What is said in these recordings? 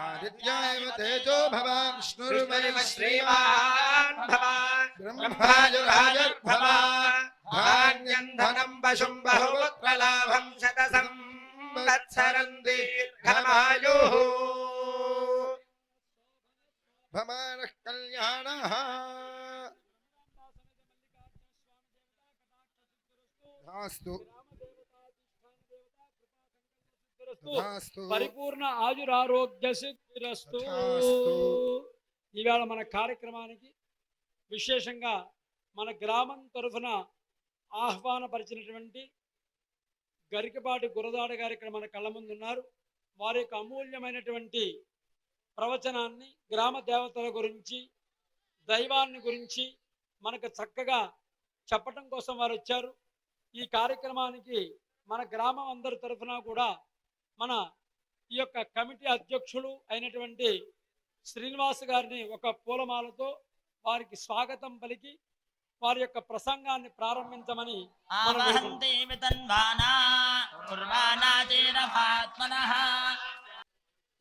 आदित्याय तेजो भव विष्णुर्वै श्रीमान् भव ब्रह्मायुरायुर्भव धान्यं धनं पशुं बहुपुत्रलाभं शतसंवत्सरं दीर्घमायुः भवानः कल्याणः धास्तु పరిపూర్ణ ఆయురారోగ్య సిద్ధిరస్తు. ఈవేళ మన కార్యక్రమానికి విశేషంగా మన గ్రామం తరఫున ఆహ్వానపరిచినటువంటి గరికపాటి గురదాడ గారు ఇక్కడ మన కళ్ళ ముందు ఉన్నారు. వారి యొక్క అమూల్యమైనటువంటి ప్రవచనాన్ని గ్రామ దేవతల గురించి దైవాన్ని గురించి మనకు చక్కగా చెప్పటం కోసం వారు వచ్చారు. ఈ కార్యక్రమానికి మన గ్రామం అందరి తరఫున కూడా మన ఈ యొక్క కమిటీ అధ్యక్షులు అయినటువంటి శ్రీనివాస్ గారిని ఒక పూలమాలతో వారికి స్వాగతం పలికి వారి యొక్క ప్రసంగాన్ని ప్రారంభించమని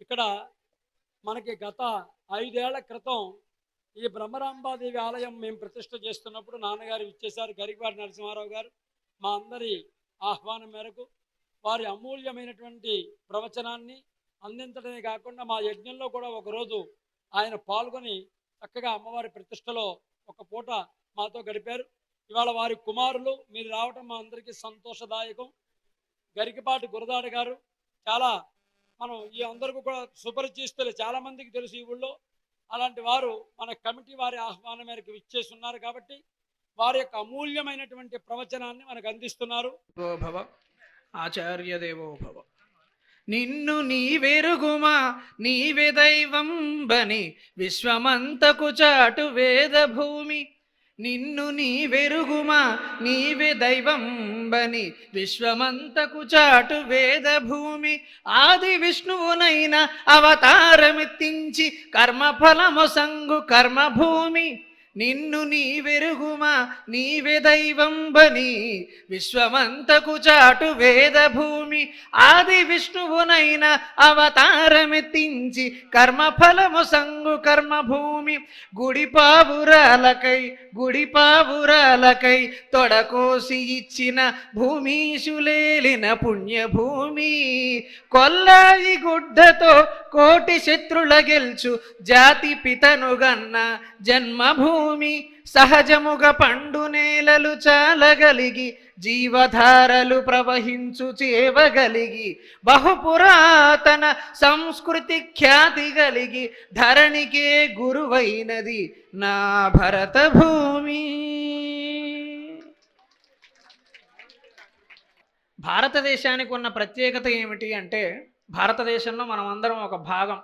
ఇక్కడ మనకి గత 5 ఏళ్ల క్రితం ఈ బ్రహ్మరాంబాదేవి ఆలయం మేము ప్రతిష్ఠ చేస్తున్నప్పుడు నాన్నగారు ఇచ్చేశారు. గరికపాటి నరసింహారావు గారు మా అందరి ఆహ్వానం మేరకు వారి అమూల్యమైనటువంటి ప్రవచనాన్ని అందించడమే కాకుండా మా యజ్ఞంలో కూడా ఒకరోజు ఆయన పాల్గొని చక్కగా అమ్మవారి ప్రతిష్టలో ఒక పూట మాతో గడిపారు. ఇవాళ వారి కుమారులు మీరు రావటం మా అందరికీ సంతోషదాయకం. గరికపాటి గురదాడ గారు చాలా మనం ఈ అందరికీ కూడా సుపరిచితులు, చాలామందికి తెలుసు ఈ ఊళ్ళో. అలాంటి వారు మన కమిటీ వారి ఆహ్వానం మేరకు విచ్చేసి ఉన్నారు కాబట్టి వారి యొక్క అమూల్యమైనటువంటి ప్రవచనాన్ని మనకు అందిస్తున్నారు. ఆచార్య దేవో భవ. నిన్ను నీవెరుగుమా నీవే దైవం బని విశ్వమంతకు చాటు వేద భూమి. నిన్ను నీవెరుగుమా నీవే దైవం బని విశ్వమంతకు చాటు వేద భూమి. ఆది విష్ణువునైన అవతారమెత్తించి కర్మఫలము సంగు కర్మభూమి. నిన్ను నీవెరుగుమా నీవే దైవం బని విశ్వమంతకు చాటు వేద భూమి. ఆది విష్ణువునైన అవతారమెత్తించి కర్మఫలము సంగు కర్మభూమి. గుడిపావురాలకై తొడకోసి ఇచ్చిన భూమీశులేలిన పుణ్యభూమి. కొల్లాయి గుడ్డతో కోటి శత్రుల గెల్చు జాతి పితనుగన్న జన్మభూమి. సహజముగా పండు నేలలు చాలగలిగి జీవధారలు ప్రవహించు చేవగలిగి బహుపురాతన సంస్కృతి ఖ్యాతి కలిగి ధరణికే గురువైనది నా భరత భూమి. భారతదేశానికి ఉన్న ప్రత్యేకత ఏమిటి అంటే భారతదేశంలో మనమందరం ఒక భాగం.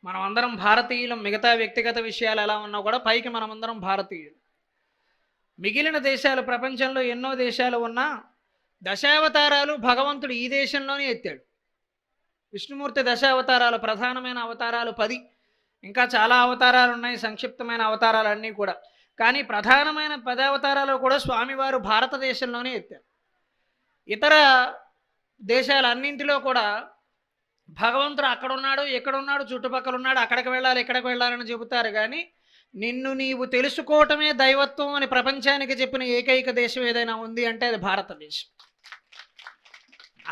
మనమందరం భారతీయులం. మిగతా వ్యక్తిగత విషయాలు ఎలా ఉన్నా కూడా పైకి మనమందరం భారతీయులు. మిగిలిన దేశాలు, ప్రపంచంలో ఎన్నో దేశాలు ఉన్నా దశావతారాలు భగవంతుడు ఈ దేశంలోనే ఎత్తాడు. విష్ణుమూర్తి దశావతారాలు, ప్రధానమైన అవతారాలు 10. ఇంకా చాలా అవతారాలు ఉన్నాయి, సంక్షిప్తమైన అవతారాలు అన్నీ కూడా. కానీ ప్రధానమైన 10 అవతారాలు కూడా స్వామివారు భారతదేశంలోనే ఎత్తారు. ఇతర దేశాలన్నింటిలో కూడా భగవంతుడు అక్కడున్నాడు, ఎక్కడున్నాడు, చుట్టుపక్కల ఉన్నాడు, అక్కడికి వెళ్ళాలి, ఇక్కడికి వెళ్ళాలని చెబుతారు. కానీ నిన్ను నీవు తెలుసుకోవటమే దైవత్వం అని ప్రపంచానికి చెప్పిన ఏకైక దేశం ఏదైనా ఉంది అంటే అది భారతదేశం.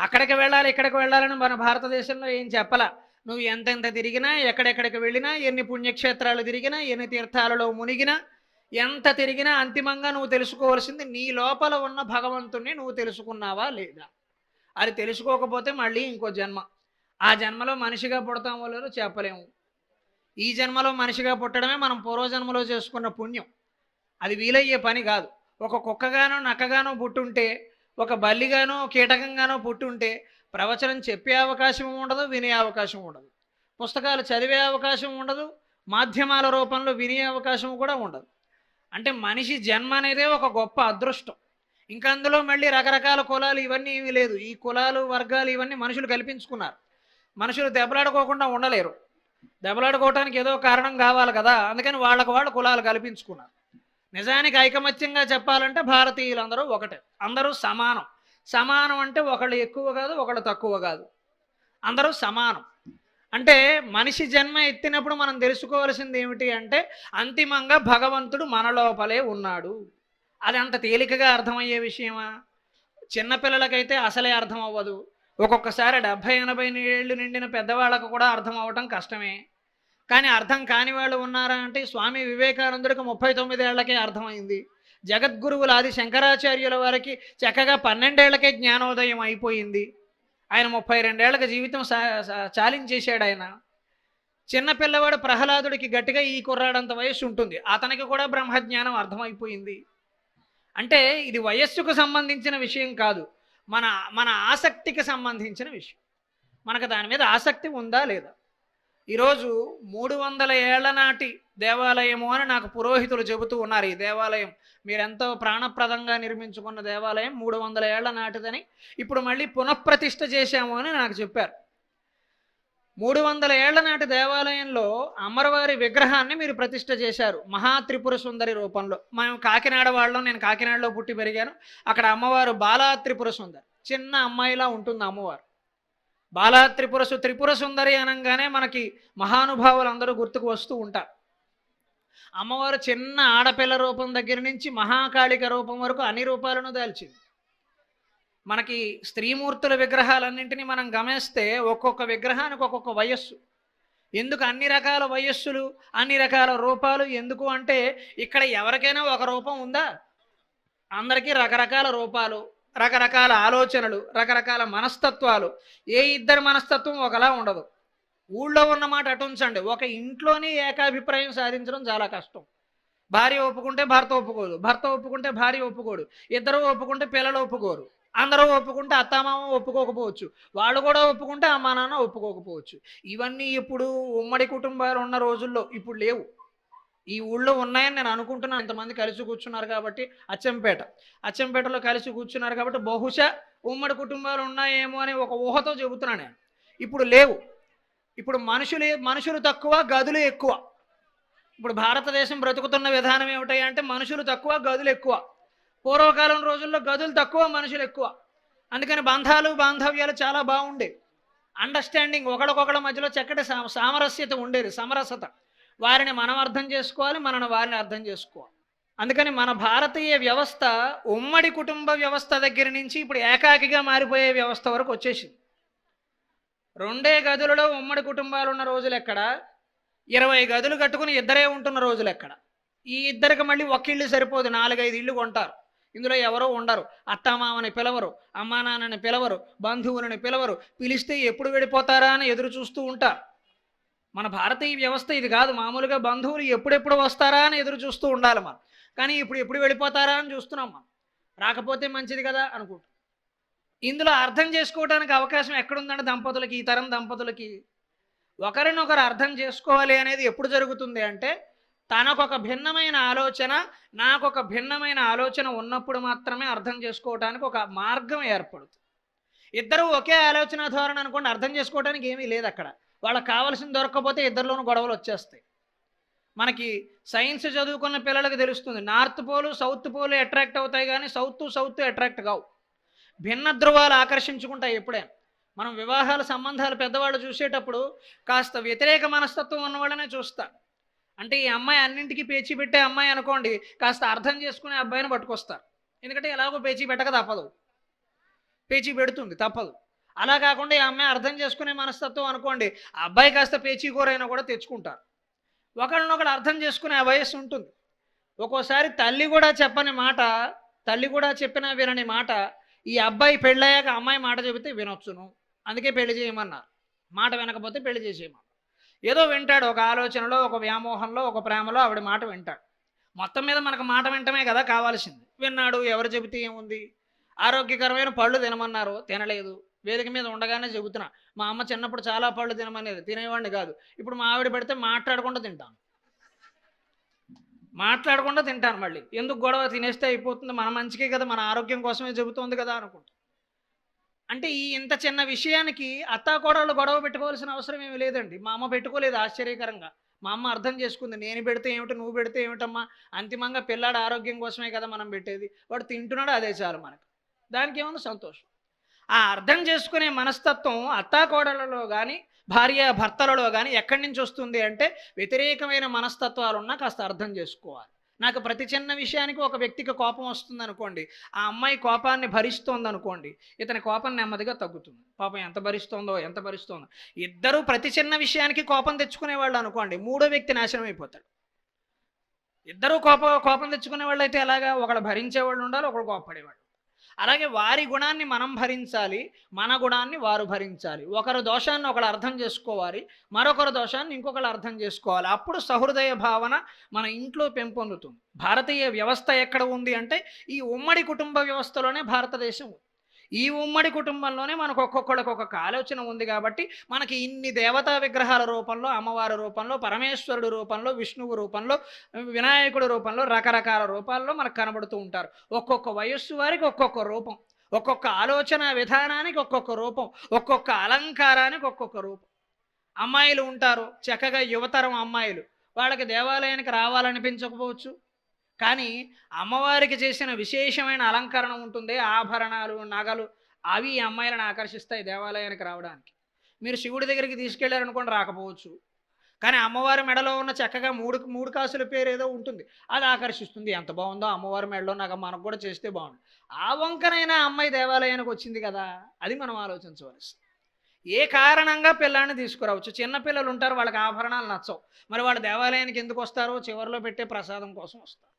అక్కడికి వెళ్ళాలి, ఇక్కడికి వెళ్ళాలని మన భారతదేశంలో ఏం చెప్పలా. నువ్వు ఎంతెంత తిరిగినా, ఎక్కడెక్కడికి వెళ్ళినా, ఎన్ని పుణ్యక్షేత్రాలు తిరిగినా, ఎన్ని తీర్థాలలో మునిగినా, ఎంత తిరిగినా అంతిమంగా నువ్వు తెలుసుకోవాల్సింది నీ లోపల ఉన్న భగవంతుణ్ణి నువ్వు తెలుసుకున్నావా లేదా. అది తెలుసుకోకపోతే మళ్ళీ ఇంకో జన్మ. ఆ జన్మలో మనిషిగా పుడతామో లేదో చెప్పలేము. ఈ జన్మలో మనిషిగా పుట్టడమే మనం పూర్వజన్మలో చేసుకున్న పుణ్యం. అది వీలయ్యే పని కాదు. ఒక కుక్కగానో నక్కగానో పుట్టుంటే, ఒక బల్లిగానో కీటకంగానో పుట్టుంటే ప్రవచనం చెప్పే అవకాశం ఉండదు, వినే అవకాశం ఉండదు, పుస్తకాలు చదివే అవకాశం ఉండదు, మాధ్యమాల రూపంలో వినే అవకాశం కూడా ఉండదు. అంటే మనిషి జన్మ అనేదే ఒక గొప్ప అదృష్టం. ఇంకా అందులో మళ్ళీ రకరకాల కులాలు ఇవన్నీ ఏమీ లేదు. ఈ కులాలు వర్గాలు ఇవన్నీ మనుషులు కల్పించుకున్నారు. మనుషులు దెబ్బలాడుకోకుండా ఉండలేరు. దెబ్బలాడుకోవటానికి ఏదో కారణం కావాలి కదా, అందుకని వాళ్ళకు వాళ్ళు కులాలు కల్పించుకున్నారు. నిజానికి ఐకమత్యంగా చెప్పాలంటే భారతీయులందరూ ఒకటే, అందరూ సమానం. సమానం అంటే ఒకళ్ళు ఎక్కువ కాదు, ఒకళ్ళు తక్కువ కాదు, అందరూ సమానం. అంటే మనిషి జన్మ ఎత్తినప్పుడు మనం తెలుసుకోవాల్సింది ఏమిటి అంటే అంతిమంగా భగవంతుడు మన లోపలే ఉన్నాడు. అది అంత తేలికగా అర్థమయ్యే విషయమా? చిన్నపిల్లలకైతే అసలే అర్థం అవ్వదు. ఒక్కొక్కసారి 70-80 ఏళ్ళు నిండిన పెద్దవాళ్ళకు కూడా అర్థం అవ్వటం కష్టమే. కానీ అర్థం కాని వాళ్ళు ఉన్నారా అంటే స్వామి వివేకానందుడికి 39 ఏళ్లకే అర్థమైంది. జగద్గురువుల ఆది శంకరాచార్యుల వారికి చక్కగా 12 ఏళ్లకే జ్ఞానోదయం అయిపోయింది. ఆయన 32 ఏళ్లకు జీవితం చాలించేశాడు. ఆయన చిన్నపిల్లవాడు ప్రహ్లాదుడికి గట్టిగా ఈ కుర్రాడంత వయస్సు ఉంటుంది, అతనికి కూడా బ్రహ్మజ్ఞానం అర్థమైపోయింది. అంటే ఇది వయస్సుకు సంబంధించిన విషయం కాదు, మన మన ఆసక్తికి సంబంధించిన విషయం. మనకు దాని మీద ఆసక్తి ఉందా లేదా? ఈరోజు 300 ఏళ్ల నాటి దేవాలయము అని నాకు పురోహితులు చెబుతూ ఉన్నారు. ఈ దేవాలయం మీరెంతో ప్రాణప్రదంగా నిర్మించుకున్న దేవాలయం 300 ఏళ్ల నాటిదని ఇప్పుడు మళ్ళీ పునఃప్రతిష్ఠ చేశాము అని నాకు చెప్పారు. 300 ఏళ్ల నాటి దేవాలయంలో అమ్మవారి విగ్రహాన్ని మీరు ప్రతిష్ఠ చేశారు మహాత్రిపుర సుందరి రూపంలో. మేము కాకినాడ వాళ్ళం, నేను కాకినాడలో పుట్టి పెరిగాను. అక్కడ అమ్మవారు బాలా త్రిపుర సుందరి, చిన్న అమ్మాయిలా ఉంటుంది అమ్మవారు. బాలా త్రిపుర సుందరి అనగానే మనకి మహానుభావులు అందరూ గుర్తుకు వస్తూ ఉంటారు. అమ్మవారు చిన్న ఆడపిల్ల రూపం దగ్గర నుంచి మహాకాళిక రూపం వరకు అన్ని రూపాలను దాల్చింది. మనకి స్త్రీమూర్తుల విగ్రహాలన్నింటినీ మనం గమనిస్తే ఒక్కొక్క విగ్రహానికి ఒక్కొక్క వయస్సు. ఎందుకు అన్ని రకాల వయస్సులు, అన్ని రకాల రూపాలు ఎందుకు అంటే ఇక్కడ ఎవరికైనా ఒక రూపం ఉందా? అందరికీ రకరకాల రూపాలు, రకరకాల ఆలోచనలు, రకరకాల మనస్తత్వాలు. ఏ ఇద్దరి మనస్తత్వం ఒకలా ఉండదు. ఊళ్ళో ఉన్నమాట అటు ఉంచండి, ఒక ఇంట్లోనే ఏకాభిప్రాయం సాధించడం చాలా కష్టం. భార్య ఒప్పుకుంటే భర్త ఒప్పుకోదు, భర్త ఒప్పుకుంటే భార్య ఒప్పుకోడు, ఇద్దరు ఒప్పుకుంటే పిల్లలు ఒప్పుకోరు, అందరూ ఒప్పుకుంటే అత్తామామ ఒప్పుకోకపోవచ్చు, వాళ్ళు కూడా ఒప్పుకుంటే అమ్మా నాన్న ఒప్పుకోకపోవచ్చు. ఇవన్నీ ఇప్పుడు ఉమ్మడి కుటుంబాలు ఉన్న రోజుల్లో ఇప్పుడు లేవు. ఈ ఊళ్ళో ఉన్నాయని నేను అనుకుంటున్నాను. ఇంతమంది కలిసి కూర్చున్నారు కాబట్టి అచ్చంపేటలో కలిసి కూర్చున్నారు కాబట్టి బహుశా ఉమ్మడి కుటుంబాలు ఉన్నాయేమో అని ఒక ఊహతో చెబుతున్నాను నేను. ఇప్పుడు లేవు. ఇప్పుడు మనుషులు తక్కువ, గదులు ఎక్కువ. ఇప్పుడు భారతదేశం బ్రతుకుతున్న విధానం ఏమిటాయి అంటే మనుషులు తక్కువ, గదులు ఎక్కువ. పూర్వకాలం రోజుల్లో గదులు తక్కువ, మనుషులు ఎక్కువ. అందుకని బంధాలు బాంధవ్యాలు చాలా బాగుండేవి. అండర్స్టాండింగ్, ఒకళ్ళకొకళ్ళ మధ్యలో చక్కటి సామరస్యత ఉండేది, సమరసత. వారిని మనం అర్థం చేసుకోవాలి, మనని వారిని అర్థం చేసుకోవాలి. అందుకని మన భారతీయ వ్యవస్థ ఉమ్మడి కుటుంబ వ్యవస్థ దగ్గర నుంచి ఇప్పుడు ఏకాకిగా మారిపోయే వ్యవస్థ వరకు వచ్చేసింది. 2 గదులలో ఉమ్మడి కుటుంబాలు ఉన్న రోజులు ఎక్కడ? 20 గదులు కట్టుకుని ఇద్దరే ఉంటున్న రోజులు ఎక్కడ? ఈ ఇద్దరికి మళ్ళీ ఒక ఇల్లు సరిపోదు, 4-5 ఇళ్ళు కొంటారు. ఇందులో ఎవరో ఉండరు, అత్తామామని పిలవరు, అమ్మా నాన్నని పిలవరు, బంధువులని పిలవరు, పిలిస్తే ఎప్పుడు వెళ్ళిపోతారా అని ఎదురు చూస్తూ ఉంటారు. మన భారతీయ వ్యవస్థ ఇది కాదు. మామూలుగా బంధువులు ఎప్పుడెప్పుడు వస్తారా అని ఎదురు చూస్తూ ఉండాలి మనం. కానీ ఇప్పుడు ఎప్పుడు వెళ్ళిపోతారా అని చూస్తున్నాం మనం. రాకపోతే మంచిది కదా అనుకుంటాం. ఇందులో అర్థం చేసుకోవడానికి అవకాశం ఎక్కడుందంటే దంపతులకి, ఈ తరం దంపతులకి ఒకరినొకరు అర్థం చేసుకోవాలి అనేది ఎప్పుడు జరుగుతుంది అంటే తనకొక భిన్నమైన ఆలోచన, నాకొక భిన్నమైన ఆలోచన ఉన్నప్పుడు మాత్రమే అర్థం చేసుకోవడానికి ఒక మార్గం ఏర్పడుతుంది. ఇద్దరు ఒకే ఆలోచన ధోరణి అనుకోండి, అర్థం చేసుకోవడానికి ఏమీ లేదు అక్కడ. వాళ్ళకి కావాల్సింది దొరకకపోతే ఇద్దరిలోనూ గొడవలు వచ్చేస్తాయి. మనకి సైన్స్ చదువుకున్న పిల్లలకు తెలుస్తుంది, north pole south pole attract అవుతాయి కానీ సౌత్ అట్రాక్ట్ కావు. భిన్న ధృవాలు ఆకర్షించుకుంటాయి ఎప్పుడైనా. మనం వివాహాల సంబంధాలు పెద్దవాళ్ళు చూసేటప్పుడు కాస్త వ్యతిరేక మనస్తత్వం ఉన్నవాళ్ళనే చూస్తా. అంటే ఈ అమ్మాయి అన్నింటికి పేచీ పెట్టే అమ్మాయి అనుకోండి, కాస్త అర్థం చేసుకునే అబ్బాయిని పట్టుకొస్తారు. ఎందుకంటే ఎలాగో పేచీ పెట్టక తప్పదు, పేచీ పెడుతుంది తప్పదు. అలా కాకుండా ఈ అమ్మాయి అర్థం చేసుకునే మనస్తత్వం అనుకోండి, ఆ అబ్బాయి కాస్త పేచీ కూరైనా కూడా తెచ్చుకుంటారు. ఒకళ్ళనొకళ్ళు అర్థం చేసుకునే ఆ వయస్సు ఉంటుంది. ఒక్కోసారి తల్లి కూడా చెప్పని మాట, తల్లి కూడా చెప్పినా వినని మాట ఈ అబ్బాయి పెళ్ళయ్యాక అమ్మాయి మాట చెబితే వినొచ్చును, అందుకే పెళ్లి చేయమన్నారు. మాట వినకపోతే పెళ్లి చేసేయమన్నారు. ఏదో వింటాడు, ఒక ఆలోచనలో, ఒక వ్యామోహంలో, ఒక ప్రేమలో ఆవిడ మాట వింటాడు. మొత్తం మీద మనకు మాట వింటమే కదా కావాల్సింది. విన్నాడు, ఎవరు చెబితే ఏముంది. ఆరోగ్యకరమైన పళ్ళు తినమన్నారు, తినలేదు. వేదిక మీద ఉండగానే చెబుతున్నా, మా అమ్మ చిన్నప్పుడు చాలా పళ్ళు తినమనేది, తినేవాడిని కాదు. ఇప్పుడు మా ఆవిడ పెడితే మాట్లాడకుండా తింటాను. మళ్ళీ ఎందుకు గొడవ, తినేస్తే అయిపోతుంది, మన మంచికే కదా, మన ఆరోగ్యం కోసమే చెబుతోంది కదా అనుకుంటా. అంటే ఈ ఇంత చిన్న విషయానికి అత్తాకోడళ్ళు గొడవ పెట్టుకోవాల్సిన అవసరం ఏమీ లేదండి. మా అమ్మ పెట్టుకోలేదు ఆశ్చర్యకరంగా. మా అమ్మ అర్థం చేసుకుంది, నేను పెడితే ఏమిటి, నువ్వు పెడితే ఏమిటమ్మా, అంతిమంగా పిల్లాడు ఆరోగ్యం కోసమే కదా మనం పెట్టేది, వాడు తింటున్నాడు అదే చాలు మనకు, దానికి ఏముంది సంతోషం. ఆ అర్థం చేసుకునే మనస్తత్వం అత్తాకోడళ్ళలో కానీ భార్య భర్తలలో కానీ ఎక్కడి నుంచి వస్తుంది అంటే వ్యతిరేకమైన మనస్తత్వాలున్నా కాస్త అర్థం చేసుకోవాలి. నాకు ప్రతి చిన్న విషయానికి ఒక వ్యక్తికి కోపం వస్తుంది అనుకోండి, ఆ అమ్మాయి కోపాన్ని భరిస్తోంది అనుకోండి, ఇతని కోపం నెమ్మదిగా తగ్గుతుంది. పాపం ఎంత భరిస్తోందో. ఇద్దరూ ప్రతి చిన్న విషయానికి కోపం తెచ్చుకునేవాళ్ళు అనుకోండి, మూడో వ్యక్తి నాశనం అయిపోతాడు. ఇద్దరూ కోపం తెచ్చుకునే వాళ్ళు అయితే ఎలాగా, ఒకడు భరించేవాళ్ళు ఉండాలి, ఒకడు కోపపడేవాళ్ళు. అలాగే వారి గుణాన్ని మనం భరించాలి, మన గుణాన్ని వారు భరించాలి. ఒకరు దోషాన్ని ఒకరు అర్థం చేసుకోవాలి, మరొకరు దోషాన్ని ఇంకొకరు అర్థం చేసుకోవాలి. అప్పుడు సహృదయ భావన మన ఇంట్లో పెంపొందుతుంది. భారతీయ వ్యవస్థ ఎక్కడ ఉంది అంటే ఈ ఉమ్మడి కుటుంబ వ్యవస్థలోనే భారతదేశం ఉంది. ఈ ఉమ్మడి కుటుంబంలోనే మనకు ఒక్కొక్కడికి ఒక్కొక్క ఆలోచన ఉంది కాబట్టి మనకి ఇన్ని దేవతా విగ్రహాల రూపంలో, అమ్మవారి రూపంలో, పరమేశ్వరుడు రూపంలో, విష్ణువు రూపంలో, వినాయకుడి రూపంలో, రకరకాల రూపాల్లో మనకు కనబడుతూ ఉంటారు. ఒక్కొక్క వయస్సు వారికి ఒక్కొక్క రూపం, ఒక్కొక్క ఆలోచన విధానానికి ఒక్కొక్క రూపం, ఒక్కొక్క అలంకారానికి ఒక్కొక్క రూపం. అమ్మాయిలు ఉంటారు, చక్కగా యువతరం అమ్మాయిలు, వాళ్ళకి దేవాలయానికి రావాలనిపించకపోవచ్చు, కానీ అమ్మవారికి చేసిన విశేషమైన అలంకరణ ఉంటుంది, ఆభరణాలు, నగలు, అవి ఈ అమ్మాయిలను ఆకర్షిస్తాయి దేవాలయానికి రావడానికి. మీరు శివుడి దగ్గరికి తీసుకెళ్ళారనుకోండి, రాకపోవచ్చు, కానీ అమ్మవారి మెడలో ఉన్న చక్కగా మూడు కాసుల పేరు ఏదో ఉంటుంది, అది ఆకర్షిస్తుంది. ఎంత బాగుందో అమ్మవారి మెడలో నగ, మనకు కూడా చేస్తే బాగుండు. ఆ వంకనైనా అమ్మాయి దేవాలయానికి వచ్చింది కదా, అది మనం ఆలోచించవలసి. ఏ కారణంగా పిల్లాన్ని తీసుకురావచ్చు. చిన్నపిల్లలు ఉంటారు, వాళ్ళకి ఆభరణాలు నచ్చవు, మరి వాళ్ళు దేవాలయానికి ఎందుకు వస్తారో, చివరిలో పెట్టే ప్రసాదం కోసం వస్తారు.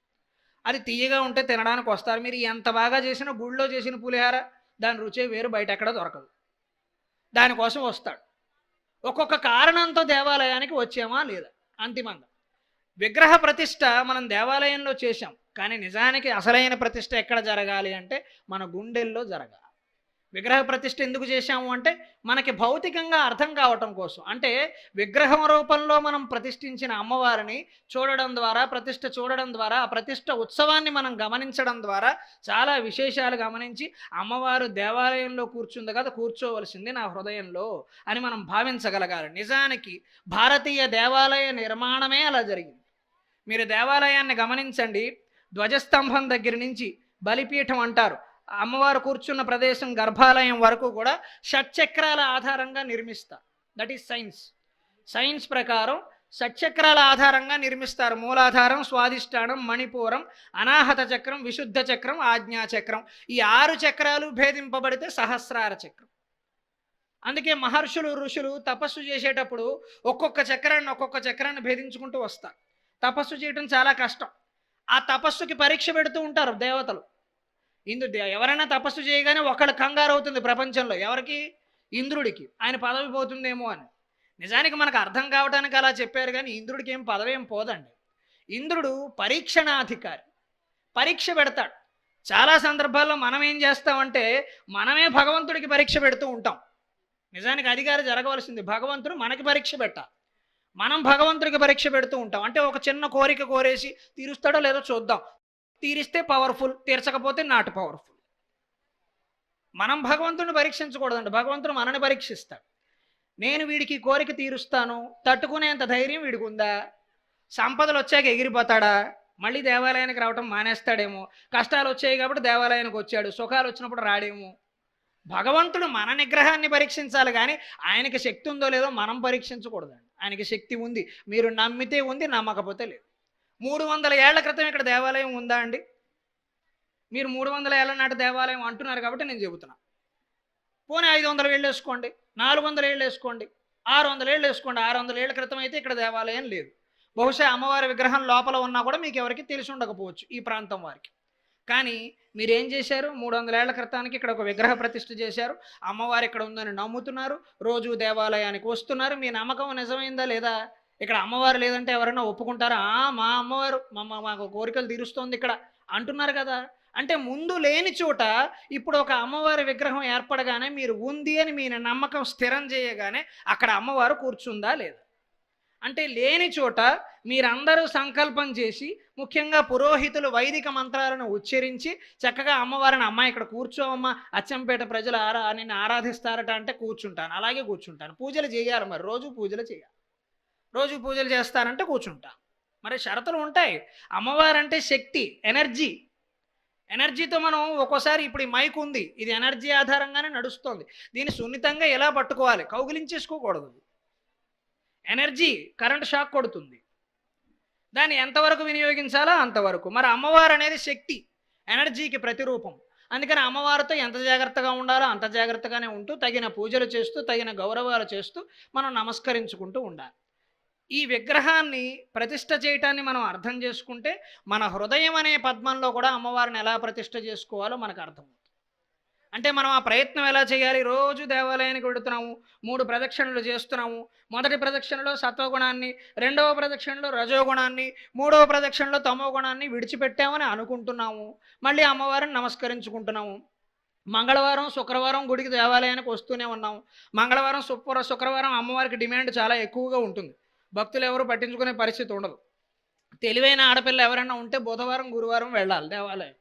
అది తీయగా ఉంటే తినడానికి వస్తారు. మీరు ఎంత బాగా చేసిన గుళ్ళో చేసిన పులిహార, దాని రుచే వేరు, బయట ఎక్కడ దొరకదు, దానికోసం వస్తాడు. ఒక్కొక్క కారణంతో దేవాలయానికి వచ్చామా లేదా. అంతిమంగా విగ్రహ ప్రతిష్ట మనం దేవాలయంలో చేశాం, కానీ నిజానికి అసలైన ప్రతిష్ట ఎక్కడ జరగాలి అంటే మన గుండెల్లో జరగాలి. విగ్రహ ప్రతిష్ఠ ఎందుకు చేశాము అంటే మనకి భౌతికంగా అర్థం కావటం కోసం. అంటే విగ్రహం రూపంలో మనం ప్రతిష్ఠించిన అమ్మవారిని చూడడం ద్వారా, ప్రతిష్ఠ చూడడం ద్వారా, ఆ ప్రతిష్ఠ ఉత్సవాన్ని మనం గమనించడం ద్వారా చాలా విశేషాలు గమనించి అమ్మవారు దేవాలయంలో కూర్చుంది కదా, కూర్చోవలసింది నా హృదయంలో అని మనం భావించగలగాలి. నిజానికి భారతీయ దేవాలయ నిర్మాణమే అలా జరిగింది. మీరు దేవాలయాన్ని గమనించండి, ధ్వజస్తంభం దగ్గర నుంచి బలిపీఠం అంటారు, అమ్మవారు కూర్చున్న ప్రదేశం గర్భాలయం వరకు కూడా షట్చక్రాల ఆధారంగా నిర్మిస్తారు. దట్ ఈస్ సైన్స్ ప్రకారం షట్చక్రాల ఆధారంగా నిర్మిస్తారు. మూలాధారం, స్వాధిష్టానం, మణిపూరం, అనాహత చక్రం, విశుద్ధ చక్రం, ఆజ్ఞాచక్రం. ఈ 6 చక్రాలు భేదింపబడితే సహస్రార చక్రం. అందుకే మహర్షులు, ఋషులు తపస్సు చేసేటప్పుడు ఒక్కొక్క చక్రాన్ని భేదించుకుంటూ వస్తారు. తపస్సు చేయడం చాలా కష్టం. ఆ తపస్సుకి పరీక్ష పెడుతూ ఉంటారు దేవతలు. ఎవరైనా తపస్సు చేయగానే ఒకళ్ళు కంగారు అవుతుంది ప్రపంచంలో, ఎవరికి? ఇంద్రుడికి. ఆయన పదవి పోతుందేమో అని. నిజానికి మనకు అర్థం కావడానికి అలా చెప్పారు, కానీ ఇంద్రుడికి ఏం పదవి ఏం పోదండి. ఇంద్రుడు పరీక్షణాధికారి, పరీక్ష పెడతాడు. చాలా సందర్భాల్లో మనం ఏం చేస్తామంటే మనమే భగవంతుడికి పరీక్ష పెడుతూ ఉంటాం. నిజానికి అధికారి జరగవలసింది భగవంతుడు మనకి పరీక్ష పెట్టాలి. మనం భగవంతుడికి పరీక్ష పెడుతూ ఉంటాం. అంటే ఒక చిన్న కోరిక కోరేసి తీరుస్తాడో లేదో చూద్దాం, తీరిస్తే పవర్ఫుల్, తీర్చకపోతే నాట్ పవర్ఫుల్. మనం భగవంతుడిని పరీక్షించకూడదండి, భగవంతుడు మనని పరీక్షిస్తాడు. నేను వీడికి కోరిక తీరుస్తాను, తట్టుకునేంత ధైర్యం వీడికి ఉందా? సంపదలు వచ్చాక ఎగిరిపోతాడా? మళ్ళీ దేవాలయానికి రావటం మానేస్తాడేమో. కష్టాలు వచ్చాయి కాబట్టి దేవాలయానికి వచ్చాడు, సుఖాలు వచ్చినప్పుడు రాడేమో. భగవంతుడు మన నిగ్రహాన్ని పరీక్షించాలి, కానీ ఆయనకి శక్తి ఉందో లేదో మనం పరీక్షించకూడదండి. ఆయనకి శక్తి ఉంది, మీరు నమ్మితే ఉంది, నమ్మకపోతే లేదు. 300 ఏళ్ల క్రితం ఇక్కడ దేవాలయం ఉందా అండి? మీరు 300 ఏళ్ల నాటి దేవాలయం అంటున్నారు కాబట్టి నేను చెబుతున్నా. పోనీ 500 ఏళ్ళు వేసుకోండి, 400 ఏళ్ళు వేసుకోండి, 600 ఏళ్ళు వేసుకోండి. 600 ఏళ్ల క్రితం అయితే ఇక్కడ దేవాలయం లేదు. బహుశా అమ్మవారి విగ్రహం లోపల ఉన్నా కూడా మీకు ఎవరికి తెలిసి ఉండకపోవచ్చు ఈ ప్రాంతం వారికి. కానీ మీరేం చేశారు? 300 ఏళ్ల క్రితానికి ఇక్కడ ఒక విగ్రహ ప్రతిష్ఠ చేశారు, అమ్మవారు ఇక్కడ ఉందని నమ్ముతున్నారు, రోజు దేవాలయానికి వస్తున్నారు. మీ నమ్మకం నిజమైందా లేదా? ఇక్కడ అమ్మవారు లేదంటే ఎవరైనా ఒప్పుకుంటారా? మా అమ్మవారు మాకు కోరికలు తీరుస్తోంది ఇక్కడ అంటున్నారు కదా. అంటే ముందు లేని చోట ఇప్పుడు ఒక అమ్మవారి విగ్రహం ఏర్పడగానే మీరు ఉంది అని మీ నమ్మకం స్థిరం చేయగానే అక్కడ అమ్మవారు కూర్చుందా లేదా? అంటే లేని చోట మీరందరూ సంకల్పం చేసి, ముఖ్యంగా పురోహితులు వైదిక మంత్రాలను ఉచ్చరించి చక్కగా అమ్మవారిని, అమ్మాయి ఇక్కడ కూర్చోవమ్మా, అచ్చంపేట ప్రజలు నిన్ను ఆరాధిస్తారట అంటే కూర్చుంటాను, అలాగే కూర్చుంటాను. పూజలు చేయాలి, మరి రోజు పూజలు చేయాలి, రోజు పూజలు చేస్తారంటే కూర్చుంటాను. మరి షరతులు ఉంటాయి. అమ్మవారంటే శక్తి, ఎనర్జీతో మనం ఒక్కోసారి, ఇప్పుడు ఈ మైక్ ఉంది, ఇది ఎనర్జీ ఆధారంగానే నడుస్తుంది. దీన్ని సున్నితంగా ఎలా పట్టుకోవాలి? కౌగిలించేసుకోకూడదు, ఎనర్జీ కరెంట్ షాక్ కొడుతుంది. దాన్ని ఎంతవరకు వినియోగించాలో అంతవరకు. మరి అమ్మవారు అనేది శక్తి, ఎనర్జీకి ప్రతిరూపం. అందుకని అమ్మవారితో ఎంత జాగ్రత్తగా ఉండాలో అంత జాగ్రత్తగానే ఉంటూ తగిన పూజలు చేస్తూ తగిన గౌరవాలు చేస్తూ మనం నమస్కరించుకుంటూ ఉండాలి. ఈ విగ్రహాన్ని ప్రతిష్ఠ చేయటాన్ని మనం అర్థం చేసుకుంటే మన హృదయం అనే పద్మంలో కూడా అమ్మవారిని ఎలా ప్రతిష్ఠ చేసుకోవాలో మనకు అర్థమవుతుంది. అంటే మనం ఆ ప్రయత్నం ఎలా చేయాలి? రోజు దేవాలయానికి వెళుతున్నాము, 3 ప్రదక్షిణలు చేస్తున్నాము. మొదటి ప్రదక్షిణలో సత్వగుణాన్ని, రెండవ ప్రదక్షిణలో రజోగుణాన్ని, 3వ ప్రదక్షిణలో తమో గుణాన్ని విడిచిపెట్టామని అనుకుంటున్నాము. మళ్ళీ అమ్మవారిని నమస్కరించుకుంటున్నాము. మంగళవారం శుక్రవారం గుడికి దేవాలయానికి వస్తూనే ఉన్నాము. మంగళవారం శుక్రవారం అమ్మవారికి డిమాండ్ చాలా ఎక్కువగా ఉంటుంది. భక్తులు ఎవరు పట్టించుకునే పరిస్థితి ఉండదు. తెలివైన ఆడపిల్ల ఎవరైనా ఉంటే బుధవారం గురువారం వెళ్ళాలి దేవాలయం.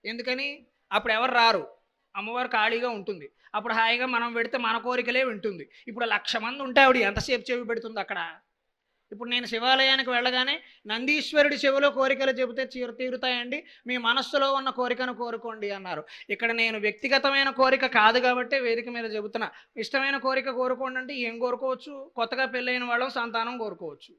ఎందుకని? అప్పుడు ఎవరు రారు, అమ్మవారు ఖాళీగా ఉంటుంది. అప్పుడు హాయిగా మనం పెడితే మన కోరికలే వింటుంది. ఇప్పుడు 1,00,000 మంది ఉంటే ఆవిడ ఎంతసేపు చెవి పెడుతుంది అక్కడ? ఇప్పుడు నేను శివాలయానికి వెళ్ళగానే నందీశ్వరుడి చెవిలో కోరికలు చెబితే తీరుతాయండి, మీ మనస్సులో ఉన్న కోరికను కోరుకోండి అన్నారు. ఇక్కడ నేను వ్యక్తిగతమైన కోరిక కాదు కాబట్టి వేదిక మీద చెబుతున్నా. ఇష్టమైన కోరిక కోరుకోండి అంటే ఏం కోరుకోవచ్చు? కొత్తగా పెళ్ళైన వాళ్ళం సంతానం కోరుకోవచ్చు.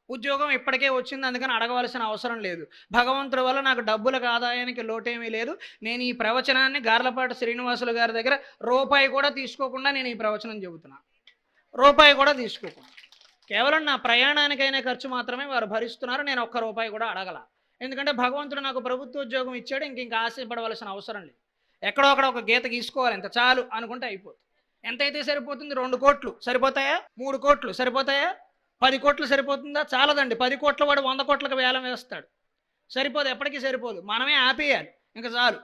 ఉద్యోగం ఇప్పటికే వచ్చింది, అందుకని అడగవలసిన అవసరం లేదు. భగవంతుడి వల్ల నాకు డబ్బులకు ఆదాయానికి లోటేమీ లేదు. నేను ఈ ప్రవచనాన్ని గార్లపాటి శ్రీనివాసులు గారి దగ్గర రూపాయి కూడా తీసుకోకుండా నేను ఈ ప్రవచనం చెబుతున్నా. రూపాయి కూడా తీసుకోకుండా కేవలం నా ప్రయాణానికైనా ఖర్చు మాత్రమే వారు భరిస్తున్నారు. నేను ఒక్క రూపాయి కూడా అడగల. ఎందుకంటే భగవంతుడు నాకు ప్రభుత్వ ఉద్యోగం ఇచ్చాడు, ఇంక ఆశపడవలసిన అవసరం లేదు. ఎక్కడో అక్కడ ఒక గీత గీసుకోవాలి, ఎంత చాలు అనుకుంటే అయిపోతుంది. ఎంతైతే సరిపోతుంది? 2 కోట్లు సరిపోతాయా? 3 కోట్లు సరిపోతాయా? 10 కోట్లు సరిపోతుందా? చాలదండి. 10 కోట్ల వాడు 100 కోట్లకు వేలం వేస్తాడు, సరిపోదు, ఎప్పటికీ సరిపోదు. మనమే ఆపేయాలి, ఇంకా చాలు,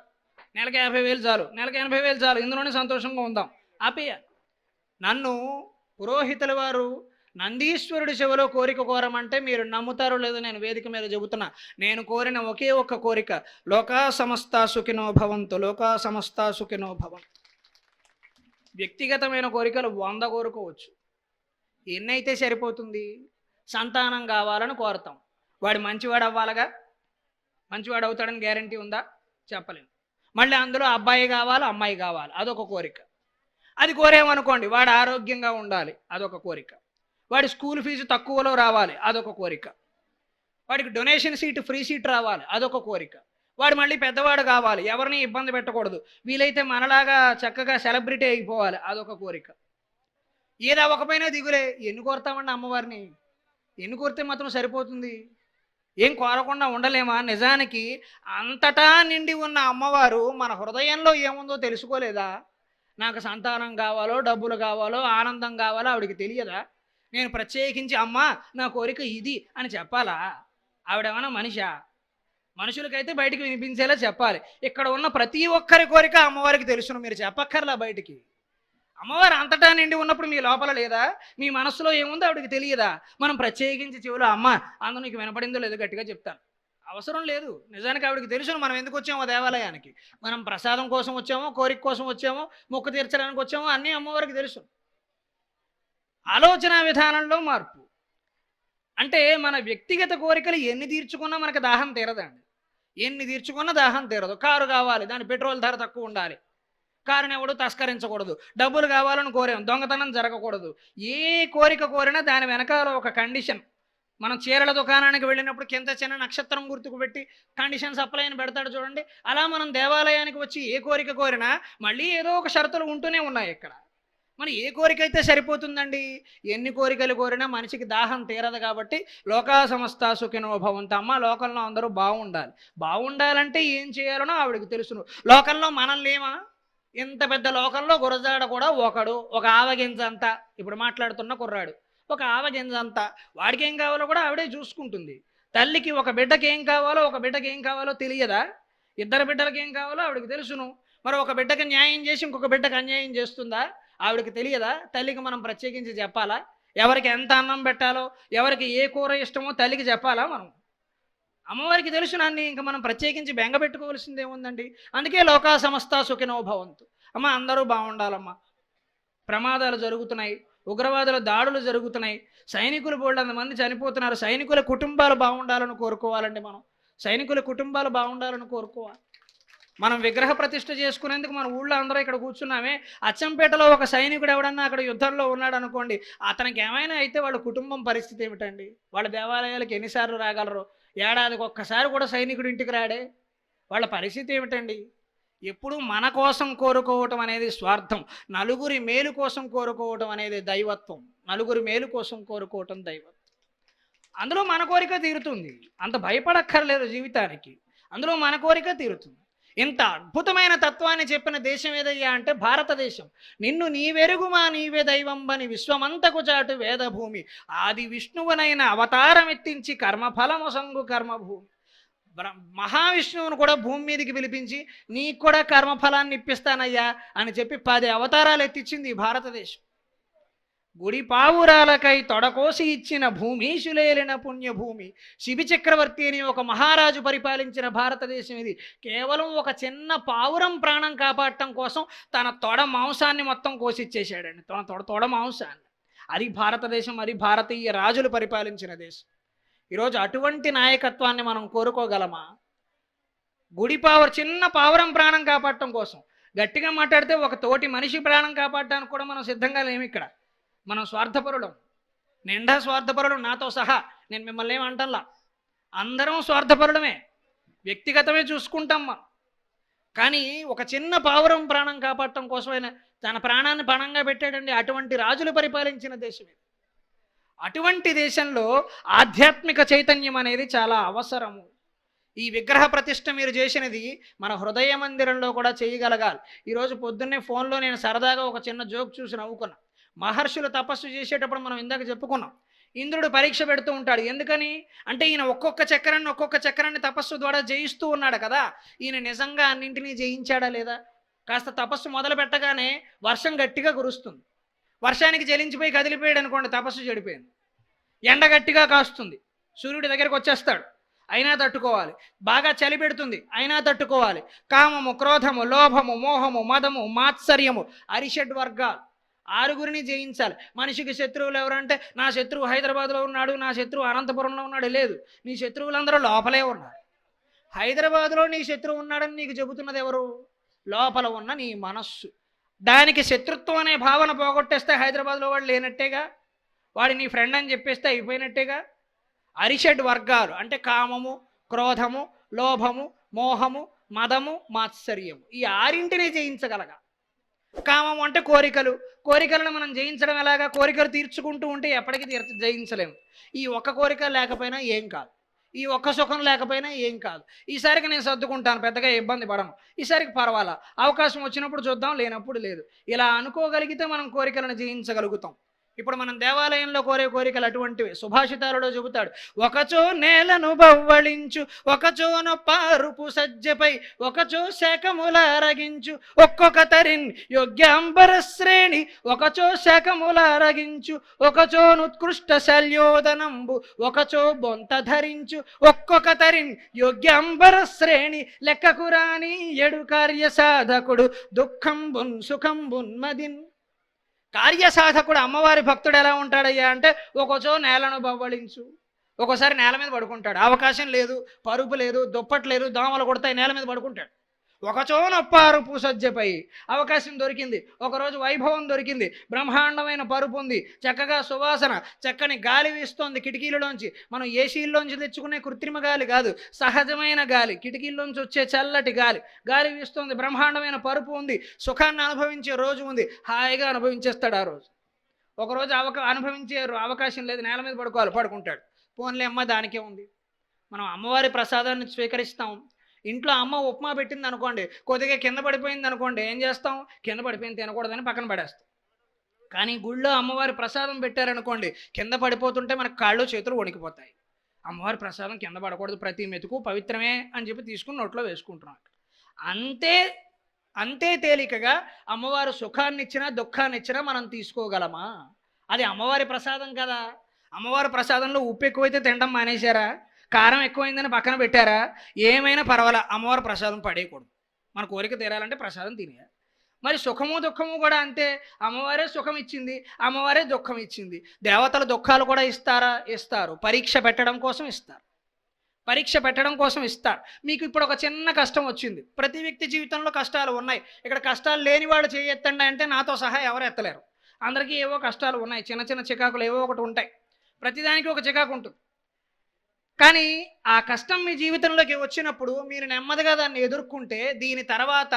నెలకి 50,000 చాలు, నెలకి 80,000 చాలు, ఇందులోనే సంతోషంగా ఉందాం, ఆపేయాలి. నన్ను పురోహితుల వారు నందీశ్వరుడి చెవిలో కోరిక కోరమంటే మీరు నమ్ముతారో లేదో నేను వేదిక మీద చెబుతున్నా. నేను కోరిన ఒకే ఒక్క కోరిక, లోకా సమస్తా సుఖినో భవంతు, లోకా సమస్తా సుఖినో భవంతు. వ్యక్తిగతమైన కోరికలు 100 కోరుకోవచ్చు, ఎన్నైతే సరిపోతుంది? సంతానం కావాలని కోరుతాం. వాడు మంచివాడు అవ్వాలిగా, మంచివాడు అవుతాడని గ్యారంటీ ఉందా? చెప్పలేము. మళ్ళీ అందులో అబ్బాయి కావాలి, అమ్మాయి కావాలి, అదొక కోరిక. అది కోరేమనుకోండి, వాడు ఆరోగ్యంగా ఉండాలి, అదొక కోరిక. వాడి స్కూల్ ఫీజు తక్కువలో రావాలి, అదొక కోరిక. వాడికి డొనేషన్ సీట్, ఫ్రీ సీట్ రావాలి, అదొక కోరిక. వాడు మళ్ళీ పెద్దవాడు కావాలి, ఎవరిని ఇబ్బంది పెట్టకూడదు, వీలైతే మనలాగా చక్కగా సెలబ్రిటీ అయిపోవాలి, అదొక కోరిక. ఏది అవ్వకపోయినా దిగులే. ఎన్ని కోరుతామండి అమ్మవారిని? ఎన్ని కోరితే మాత్రం సరిపోతుంది? ఏం కోరకుండా ఉండలేమా? నిజానికి అంతటా నిండి ఉన్న అమ్మవారు మన హృదయంలో ఏముందో తెలుసుకోలేదా? నాకు సంతానం కావాలో, డబ్బులు కావాలో, ఆనందం కావాలో ఆవిడికి తెలియదా? నేను ప్రత్యేకించి అమ్మ నా కోరిక ఇది అని చెప్పాలా? ఆవిడేమన్నా మనిషా? మనుషులకైతే బయటికి వినిపించేలా చెప్పాలి. ఇక్కడ ఉన్న ప్రతి ఒక్కరి కోరిక అమ్మవారికి తెలుసును, మీరు చెప్పక్కర్లా బయటికి. అమ్మవారు అంతటా నిండి ఉన్నప్పుడు మీ లోపల లేదా? మీ మనస్సులో ఏముందో ఆవిడకి తెలియదా? మనం ప్రత్యేకించి చెవులో అమ్మ అందులో నీకు వినపడిందో లేదో గట్టిగా చెప్తాను, అవసరం లేదు. నిజానికి ఆవిడకి తెలుసును మనం ఎందుకు వచ్చామో దేవాలయానికి. మనం ప్రసాదం కోసం వచ్చామో, కోరిక కోసం వచ్చామో, మొక్కు తీర్చడానికి వచ్చామో అన్నీ అమ్మవారికి తెలుసు. ఆలోచన విధానంలో మార్పు. అంటే మన వ్యక్తిగత కోరికలు ఎన్ని తీర్చుకున్నా మనకు దాహం తీరదండి. ఎన్ని తీర్చుకున్నా దాహం తీరదు. కారు కావాలి, దాని పెట్రోల్ ధర తక్కువ ఉండాలి, కారుని ఎవడు తస్కరించకూడదు. డబ్బులు కావాలని కోరాం, దొంగతనం జరగకూడదు. ఏ కోరిక కోరినా దాని వెనకాల ఒక కండిషన్. మనం చీరల దుకాణానికి వెళ్ళినప్పుడు కింద చిన్న నక్షత్రం గుర్తుకు పెట్టి కండిషన్ సప్లై అని పెడతాడు చూడండి. అలా మనం దేవాలయానికి వచ్చి ఏ కోరిక కోరినా మళ్ళీ ఏదో ఒక షరతులు ఉంటూనే ఉన్నాయి ఇక్కడ. మరి ఏ కోరిక అయితే సరిపోతుందండి? ఎన్ని కోరికలు కోరినా మనిషికి దాహం తీరదు. కాబట్టి లోకా సమస్తా సుఖినో భవంతు. అమ్మ లోకంలో అందరూ బాగుండాలి. బాగుండాలంటే ఏం చేయాలనో ఆవిడకి తెలుసును. లోకంలో మనల్ని ఏమా? ఇంత పెద్ద లోకంలో గురజాడ కూడా ఒకడు, ఒక ఆవగింజంతా. ఇప్పుడు మాట్లాడుతున్న కుర్రాడు ఒక ఆవగింజంతా. వాడికి ఏం కావాలో కూడా ఆవిడే చూసుకుంటుంది. తల్లికి ఒక బిడ్డకి ఏం కావాలో, ఒక బిడ్డకి ఏం కావాలో తెలియదా? 2 బిడ్డలకి ఏం కావాలో ఆవిడకి తెలుసును. మరి ఒక బిడ్డకి న్యాయం చేసి ఇంకొక బిడ్డకి అన్యాయం చేస్తుందా? ఆవిడకి తెలియదా? తల్లికి మనం ప్రత్యేకించి చెప్పాలా? ఎవరికి ఎంత అన్నం పెట్టాలో, ఎవరికి ఏ కూర ఇష్టమో తల్లికి చెప్పాలా మనం? అమ్మవారికి తెలుసు నాన్ని. ఇంకా మనం ప్రత్యేకించి బెంగ పెట్టుకోవాల్సింది ఏముందండి? అందుకే లోకా సమస్తా సుఖినో భవంతు. అమ్మ అందరూ బాగుండాలమ్మా. ప్రమాదాలు జరుగుతున్నాయి, ఉగ్రవాదుల దాడులు జరుగుతున్నాయి, సైనికులు బోల్డంత మంది చనిపోతున్నారు. సైనికుల కుటుంబాలు బాగుండాలని కోరుకోవాలండి మనం. సైనికుల కుటుంబాలు బాగుండాలని కోరుకోవాలి. మనం విగ్రహ ప్రతిష్ఠ చేసుకునేందుకు మన ఊళ్ళో అందరూ ఇక్కడ కూర్చున్నామే. అచ్చంపేటలో ఒక సైనికుడు ఎవడన్నా అక్కడ యుద్ధంలో ఉన్నాడు అనుకోండి, అతనికి ఏమైనా అయితే వాళ్ళ కుటుంబం పరిస్థితి ఏమిటండి? వాళ్ళ దేవాలయాలకు ఎన్నిసార్లు రాగలరు? ఏడాదికి ఒక్కసారి కూడా సైనికుడు ఇంటికి రాడే. వాళ్ళ పరిస్థితి ఏమిటండి? ఎప్పుడు మన కోసం కోరుకోవటం అనేది స్వార్థం, నలుగురి మేలు కోసం కోరుకోవటం అనేది దైవత్వం. నలుగురి మేలు కోసం కోరుకోవటం దైవత్వం. అందులో మన కోరిక తీరుతుంది, అంత భయపడక్కర్లేదు జీవితానికి, అందులో మన కోరిక తీరుతుంది. ఇంత అద్భుతమైన తత్వాన్ని చెప్పిన దేశం ఏదయ్యా అంటే భారతదేశం. నిన్ను నీవెరుగుమా నీవే దైవంబని విశ్వమంతకు చాటు వేదభూమి, ఆది విష్ణువునైన అవతారం ఎత్తించి కర్మఫలము సంగు కర్మభూమి. మహావిష్ణువును కూడా భూమి మీదకి పిలిపించి నీకు కూడా కర్మఫలాన్ని ఇప్పిస్తానయ్యా అని చెప్పి 10 అవతారాలు ఎత్తిచ్చింది ఈ భారతదేశం. గుడి పావురాలకై తొడకోసి ఇచ్చిన భూమీశులేలిన పుణ్యభూమి. శిబి చక్రవర్తి అని ఒక మహారాజు పరిపాలించిన భారతదేశం ఇది. కేవలం ఒక చిన్న పావురం ప్రాణం కాపాడటం కోసం తన తొడ మాంసాన్ని మొత్తం కోసిచ్చేసాడండి, తన తొడ మాంసాన్ని. అది భారతదేశం, అది భారతీయ రాజులు పరిపాలించిన దేశం. ఈరోజు అటువంటి నాయకత్వాన్ని మనం కోరుకోగలమా? చిన్న పావురం ప్రాణం కాపాడటం కోసం గట్టిగా మాట్లాడితే ఒక తోటి మనిషి ప్రాణం కాపాడటానికి కూడా మనం సిద్ధంగా లేము. ఇక్కడ మనం స్వార్థపరులం, నిండా స్వార్థపరులం, నాతో సహా. నేను మిమ్మల్ని ఏమంటల్లా, అందరం స్వార్థపరులమే, వ్యక్తిగతమే చూసుకుంటాం మనం. కానీ ఒక చిన్న పావురం ప్రాణం కాపాడటం కోసమైనా తన ప్రాణాన్ని పణంగా పెట్టాడండి. అటువంటి రాజులు పరిపాలించిన దేశం ఇది. అటువంటి దేశంలో ఆధ్యాత్మిక చైతన్యం అనేది చాలా అవసరము. ఈ విగ్రహ ప్రతిష్ఠ మీరు చేసినది మన హృదయ మందిరంలో కూడా చేయగలగాలి. ఈరోజు పొద్దున్నే ఫోన్లో నేను సరదాగా ఒక చిన్న జోక్ చూసి నవ్వుకున్నా. మహర్షులు తపస్సు చేసేటప్పుడు మనం ఇందాక చెప్పుకున్నాం, ఇంద్రుడు పరీక్ష పెడుతూ ఉంటాడు. ఎందుకని అంటే ఈయన ఒక్కొక్క చక్రాన్ని తపస్సు ద్వారా జయిస్తూ ఉన్నాడు కదా. ఈయన నిజంగా అన్నింటినీ జయించాడా లేదా? కాస్త తపస్సు మొదలు పెట్టగానే వర్షం గట్టిగా కురుస్తుంది. వర్షానికి జలించిపోయి కదిలిపోయాడు అనుకోండి, తపస్సు చెడిపోయింది. ఎండ గట్టిగా కాస్తుంది, సూర్యుడి దగ్గరికి వచ్చేస్తాడు, అయినా తట్టుకోవాలి. బాగా చలి పెడుతుంది, అయినా తట్టుకోవాలి. కామము, క్రోధము, లోభము, మోహము, మదము, మాత్సర్యము, అరిషడ్ వర్గాలు, 6గురిని జయించాలి. మనిషికి శత్రువులు ఎవరంటే నా శత్రువు హైదరాబాద్లో ఉన్నాడు, నా శత్రువు అనంతపురంలో ఉన్నాడు. లేదు, నీ శత్రువులందరూ లోపలే ఉన్నారు. హైదరాబాద్లో నీ శత్రువు ఉన్నాడని నీకు చెబుతున్నది ఎవరు? లోపల ఉన్న నీ మనస్సు. దానికి శత్రుత్వం అనే భావన పోగొట్టేస్తే హైదరాబాద్లో వాడు లేనట్టేగా, వాడు నీ ఫ్రెండ్ అని చెప్పేస్తే అయిపోయినట్టేగా. అరిషడ్ వర్గాలు అంటే కామము, క్రోధము, లోభము, మోహము, మదము, మాత్సర్యము, ఈ 6ంటిని జయించగలగా. కామము అంటే కోరికలను మనం జయించడం ఎలాగా? కోరికలు తీర్చుకుంటూ ఉంటే ఎప్పటికీ జయించలేము. ఈ ఒక్క కోరిక లేకపోయినా ఏం కాదు, ఈ ఒక్క సుఖం లేకపోయినా ఏం కాదు. ఈసారికి నేను సర్దుకుంటాను, పెద్దగా ఇబ్బంది పడము, ఈసారికి పర్వాలా, అవకాశం వచ్చినప్పుడు చూద్దాం, లేనప్పుడు లేదు. ఇలా అనుకోగలిగితే మనం కోరికలను జయించగలుగుతాం. ఇప్పుడు మనం దేవాలయంలో కోరే కోరికలు అటువంటివి. సుభాషితాలలో చెబుతాడు, ఒకచో నేలను బవ్వళించు, ఒకచోను పారుపు సజ్జపై, ఒకచో శాఖములారగించు, ఒక్కొక్క తరిన్ యోగ్యాంబర శ్రేణి, ఒకచో శాఖములారగించు, ఒకచోనుత్కృష్ట శల్యోదనంబు, ఒకచో బొంత ధరించు, ఒక్కొక్క తరిన్ యోగ్యాంబర శ్రేణి, లెక్కకురాని ఎడు కార్య సాధకుడు, దుఃఖంబున్ సుఖంబున్ మదిన్. కార్యసాధకుడు అమ్మవారి భక్తుడు ఎలా ఉంటాడయ్యా అంటే ఒకచో నేలను బవ్వళించు, ఒక్కోసారి నేల మీద పడుకుంటాడు, అవకాశం లేదు, పరుపు లేదు, దుప్పట్లు లేదు, దోమలు కొడతాయి, నేల మీద పడుకుంటాడు. ఒకచో నొప్పారుపు సజ్జపై, అవకాశం దొరికింది, ఒకరోజు వైభవం దొరికింది, బ్రహ్మాండమైన పరుపు ఉంది, చక్కగా సువాసన, చక్కని గాలి వీస్తోంది కిటికీలలోంచి. మనం ఏసీల్లోంచి తెచ్చుకునే కృత్రిమ గాలి కాదు, సహజమైన గాలి, కిటికీల్లోంచి వచ్చే చల్లటి గాలి వీస్తోంది, బ్రహ్మాండమైన పరుపు ఉంది, సుఖాన్ని అనుభవించే రోజు ఉంది, హాయిగా అనుభవించేస్తాడు ఆ రోజు. ఒకరోజు అనుభవించే అవకాశం లేదు, నేల మీద పడుకుంటాడు. పోన్లే అమ్మ, దానికే ఉంది. మనం అమ్మవారి ప్రసాదాన్ని స్వీకరిస్తాం. ఇంట్లో అమ్మ ఉప్మా పెట్టింది అనుకోండి, కొద్దిగా కింద పడిపోయింది అనుకోండి, ఏం చేస్తాం? కింద పడిపోయింది తినకూడదని పక్కన పడేస్తాం. కానీ గుళ్ళో అమ్మవారి ప్రసాదం పెట్టారనుకోండి, కింద పడిపోతుంటే మనకు కాళ్ళు చేతులు వణికిపోతాయి. అమ్మవారి ప్రసాదం కింద పడకూడదు, ప్రతి మెతుకు పవిత్రమే అని చెప్పి తీసుకుని నోట్లో వేసుకుంటున్నాం. అంతే తేలికగా అమ్మవారు సుఖాన్ని ఇచ్చినా దుఃఖాన్ని ఇచ్చినా మనం తీసుకోగలమా? అది అమ్మవారి ప్రసాదం కదా. అమ్మవారి ప్రసాదంలో ఉప్పు ఎక్కువైతే తినడం మానేశారా? కారం ఎక్కువైందని పక్కన పెట్టారా? ఏమైనా పర్వాలా, అమ్మవారి ప్రసాదం పడేయకూడదు. మన కోరిక తీరాలంటే ప్రసాదం తినేయాలి. మరి సుఖము దుఃఖము కూడా అంతే. అమ్మవారే సుఖం ఇచ్చింది, అమ్మవారే దుఃఖం ఇచ్చింది. దేవతల దుఃఖాలు కూడా ఇస్తారు, పరీక్ష పెట్టడం కోసం ఇస్తారు. పరీక్ష పెట్టడం కోసం ఇస్తారు. మీకు ఇప్పుడు ఒక చిన్న కష్టం వచ్చింది. ప్రతి వ్యక్తి జీవితంలో కష్టాలు ఉన్నాయి. ఇక్కడ కష్టాలు లేని వాళ్ళు చేయెత్తండి అంటే నాతో సహా ఎవరు ఎత్తలేరు. అందరికీ ఏవో కష్టాలు ఉన్నాయి, చిన్న చిన్న చికాకులు ఏవో ఒకటి ఉంటాయి. ప్రతిదానికి ఒక చికాకు ఉంటుంది. కానీ ఆ కష్టం మీ జీవితంలోకి వచ్చినప్పుడు మీరు నెమ్మదిగా దాన్ని ఎదుర్కొంటే దీని తర్వాత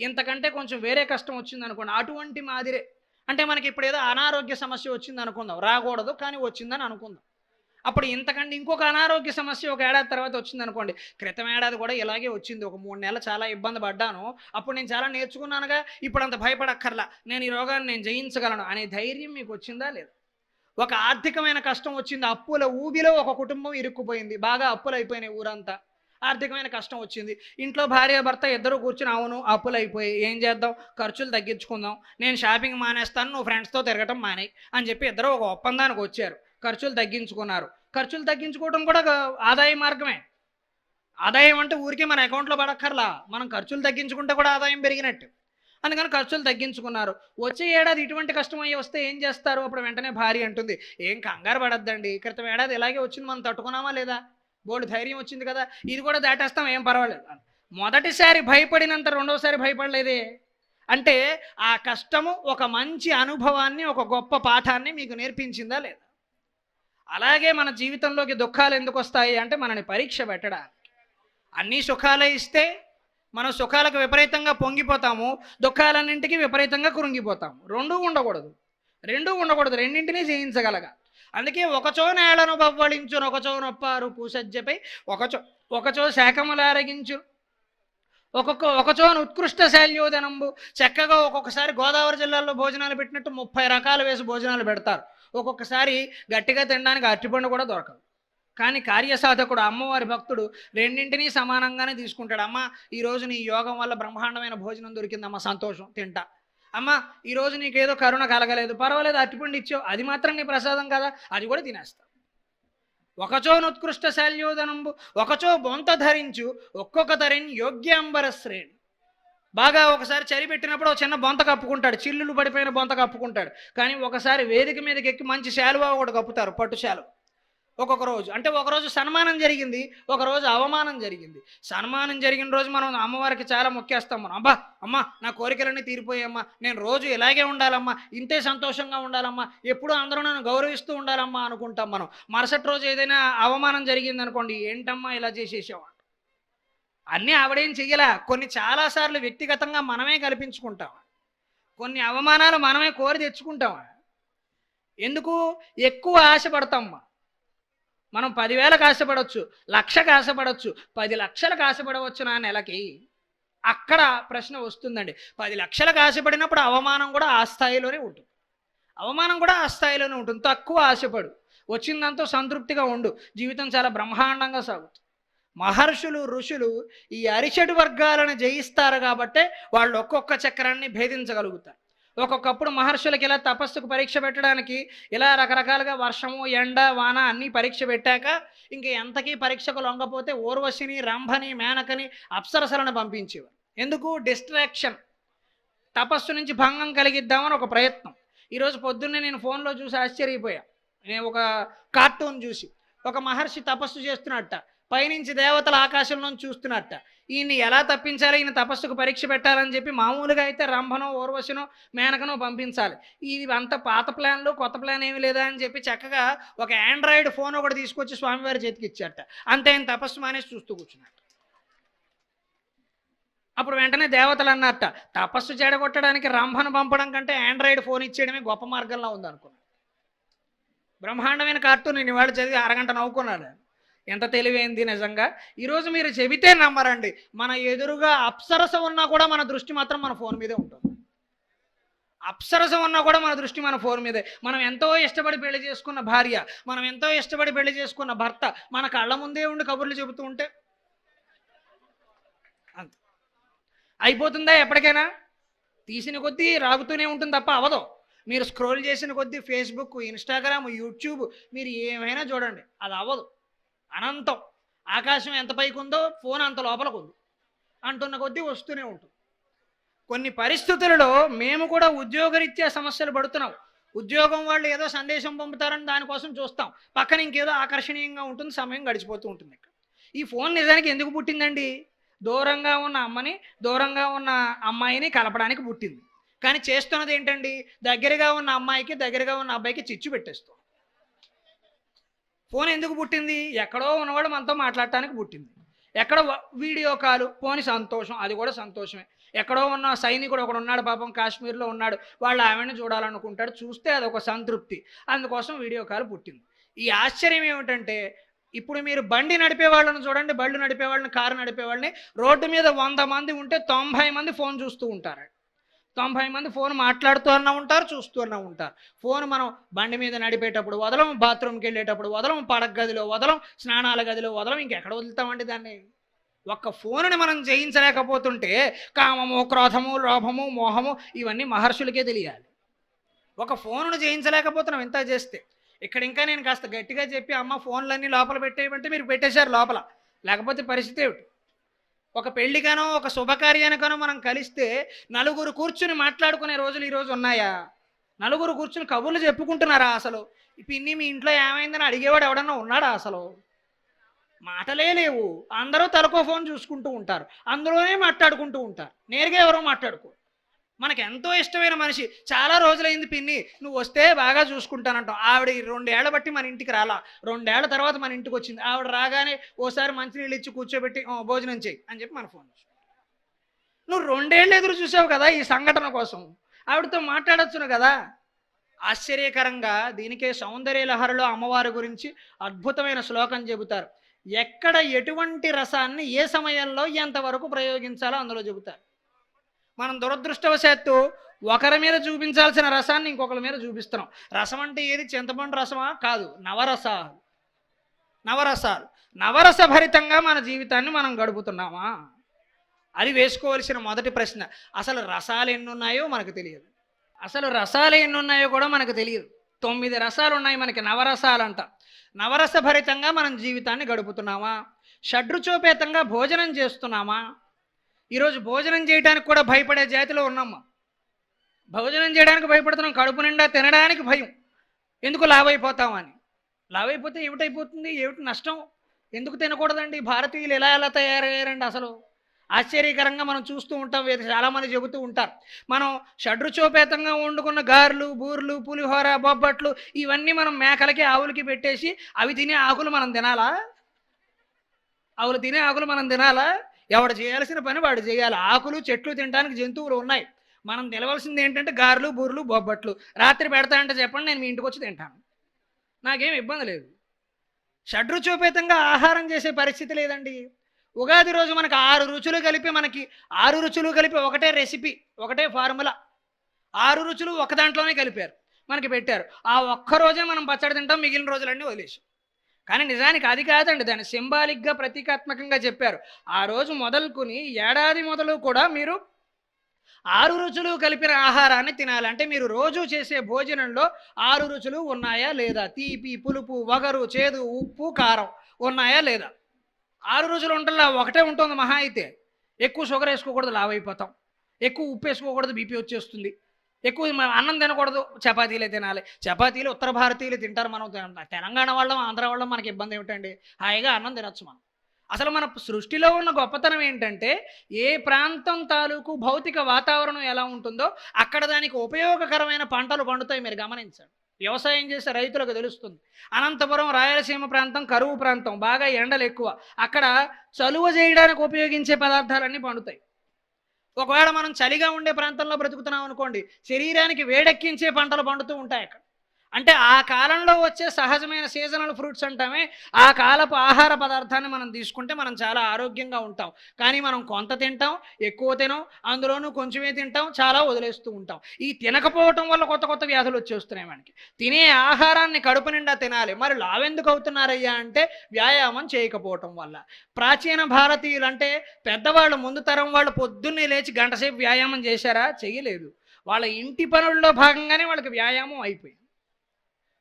ఇంతకంటే కొంచెం వేరే కష్టం వచ్చింది అనుకోండి, అటువంటి మాదిరే. అంటే మనకి ఇప్పుడు ఏదో అనారోగ్య సమస్య వచ్చింది అనుకుందాం, రాకూడదు కానీ వచ్చిందని అనుకుందాం. అప్పుడు ఇంతకంటే ఇంకొక అనారోగ్య సమస్య ఒక ఏడాది తర్వాత వచ్చింది అనుకోండి, క్రితం ఏడాది కూడా ఇలాగే వచ్చింది, ఒక 3 నెలలు చాలా ఇబ్బంది పడ్డాను, అప్పుడు నేను చాలా నేర్చుకున్నానుగా, ఇప్పుడు అంత భయపడక్కర్లా, నేను ఈ రోగాన్ని నేను జయించగలను అనే ధైర్యం మీకు వచ్చిందా లేదా? ఒక ఆర్థికమైన కష్టం వచ్చింది, అప్పుల ఊబిలో ఒక కుటుంబం ఇరుక్కుపోయింది, బాగా అప్పులు అయిపోయినాయి, ఊరంతా ఆర్థికమైన కష్టం వచ్చింది. ఇంట్లో భార్య భర్త ఇద్దరు కూర్చుని అవును అప్పులు అయిపోయి ఏం చేద్దాం, ఖర్చులు తగ్గించుకుందాం, నేను షాపింగ్ మానేస్తాను, నువ్వు ఫ్రెండ్స్తో తిరగటం మానేయి అని చెప్పి ఇద్దరు ఒక ఒప్పందానికి వచ్చారు, ఖర్చులు తగ్గించుకున్నారు. ఖర్చులు తగ్గించుకోవడం కూడా ఆదాయ మార్గమే. ఆదాయం అంటే ఊరికే మన అకౌంట్లో పడక్కర్లా, మనం ఖర్చులు తగ్గించుకుంటే కూడా ఆదాయం పెరిగినట్టు. అందుకని ఖర్చులు తగ్గించుకున్నారు. వచ్చే ఏడాది ఇటువంటి కష్టం అయ్యి వస్తే ఏం చేస్తారు? అప్పుడు వెంటనే భార్య అంటుంది, ఏం కంగారు పడద్దండి, క్రితం ఏడాది ఇలాగే వచ్చింది, మనం తట్టుకున్నామా లేదా, బోల్డ్ ధైర్యం వచ్చింది కదా, ఇది కూడా దాటేస్తాం, ఏం పర్వాలేదు. మొదటిసారి భయపడినంత రెండోసారి భయపడలేదే. అంటే ఆ కష్టము ఒక మంచి అనుభవాన్ని, ఒక గొప్ప పాఠాన్ని మీకు నేర్పించిందా లేదా? అలాగే మన జీవితంలోకి దుఃఖాలు ఎందుకు వస్తాయి అంటే మనని పరీక్ష పెట్టడానికి. అన్నీ సుఖాలే ఇస్తే మనం సుఖాలకు విపరీతంగా పొంగిపోతాము, దుఃఖాలన్నింటికి విపరీతంగా కృంగిపోతాము. రెండూ ఉండకూడదు, రెండింటినీ జయించగలగా. అందుకే ఒకచో నేలను బవ్వళించును, ఒకచో నొప్పారు పూసజ్జపై, ఒకచో శాఖములారగించు, ఒకచోన ఉత్కృష్ట శైల్యోదనంబు. చక్కగా ఒక్కొక్కసారి గోదావరి జిల్లాలో భోజనాలు పెట్టినట్టు 30 రకాలు వేసి భోజనాలు పెడతారు. ఒక్కొక్కసారి గట్టిగా తినడానికి అరటిపండు కూడా దొరకదు. కానీ కార్యసాధకుడు అమ్మవారి భక్తుడు రెండింటినీ సమానంగానే తీసుకుంటాడు. అమ్మ ఈరోజు నీ యోగం వల్ల బ్రహ్మాండమైన భోజనం దొరికిందమ్మ, సంతోషం, తింటా. అమ్మ ఈరోజు నీకేదో కరుణ కలగలేదు, పర్వాలేదు, అరటిపండు ఇచ్చావు, అది మాత్రం నీ ప్రసాదం కదా, అది కూడా తినేస్తావు. ఒకచో నుత్కృష్ట శైల్యోదనంబు, ఒకచో బొంత ధరించు, ఒక్కొక్క ధరిని యోగ్యాంబర శ్రేణి. బాగా ఒకసారి చలి పెట్టినప్పుడు ఒక చిన్న బొంత కప్పుకుంటాడు, చిల్లులు పడిపోయిన బొంత కప్పుకుంటాడు. కానీ ఒకసారి వేదిక మీదకి ఎక్కి మంచి శాలువా ఒకటి కప్పుతారు, పట్టు శాలువ. ఒక్కొక్క రోజు అంటే ఒకరోజు సన్మానం జరిగింది, ఒకరోజు అవమానం జరిగింది. సన్మానం జరిగిన రోజు మనం అమ్మవారికి చాలా మొక్కేస్తాం. మనం అబ్బా అమ్మ నా కోరికలన్నీ తీరిపోయామ్మా, నేను రోజు ఇలాగే ఉండాలమ్మా, ఇంతే సంతోషంగా ఉండాలమ్మా, ఎప్పుడూ అందరూ నన్ను గౌరవిస్తూ ఉండాలమ్మా అనుకుంటాం మనం. మరుసటి రోజు ఏదైనా అవమానం జరిగింది అనుకోండి, ఏంటమ్మా ఇలా చేసేసావా, అన్నీ ఆవిడేం చెయ్యలా. కొన్ని చాలాసార్లు వ్యక్తిగతంగా మనమే కల్పించుకుంటాం, కొన్ని అవమానాలు మనమే కోరి తెచ్చుకుంటాం. ఎందుకు? ఎక్కువ ఆశపడతామ్మా. మనం 10,000కు ఆశపడవచ్చు, 1,00,000కు ఆశపడవచ్చు, 10 లక్షలకు ఆశపడవచ్చు నా నెలకి. అక్కడ ప్రశ్న వస్తుందండి. 10 లక్షలకు ఆశపడినప్పుడు అవమానం కూడా ఆ స్థాయిలోనే ఉంటుంది, తక్కువ ఆశపడు, వచ్చిందంతా సంతృప్తిగా ఉండు, జీవితం చాలా బ్రహ్మాండంగా సాగుతుంది. మహర్షులు ఋషులు ఈ అరిషడ్ వర్గాలను జయిస్తారు కాబట్టే వాళ్ళు ఒక్కొక్క చక్రాన్ని భేదించగలుగుతారు. ఒక్కొక్కప్పుడు మహర్షులకి ఇలా తపస్సుకు పరీక్ష పెట్టడానికి ఇలా రకరకాలుగా వర్షము ఎండ వాన అన్నీ పరీక్ష పెట్టాక ఇంక ఎంతకీ పరీక్షకు లొంగపోతే ఊర్వశిని రంభని మేనకని అప్సరసలను పంపించేవారు. ఎందుకు? డిస్ట్రాక్షన్, తపస్సు నుంచి భంగం కలిగిద్దామని ఒక ప్రయత్నం. ఈరోజు పొద్దున్నే నేను ఫోన్లో చూసి ఆశ్చర్యపోయా. నేను ఒక కార్టూన్ చూసి ఒక మహర్షి తపస్సు చేస్తున్నట్ట, పైనుంచి దేవతల ఆకాశంలో చూస్తున్నట్ట. ఈయన్ని ఎలా తప్పించాలి, ఈయన తపస్సుకు పరీక్ష పెట్టాలని చెప్పి మామూలుగా అయితే రంభనో ఊర్వశనో మేనకనో పంపించాలి. ఇది అంత పాత ప్లాన్లు, కొత్త ప్లాన్ ఏమి లేదా అని చెప్పి చక్కగా ఒక ఆండ్రాయిడ్ ఫోన్ ఒకటి తీసుకొచ్చి స్వామివారి చేతికి ఇచ్చాట. అంతే, ఆయన తపస్సు మానేసి చూస్తూ కూర్చున్నట్ట. అప్పుడు వెంటనే దేవతలు అన్నట్ట, తపస్సు చెడగొట్టడానికి రంభను పంపడం కంటే ఆండ్రాయిడ్ ఫోన్ ఇచ్చేయడమే గొప్ప మార్గంలో ఉందనుకున్నాను. బ్రహ్మాండమైన కార్టూన్ నేను ఇవాళ చదివి అరగంట నవ్వుకున్నాను. ఎంత తెలివైంది నిజంగా. ఈరోజు మీరు చెబితే నమ్మరండి, మన ఎదురుగా అప్సరస ఉన్నా కూడా మన దృష్టి మాత్రం మన ఫోన్ మీదే ఉంటుంది. అప్సరస ఉన్నా కూడా మన దృష్టి మన ఫోన్ మీదే. మనం ఎంతో ఇష్టపడి పెళ్లి చేసుకున్న భార్య, మనం ఎంతో ఇష్టపడి పెళ్లి చేసుకున్న భర్త మన కళ్ళ ముందే ఉండి కబుర్లు చెబుతూ ఉంటే అంత అయిపోతుందా? ఎప్పటికైనా తీసిన కొద్దీ రాగుతూనే ఉంటుంది తప్ప అవదు. మీరు స్క్రోల్ చేసిన కొద్దీ ఫేస్బుక్, ఇన్స్టాగ్రామ్, యూట్యూబ్ మీరు ఏమైనా చూడండి, అది అవ్వదు. అనంతం. ఆకాశం ఎంత పైకి ఉందో ఫోన్ అంత లోపలికి ఉంది, అంటున్న కొద్దీ వస్తూనే ఉంటుంది. కొన్ని పరిస్థితులలో మేము కూడా ఉద్యోగరీత్యా సమస్యలు పడుతున్నాం. ఉద్యోగం వాళ్ళు ఏదో సందేశం పంపుతారని దానికోసం చూస్తాం, పక్కన ఇంకేదో ఆకర్షణీయంగా ఉంటుంది, సమయం గడిచిపోతూ ఉంటుంది. ఈ ఫోన్ నిజానికి ఎందుకు పుట్టిందండి? దూరంగా ఉన్న అమ్మని దూరంగా ఉన్న అమ్మాయిని కలపడానికి పుట్టింది. కానీ చేస్తున్నది ఏంటండి? దగ్గరగా ఉన్న అమ్మాయికి దగ్గరగా ఉన్న అబ్బాయికి చిచ్చు పెట్టేస్తాం. ఫోన్ ఎందుకు పుట్టింది? ఎక్కడో ఉన్నవాడు మనతో మాట్లాడటానికి పుట్టింది. ఎక్కడ వీడియో కాలు పోని సంతోషం, అది కూడా సంతోషమే. ఎక్కడో ఉన్న సైనికుడు ఒకడు ఉన్నాడు పాపం, కాశ్మీర్లో ఉన్నాడు, వాళ్ళు ఆమెను చూడాలనుకుంటాడు, చూస్తే అదొక సంతృప్తి, అందుకోసం వీడియో కాల్ పుట్టింది. ఈ ఆశ్చర్యం ఏమిటంటే ఇప్పుడు మీరు బండి నడిపే వాళ్ళని చూడండి, బళ్ళు నడిపే వాళ్ళని, కారు నడిపే వాళ్ళని, రోడ్డు మీద 100 మంది ఉంటే 90 మంది ఫోన్ చూస్తూ ఉంటారు. 90 మంది ఫోన్ మాట్లాడుతూ అన్నా ఉంటారు, చూస్తూ అన్నా ఉంటారు. ఫోన్ మనం బండి మీద నడిపేటప్పుడు వదలం, బాత్రూమ్కి వెళ్ళేటప్పుడు వదలం, పడక గదిలో వదలం, స్నానాల గదిలో వదలం, ఇంకెక్కడ వదులుతామండి దాన్ని? ఒక్క ఫోనుని మనం జయించలేకపోతుంటే కామము, క్రోధము, లోభము, మోహము ఇవన్నీ మహర్షులకే తెలియాలి. ఒక ఫోనును జయించలేకపోతున్నాం ఇంత చేస్తే. ఇక్కడ ఇంకా నేను కాస్త గట్టిగా చెప్పి అమ్మ ఫోన్లన్నీ లోపల పెట్టేయమంటే మీరు పెట్టేశారు లోపల, లేకపోతే పరిస్థితి ఏమిటి? ఒక పెళ్లిగానో ఒక శుభకార్యానికనో మనం కలిస్తే నలుగురు కూర్చుని మాట్లాడుకునే రోజులు ఈరోజు ఉన్నాయా? నలుగురు కూర్చుని కబుర్లు చెప్పుకుంటున్నారా? అసలు పిన్ని మీ ఇంట్లో ఏమైందని అడిగేవాడు ఎవడన్నా ఉన్నాడా? అసలు మాటలే లేవు. అందరూ తలకో ఫోన్ చూసుకుంటూ ఉంటారు, అందులోనే మాట్లాడుకుంటూ ఉంటారు, నేరుగా ఎవరో మాట్లాడుకో. మనకు ఎంతో ఇష్టమైన మనిషి, చాలా రోజులైంది పిన్ని నువ్వు వస్తే బాగా చూసుకుంటానంటాం. ఆవిడ 2 ఏళ్ల బట్టి మన ఇంటికి రాలా, 2 ఏళ్ల తర్వాత మన ఇంటికి వచ్చింది. ఆవిడ రాగానే ఓసారి మంచినీళ్ళు ఇచ్చి కూర్చోబెట్టి భోజనం చేయి అని చెప్పి మన ఫోన్. నువ్వు 2 ఏళ్ళు ఎదురు చూసావు కదా ఈ సంఘటన కోసం, ఆవిడతో మాట్లాడొచ్చును కదా. ఆశ్చర్యకరంగా దీనికే సౌందర్యలహరిలో అమ్మవారి గురించి అద్భుతమైన శ్లోకం చెబుతారు. ఎక్కడ ఎటువంటి రసాన్ని ఏ సమయంలో ఎంతవరకు ప్రయోగించాలో అందులో చెబుతారు. మనం దురదృష్టవశాత్తు ఒకరి మీద చూపించాల్సిన రసాన్ని ఇంకొకరి మీద చూపిస్తున్నాం. రసం అంటే ఏది? చింతపండు రసమా? కాదు, నవరసాలు. నవరసాలు, నవరసభరితంగా మన జీవితాన్ని మనం గడుపుతున్నామా? అది వేసుకోవాల్సిన మొదటి ప్రశ్న. అసలు రసాలు ఎన్నున్నాయో మనకు తెలియదు. అసలు రసాలు ఎన్నున్నాయో కూడా మనకు తెలియదు. 9 రసాలు ఉన్నాయి మనకి, నవరసాలంట. నవరసభరితంగా మనం జీవితాన్ని గడుపుతున్నామా? షడ్రుచోపేతంగా భోజనం చేస్తున్నామా? ఈరోజు భోజనం చేయడానికి కూడా భయపడే జాతిలో ఉన్నామా? భోజనం చేయడానికి భయపడుతున్నాం, కడుపు నిండా తినడానికి భయం. ఎందుకు? లావైపోతామని. లావైపోతే ఏమిటైపోతుంది? ఏమిటి నష్టం? ఎందుకు తినకూడదండి? భారతీయులు ఎలా తయారయ్యారండి అసలు? ఆశ్చర్యకరంగా మనం చూస్తూ ఉంటాం, చాలామంది చెబుతూ ఉంటారు. మనం షడ్రుచోపేతంగా వండుకున్న గారెలు, బూర్లు, పులిహోర, బొబ్బట్లు ఇవన్నీ మనం మేకలకి, ఆవులకి పెట్టేసి అవి తినే ఆకులు మనం తినాలా? ఆవులు తినే ఆకులు మనం తినాలా? ఎవడు చేయాల్సిన పని వాడు చేయాలి. ఆకులు చెట్లు తినడానికి జంతువులు ఉన్నాయి. మనం నిలవలసింది ఏంటంటే గారెలు, బూర్లు, బొబ్బట్లు. రాత్రి పెడతానంటే చెప్పండి, నేను మీ ఇంటికి వచ్చి తింటాను, నాకేం ఇబ్బంది లేదు. షడ్రుచోపేతంగా ఆహారం చేసే పరిస్థితి లేదండి. ఉగాది రోజు మనకు 6 రుచులు కలిపి, మనకి 6 రుచులు కలిపి ఒకటే రెసిపీ, ఒకటే ఫార్ములా, 6 రుచులు ఒక దాంట్లోనే కలిపారు మనకి పెట్టారు. ఆ ఒక్కరోజే మనం పచ్చడి తింటాం, మిగిలిన రోజులన్నీ వదిలేసాం. కానీ నిజానికి అది కాదండి, దాన్ని సింబాలిక్గా, ప్రతీకాత్మకంగా చెప్పారు. ఆ రోజు మొదలుకొని ఏడాది మొదలు కూడా మీరు 6 రుచులు కలిపిన ఆహారాన్ని తినాలి. అంటే మీరు రోజు చేసే భోజనంలో 6 రుచులు ఉన్నాయా లేదా? తీపి, పులుపు, వగరు, చేదు, ఉప్పు, కారం ఉన్నాయా లేదా? 6 రుచులు ఉంటుందా? ఒకటే ఉంటుంది మహా అయితే. ఎక్కువ షుగర్ వేసుకోకూడదు, లావైపోతాం. ఎక్కువ ఉప్పు వేసుకోకూడదు, బీపీ వచ్చేస్తుంది. ఎక్కువ అన్నం తినకూడదు, చపాతీలే తినాలి. చపాతీలు ఉత్తర భారతీయులు తింటారు, మనం తెలంగాణ వాళ్ళం, ఆంధ్ర వాళ్ళం మనకి ఇబ్బంది ఏమిటండి? హాయిగా అన్నం తినచ్చు మనం. అసలు మన సృష్టిలో ఉన్న గొప్పతనం ఏంటంటే ఏ ప్రాంతం తాలూకు భౌతిక వాతావరణం ఎలా ఉంటుందో అక్కడ దానికి ఉపయోగకరమైన పంటలు పండుతాయి. మీరు గమనించండి, వ్యవసాయం చేసే రైతులకు తెలుస్తుంది. అనంతపురం, రాయలసీమ ప్రాంతం కరువు ప్రాంతం, బాగా ఎండలు ఎక్కువ. అక్కడ చలువ చేయడానికి ఉపయోగించే పదార్థాలన్నీ పండుతాయి. ఒకవేళ మనం చలిగా ఉండే ప్రాంతంలో బ్రతుకుతున్నాం అనుకోండి, శరీరానికి వేడెక్కించే పంటలు పండుతూ ఉంటాయి అక్కడ. అంటే ఆ కాలంలో వచ్చే సహజమైన సీజనల్ ఫ్రూట్స్ అంటామే, ఆ కాలపు ఆహార పదార్థాన్ని మనం తీసుకుంటే మనం చాలా ఆరోగ్యంగా ఉంటాం. కానీ మనం కొంత తింటాం, ఎక్కువ తినం, అందులోనూ కొంచెమే తింటాం, చాలా వదిలేస్తూ ఉంటాం. ఈ తినకపోవటం వల్ల కొత్త కొత్త వ్యాధులు వచ్చేస్తున్నాయి మనకి. తినే ఆహారాన్ని కడుపు నిండా తినాలి. మరి లావెందుకు అవుతున్నారయ్యా అంటే వ్యాయామం చేయకపోవటం వల్ల. ప్రాచీన భారతీయులు అంటే పెద్దవాళ్ళు, ముందు తరం వాళ్ళు పొద్దున్నే లేచి గంట సేపు వ్యాయామం చేశారా? చేయలేదు. వాళ్ళ ఇంటి పనుల్లో భాగంగానే వాళ్ళకి వ్యాయామం అయిపోయింది.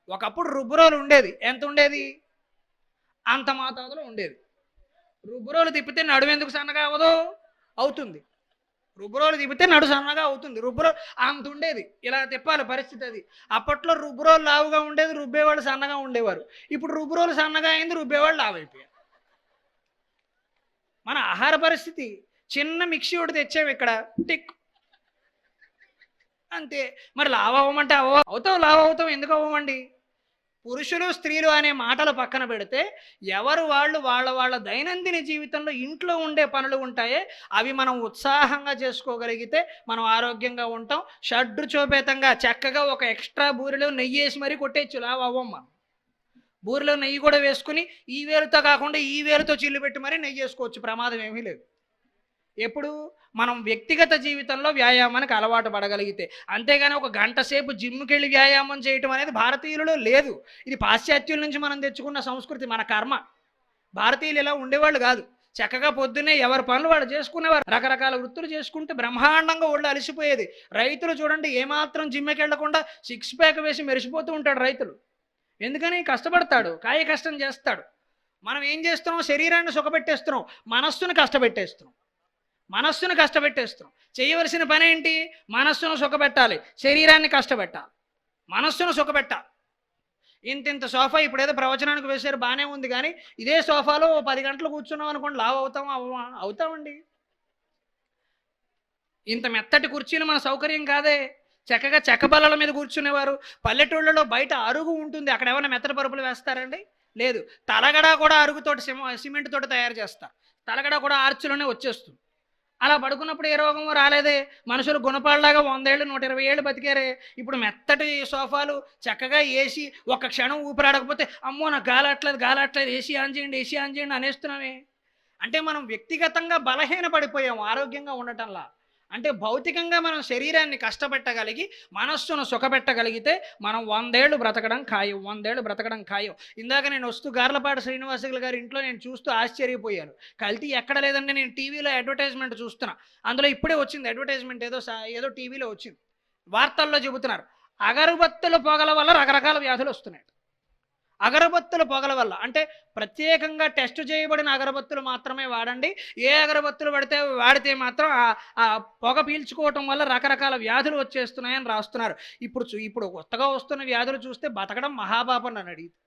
ఒకప్పుడు రుబ్బురోలు ఉండేది, ఎంత ఉండేది? అంత మోతాదులో ఉండేది. రుబ్బురోలు తిప్పితే నడుము ఎందుకు సన్నగా అవ్వదు? అవుతుంది. రుబ్బురోలు తిప్పితే నడు సన్నగా అవుతుంది. రుబ్బురోలు అంత ఉండేది, ఇలా తిప్పాలి పరిస్థితి అది. అప్పట్లో రుబ్బురోలు లావుగా ఉండేది, రుబ్బేవాళ్ళు సన్నగా ఉండేవారు. ఇప్పుడు రుబ్బురోలు సన్నగా అయింది, రుబ్బేవాళ్ళు లావైపోయారు. మన ఆహార పరిస్థితి. చిన్న మిక్సీ ఒకటి తెచ్చాము ఇక్కడ, టిక్ అంతే. మరి లావు అవ్వమంటే అవుతాం, లావు అవుతాం, ఎందుకు అవ్వమండి? పురుషులు స్త్రీలు అనే మాటలు పక్కన పెడితే ఎవరు వాళ్ళు వాళ్ళ దైనందిన జీవితంలో ఇంట్లో ఉండే పనులు ఉంటాయే, అవి మనం ఉత్సాహంగా చేసుకోగలిగితే మనం ఆరోగ్యంగా ఉంటాం. షడ్రుచోపేతంగా చక్కగా ఒక ఎక్స్ట్రా బూరెలో నెయ్యి వేసి మరీ కొట్టేయచ్చు, లావు అవ్వమ్మ. బూరెలో నెయ్యి కూడా వేసుకుని ఈ వేలుతో కాకుండా ఈ వేలుతో చిల్లు పెట్టి మరీ నెయ్యి వేసుకోవచ్చు, ప్రమాదం ఏమీ లేదు. ఎప్పుడు మనం వ్యక్తిగత జీవితంలో వ్యాయామానికి అలవాటు పడగలిగితే. అంతేగాని ఒక గంట సేపు జిమ్కి వెళ్ళి వ్యాయామం చేయటం అనేది భారతీయులలో లేదు. ఇది పాశ్చాత్యుల నుంచి మనం తెచ్చుకున్న సంస్కృతి, మన కర్మ. భారతీయులు ఇలా ఉండేవాళ్ళు కాదు. చక్కగా పొద్దున్నే ఎవరి పనులు వాళ్ళు చేసుకునేవారు. రకరకాల వృత్తులు చేసుకుంటే బ్రహ్మాండంగా ఒళ్ళు అలసిపోయేది. రైతులు చూడండి, ఏమాత్రం జిమ్కి వెళ్లకుండా 6 ప్యాక్ వేసి మెరిసిపోతూ ఉంటాడు రైతులు. ఎందుకని? కష్టపడతాడు, కాయ కష్టం చేస్తాడు. మనం ఏం చేస్తున్నాం? శరీరాన్ని సుఖపెట్టేస్తున్నాం, మనస్సును కష్టపెట్టేస్తున్నాం. చేయవలసిన పని ఏంటి? మనస్సును సుఖపెట్టాలి, శరీరాన్ని కష్టపెట్టాలి, మనస్సును సుఖపెట్టాలి. ఇంత సోఫా ఇప్పుడు ఏదో ప్రవచనానికి వేశారు, బాగానే ఉంది. కానీ ఇదే సోఫాలో 10 గంటలు కూర్చున్నాం అనుకోండి, లావు అవుతామండి. ఇంత మెత్తటి కుర్చీలు మన సౌకర్యం కాదే. చక్కగా చెక్క బల్లల మీద కూర్చునేవారు. పల్లెటూళ్ళలో బయట అరుగు ఉంటుంది, అక్కడ ఏమైనా మెత్తటి పరుపులు వేస్తారండి? లేదు. తలగడ కూడా అరుగుతోటి సిమెంట్ తోటి తయారు చేస్తారు. తలగడ కూడా ఆర్చులోనే వచ్చేస్తుంది. అలా పడుకున్నప్పుడు ఏ రోగమో రాలేదే. మనుషులు గుణపాళ్ళలాగా 100 ఏళ్ళు 120 ఏళ్ళు బతికారే. ఇప్పుడు మెత్తటి సోఫాలు చక్కగా ఏసీ, ఒక్క క్షణం ఊపిరాడకపోతే అమ్మో నాకు గాలట్లేదు, ఏసీ ఆన్ చేయండి అనేస్తున్నామే. అంటే మనం వ్యక్తిగతంగా బలహీన పడిపోయాం ఆరోగ్యంగా ఉండటంలా. అంటే భౌతికంగా మనం శరీరాన్ని కష్టపెట్టగలిగి మనస్సును సుఖపెట్టగలిగితే మనం 100 ఏళ్ళు బ్రతకడం ఖాయం. ఇందాక నేను వస్తూ గార్లపాటి శ్రీనివాసులు గారి ఇంట్లో నేను చూస్తూ ఆశ్చర్యపోయాను. కల్తీ ఎక్కడ లేదంటే నేను టీవీలో అడ్వర్టైజ్మెంట్ చూస్తున్నా. అందులో ఇప్పుడే వచ్చింది అడ్వర్టైజ్మెంట్, ఏదో టీవీలో వచ్చింది. వార్తల్లో చెబుతున్నారు, అగరబత్తుల పొగల వల్ల రకరకాల వ్యాధులు వస్తున్నాయి. అగరబత్తుల పొగల వల్ల అంటే ప్రత్యేకంగా టెస్ట్ చేయబడిన అగరబత్తులు మాత్రమే వాడండి. ఏ అగరబత్తులు వాడితే మాత్రం ఆ పొగ పీల్చుకోవటం వల్ల రకరకాల వ్యాధులు వచ్చేస్తున్నాయని రాస్తున్నారు. ఇప్పుడు కొత్తగా వస్తున్న వ్యాధులు చూస్తే బతకడం మహాపాపం అని అడిగితే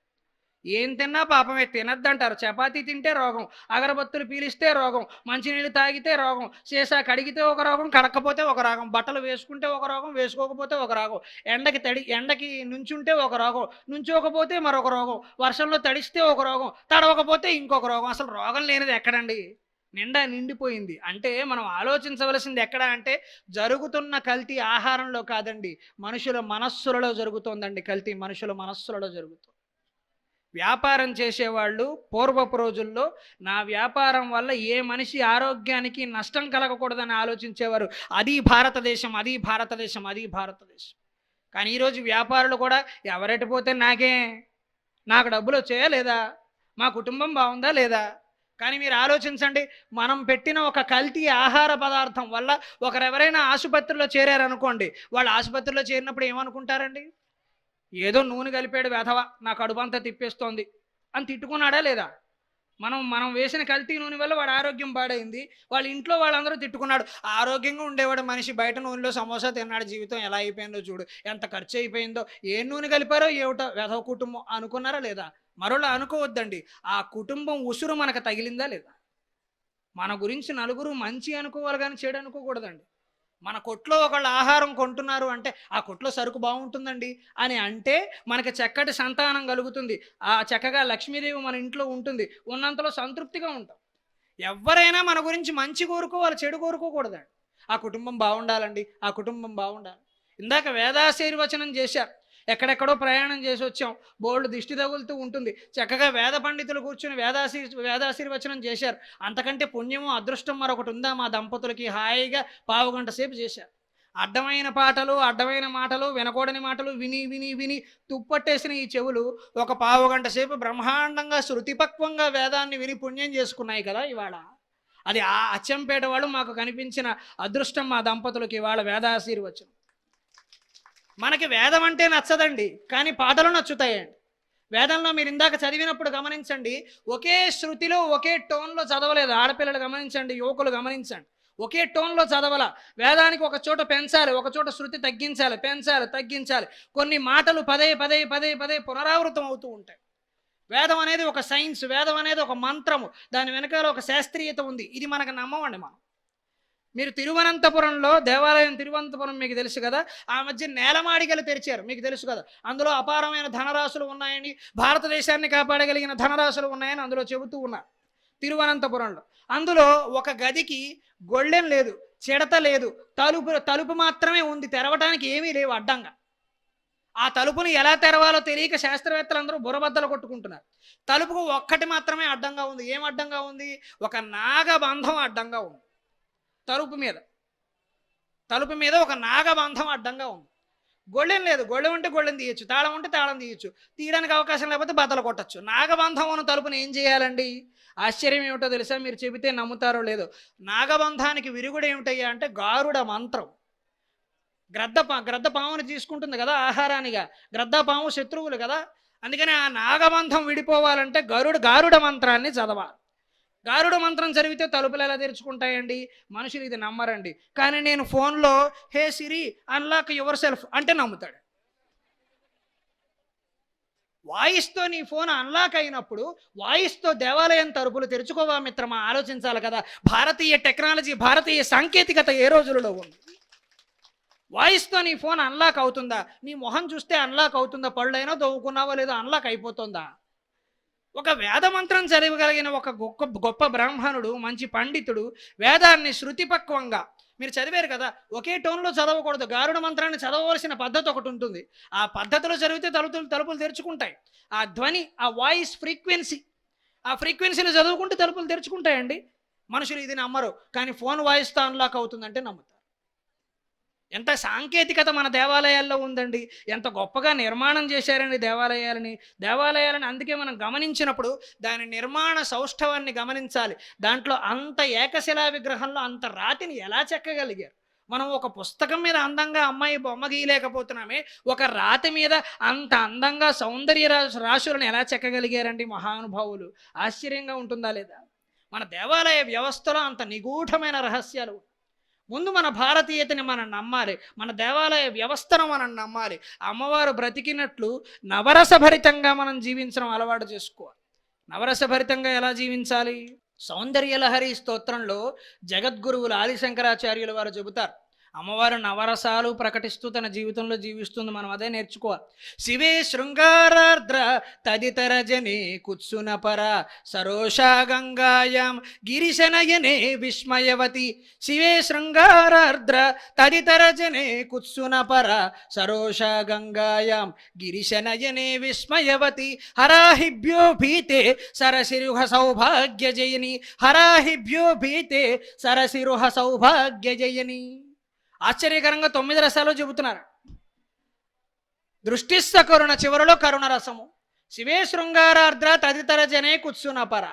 ఏం తిన్నా పాపమే, తినద్దంటారు. చపాతీ తింటే రోగం, అగరబత్తులు పీలిస్తే రోగం, మంచినీళ్ళు తాగితే రోగం, సీసా కడిగితే ఒక రోగం, కడకపోతే ఒక రోగం, బట్టలు వేసుకుంటే ఒక రోగం, వేసుకోకపోతే ఒక రోగం, ఎండకి నుంచుంటే ఒక రోగం, నుంచోకపోతే మరొక రోగం, వర్షంలో తడిస్తే ఒక రోగం, తడవకపోతే ఇంకొక రోగం. అసలు రోగం లేనిది ఎక్కడండి? నిండిపోయింది. అంటే మనం ఆలోచించవలసింది ఎక్కడ అంటే జరుగుతున్న కల్తీ ఆహారంలో కాదండి, మనుషుల మనస్సులలో జరుగుతోందండి కల్తీ. మనుషుల మనస్సులలో జరుగుతుంది. వ్యాపారం చేసేవాళ్ళు పూర్వపు రోజుల్లో నా వ్యాపారం వల్ల ఏ మనిషి ఆరోగ్యానికి నష్టం కలగకూడదని ఆలోచించేవారు. అది భారతదేశం. కానీ ఈరోజు వ్యాపారులు కూడా ఎవరెటు పోతే నాకు డబ్బులు వచ్చాయా లేదా, మా కుటుంబం బాగుందా లేదా. కానీ మీరు ఆలోచించండి, మనం పెట్టిన ఒక కల్తీ ఆహార పదార్థం వల్ల ఒకరెవరైనా ఆసుపత్రిలో చేరారనుకోండి, వాళ్ళు ఆసుపత్రిలో చేరినప్పుడు ఏమనుకుంటారండి? ఏదో నూనె కలిపాడు వెధవ, నా కడుపంతా తిప్పేస్తోంది అని తిట్టుకున్నాడా లేదా? మనం వేసిన కల్తీ నూనె వల్ల వాడు ఆరోగ్యం పాడైంది. వాళ్ళ ఇంట్లో వాళ్ళందరూ తిట్టుకున్నాడు. ఆరోగ్యంగా ఉండేవాడు మనిషి బయట నూనెలో సమోసా తిన్నాడు, జీవితం ఎలా అయిపోయిందో చూడు, ఎంత ఖర్చు అయిపోయిందో, ఏ నూనె కలిపారో ఏమిటో వెధవ కుటుంబం అనుకున్నారా లేదా? మరోలా అనుకోవద్దండి. ఆ కుటుంబం ఉసురు మనకు తగిలిందా లేదా? మన గురించి నలుగురు మంచి అనుకోవాలి కానీ చెడు అనుకోకూడదండి. మన కొట్లో ఒకళ్ళు ఆహారం కొంటున్నారు అంటే ఆ కొట్లో సరుకు బాగుంటుందండి అని అంటే మనకి చక్కటి సంతానం కలుగుతుంది. ఆ చక్కగా లక్ష్మీదేవి మన ఇంట్లో ఉంటుంది, ఉన్నంతలో సంతృప్తిగా ఉంటాం. ఎవరైనా మన గురించి మంచి కోరుకోవాలి, చెడు కోరుకోకూడదండి. ఆ కుటుంబం బాగుండాలండి, ఆ కుటుంబం బాగుండాలి. ఇందాక వేదాశీర్వచనం చేశారు. ఎక్కడెక్కడో ప్రయాణం చేసి వచ్చాం, బోల్డ్ దిష్టి తగులుతూ ఉంటుంది. చక్కగా వేద పండితులు కూర్చుని వేదాశీర్వచనం చేశారు. అంతకంటే పుణ్యము అదృష్టం మరొకటి ఉందా? మా దంపతులకి హాయిగా 1/2 గంట సేపు చేశారు. అడ్డమైన పాటలు, అడ్డమైన మాటలు, వినకూడని మాటలు విని తుప్పట్టేసిన ఈ చెవులు ఒక 1/2 గంట సేపు బ్రహ్మాండంగా శృతిపక్వంగా వేదాన్ని విని పుణ్యం చేసుకున్నాయి కదా ఇవాళ. అది ఆ అచ్చంపేట వాళ్ళు మాకు కనిపించిన అదృష్టం మా దంపతులకి ఇవాళ వేదాశీర్వచనం. మనకి వేదం అంటే నచ్చదండి, కానీ పాటలు నచ్చుతాయండి. వేదంలో మీరు ఇందాక చదివినప్పుడు గమనించండి, ఒకే శృతిలో ఒకే టోన్లో చదవలేదు. ఆడపిల్లలు గమనించండి, యువకులు గమనించండి, ఒకే టోన్లో చదవాల. వేదానికి ఒక చోట పెంచాలి, ఒక చోట శృతి తగ్గించాలి. కొన్ని మాటలు పదే పునరావృతం అవుతూ ఉంటాయి. వేదం అనేది ఒక సైన్స్, వేదం అనేది ఒక మంత్రము, దాని వెనకాల ఒక శాస్త్రీయత ఉంది. ఇది మనకు నమ్మమండి మనం. మీరు తిరువనంతపురంలో దేవాలయం, తిరువనంతపురం మీకు తెలుసు కదా, ఆ మధ్య నేలమాడిగలు తెరిచారు, మీకు తెలుసు కదా. అందులో అపారమైన ధనరాశులు ఉన్నాయని, భారతదేశాన్ని కాపాడగలిగిన ధనరాశులు ఉన్నాయని అందులో చెబుతూ ఉన్నారు తిరువనంతపురంలో. అందులో ఒక గదికి గొళ్ళెం లేదు, చిడత లేదు, తలుపు మాత్రమే ఉంది, తెరవడానికి ఏమీ లేవు అడ్డంగా. ఆ తలుపుని ఎలా తెరవాలో తెలియక శాస్త్రవేత్తలు అందరూ బుర్రబద్దలు కొట్టుకుంటున్నారు. తలుపుకు ఒక్కటి మాత్రమే అడ్డంగా ఉంది. ఏం అడ్డంగా ఉంది? ఒక నాగబంధం అడ్డంగా ఉంది. తలుపు మీద ఒక నాగబంధం అడ్డంగా ఉంది. గొళ్ళెం లేదు, గొళ్ళెం ఉంటే గొళ్ళెం తీయచ్చు, తాళం ఉంటే తాళం తీయచ్చు, తీయడానికి అవకాశం లేకపోతే బద్దలు కొట్టచ్చు. నాగబంధం ఉన్న తలుపుని ఏం చేయాలండి? ఆశ్చర్యం ఏమిటో తెలుసా? మీరు చెబితే నమ్ముతారో లేదో. నాగబంధానికి విరుగుడు ఏమిటయ్యా అంటే గారుడ మంత్రం. గ్రద్ద పాముని తీసుకుంటుంది కదా ఆహారానిగా, గ్రద్ద పాము శత్రువులు కదా. అందుకని ఆ నాగబంధం విడిపోవాలంటే గారుడ మంత్రాన్ని చదవాలి. గారుడ మంత్రం చదివితే తలుపులు ఎలా తెరుచుకుంటాయండి? మనుషులు ఇది నమ్మరండి. కానీ నేను ఫోన్లో హే సిరి అన్లాక్ యువర్ సెల్ఫ్ అంటే నమ్ముతాడు. వాయిస్తో నీ ఫోన్ అన్లాక్ అయినప్పుడు వాయిస్తో దేవాలయం తలుపులు తెరుచుకోవా మిత్రమా? ఆలోచించాలి కదా. భారతీయ టెక్నాలజీ, భారతీయ సాంకేతికత ఏ రోజులలో ఉంది? వాయిస్తో నీ ఫోన్ అన్లాక్ అవుతుందా? నీ మొహం చూస్తే అన్లాక్ అవుతుందా? పళ్ళైనా దవ్వుకున్నావో లేదో అన్లాక్ అయిపోతుందా? ఒక వేదమంత్రం చదవగలిగిన ఒక గొప్ప బ్రాహ్మణుడు, మంచి పండితుడు వేదాన్ని శృతిపక్వంగా, మీరు చదివారు కదా, ఒకే టోన్లో చదవకూడదు. గారుడ మంత్రాన్ని చదవవలసిన పద్ధతి ఒకటి ఉంటుంది. ఆ పద్ధతిలో చదివితే తలుపులు తెరుచుకుంటాయి. ఆ ధ్వని, ఆ వాయిస్ ఫ్రీక్వెన్సీ, ఆ ఫ్రీక్వెన్సీలు చదువుకుంటే తలుపులు తెరుచుకుంటాయండి. మనుషులు ఇది నమ్మరు, కానీ ఫోన్ వాయిస్తో అన్లాక్ అవుతుందంటే నమ్ముతారు. ఎంత సాంకేతికత మన దేవాలయాల్లో ఉందండి, ఎంత గొప్పగా నిర్మాణం చేశారండి దేవాలయాలని. అందుకే మనం గమనించినప్పుడు దాని నిర్మాణ సౌష్ఠవాన్ని గమనించాలి. దాంట్లో అంత ఏకశిలా విగ్రహంలో అంత రాతిని ఎలా చెక్కగలిగారు? మనం ఒక పుస్తకం మీద అందంగా అమ్మాయి బొమ్మ గీయలేకపోతున్నామే, ఒక రాతి మీద అంత అందంగా సౌందర్య రాశులను ఎలా చెక్కగలిగారండి మహానుభావులు? ఆశ్చర్యంగా ఉంటుందా లేదా? మన దేవాలయ వ్యవస్థలో అంత నిగూఢమైన రహస్యాలు. ముందు మన భారతీయతని మనం నమ్మాలి, మన దేవాలయ వ్యవస్థను మనం నమ్మాలి. అమ్మవారు బ్రతికినట్లు నవరసభరితంగా మనం జీవించడం అలవాటు చేసుకోవాలి. నవరసభరితంగా ఎలా జీవించాలి? సౌందర్యలహరి స్తోత్రంలో జగద్గురువులు ఆదిశంకరాచార్యుల వారు చెబుతారు, అమ్మవారు నవరసాలు ప్రకటిస్తూ తన జీవితంలో జీవిస్తుంది. మనం అదే నేర్చుకోవాలి. శివే శృంగారార్ద్ర తదితర జనే కుత్సునపర సరోషా గంగాయాం గిరిశనయనే విస్మయవతి. శివే శృంగారార్ద్ర తదితర జనే కుత్సునపర సరోషా గంగాయాం గిరిశనయనే విస్మయవతి. హరాహిభ్యో భీతే సరసిరుహ సౌభాగ్య జయని. హరాహిభ్యో భీతే సరసిరుహ సౌభాగ్య జయని. ఆశ్చర్యకరంగా 9 రసాలు చెబుతున్నారు. దృష్టిస్స కరుణ, చివరిలో కరుణ రసము. శివే శృంగారార్ద్ర తదితర జనే కుత్సునపర.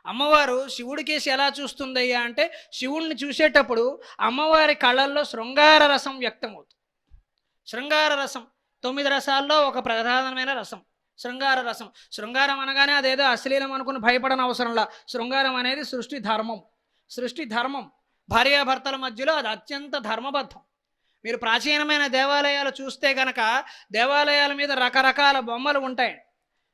అమ్మవారు శివుడికేసి ఎలా చూస్తుందయ్యా అంటే, శివుణ్ణి చూసేటప్పుడు అమ్మవారి కళ్ళల్లో శృంగార రసం వ్యక్తమవుతుంది. శృంగార రసం 9 రసాల్లో ఒక ప్రధానమైన రసం శృంగార రసం. శృంగారం అనగానే అదేదో అశ్లీలం అనుకుని భయపడని అవసరంలా. శృంగారం అనేది సృష్టి ధర్మం. భార్యాభర్తల మధ్యలో అది అత్యంత ధర్మబద్ధం. మీరు ప్రాచీనమైన దేవాలయాలు చూస్తే గనక దేవాలయాల మీద రకరకాల బొమ్మలు ఉంటాయి.